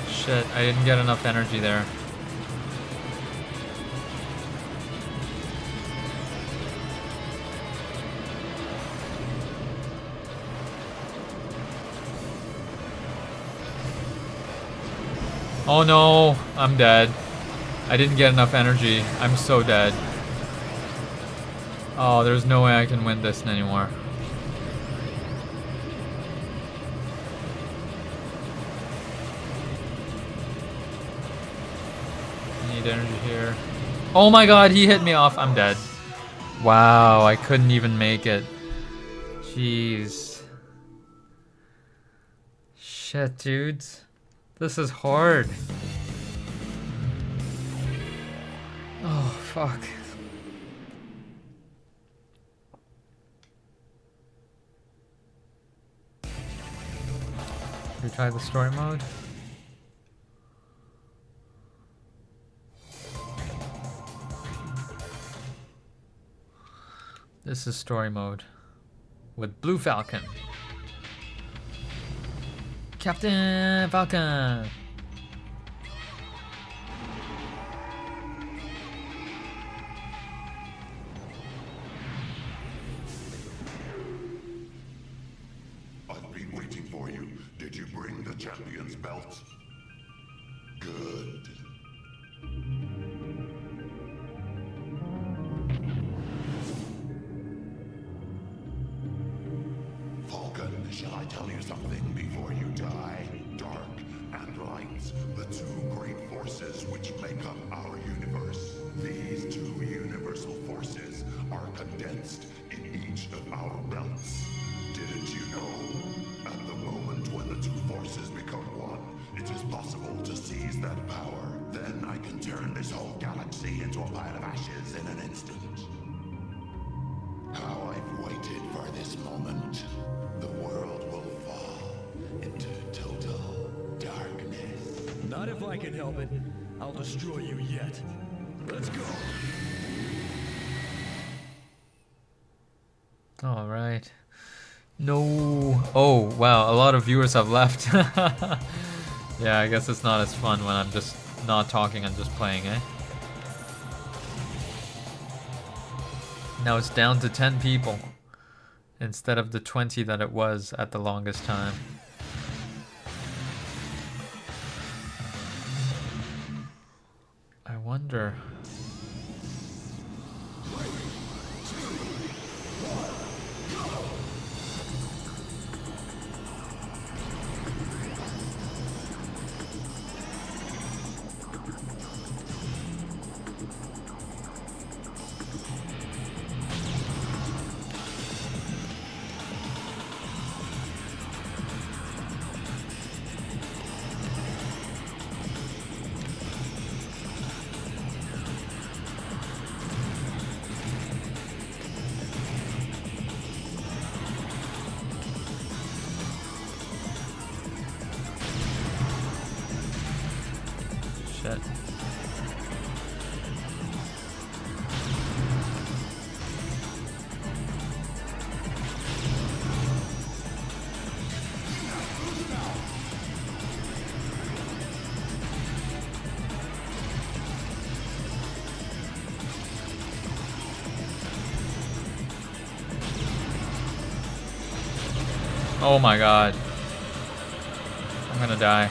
Shit, I didn't get enough energy there. Oh no, I'm dead. I didn't get enough energy. I'm so dead. Oh, there's no way I can win this anymore. I need energy here. Oh my god, he hit me off. I'm dead. Wow, I couldn't even make it. Jeez. Shit, dudes. This is hard. Oh, fuck. Should we try the story mode? This is story mode with Blue Falcon. Captain Falcon! I've been waiting for you. Did you bring the champion's belt? Good. Falcon, shall I tell you something before you die? Dark and light, the two great forces which make up our universe. These two universal forces are condensed in each of our belts. Didn't you know? At the moment when the two forces become one, it is possible to seize that power. Then I can turn this whole galaxy into a pile of ashes in an instant. How I've waited for this moment. The world will fall into total darkness. Not if I can help it. I'll destroy you yet. Let's go. All right. No. Oh, wow. A lot of viewers have left. Yeah, I guess it's not as fun when I'm just not talking and just playing, eh? Now it's down to 10 people instead of the 20 that it was at the longest time. I wonder. Shit. Oh my god. I'm gonna die.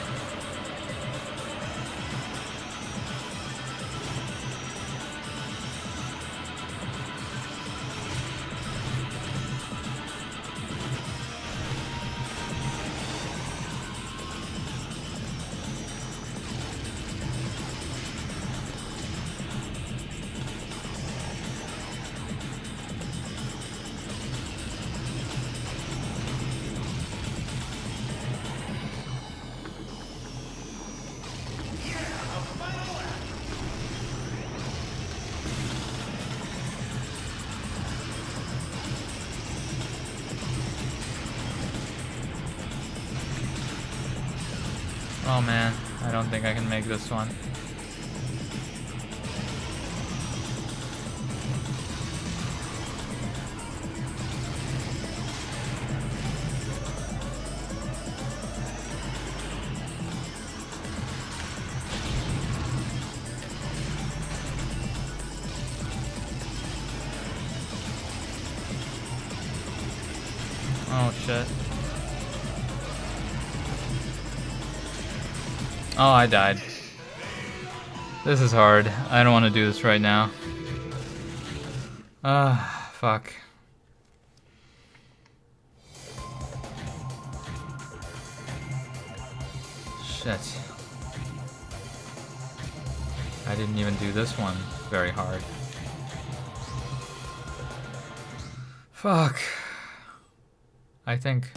Oh man, I don't think I can make this one. Oh shit. Oh, I died. This is hard. I don't want to do this right now. Fuck. Shit. I didn't even do this one very hard. Fuck. I think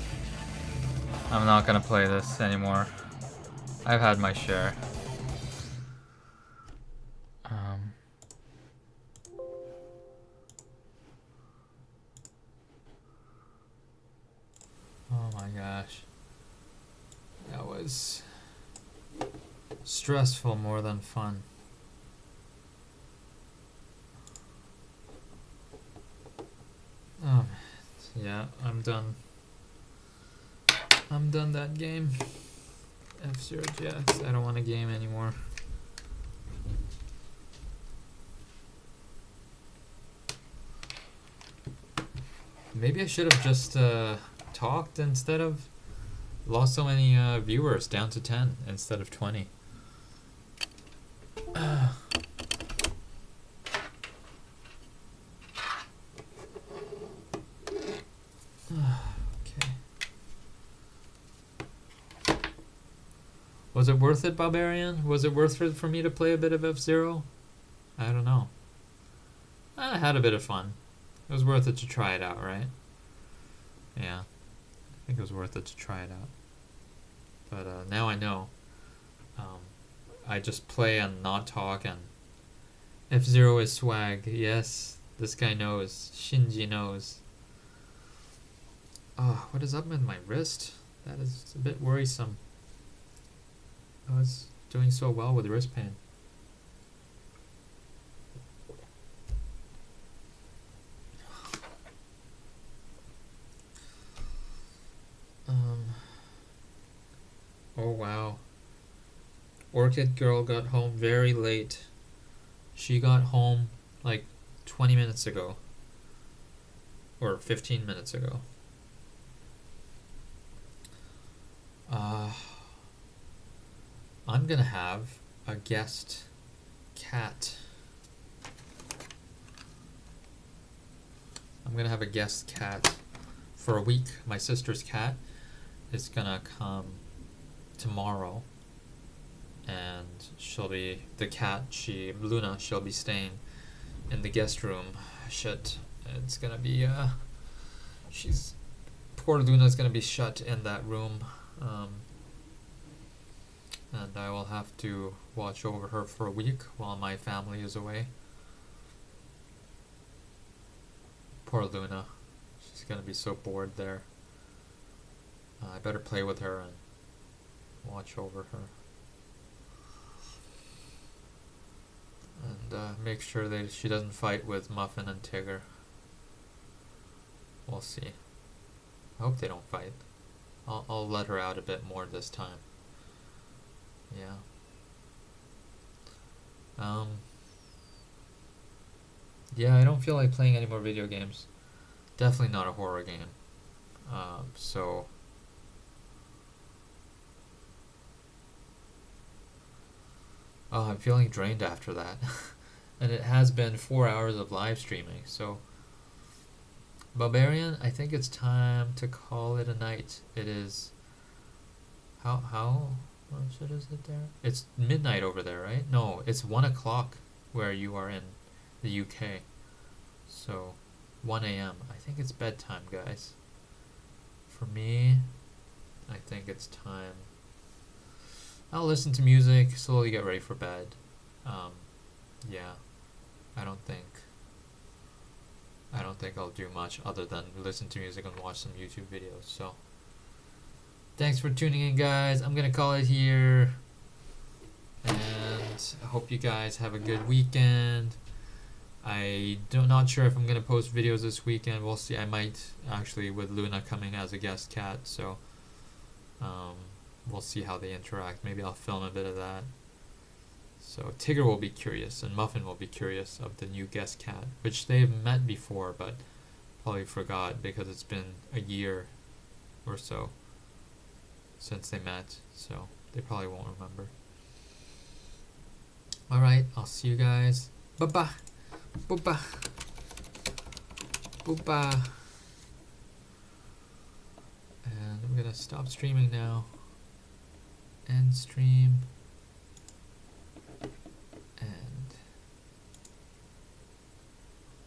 I'm not gonna play this anymore. I've had my share. Oh my gosh. That was stressful more than fun. Oh, yeah, I'm done. I'm done that game. F-Zero GX. I don't want to game anymore. Maybe I should have just talked instead of lost so many viewers, down to 10 instead of 20. Okay. Was it worth it, Barbarian? Was it worth it for me to play a bit of F-Zero? I don't know. I had a bit of fun. It was worth it to try it out, right? Yeah. I think it was worth it to try it out. But now I know. I just play and not talk, and F-Zero is swag. Yes, this guy knows. Shinji knows. Oh, what is up with my wrist? That is a bit worrisome. I was doing so well with wrist pain. Oh wow. Orchid Girl got home very late. She got home like 20 minutes ago. Or 15 minutes ago. I'm gonna have a guest cat. I'm gonna have a guest cat for a week. My sister's cat is gonna come tomorrow, and she'll be Luna, she'll be staying in the guest room. Shit, it's gonna be poor Luna's gonna be shut in that room, and I will have to watch over her for a week while my family is away. Poor Luna, she's gonna be so bored there. I better play with her and watch over her. And make sure that she doesn't fight with Muffin and Tigger. We'll see. I hope they don't fight. I'll let her out a bit more this time. Yeah. Yeah, I don't feel like playing any more video games. Definitely not a horror game. So oh, I'm feeling drained after that. And it has been 4 hours of live streaming, so Barbarian, I think it's time to call it a night. It is how much is it there? It's midnight over there, right? No, it's 1 o'clock where you are in the UK. So 1 a.m. I think it's bedtime, guys. For me, I think it's time. I'll listen to music, slowly get ready for bed. Yeah, I don't think I'll do much other than listen to music and watch some YouTube videos. So, thanks for tuning in, guys. I'm gonna call it here, and I hope you guys have a good weekend. Not sure if I'm gonna post videos this weekend. We'll see. I might actually, with Luna coming as a guest cat. So, we'll see how they interact. Maybe I'll film a bit of that. So Tigger will be curious, and Muffin will be curious of the new guest cat, which they've met before, but probably forgot because it's been a year or so since they met, so they probably won't remember. Alright, I'll see you guys. Bye-bye. Bye-bye. Bye-bye. And I'm gonna stop streaming now. End stream.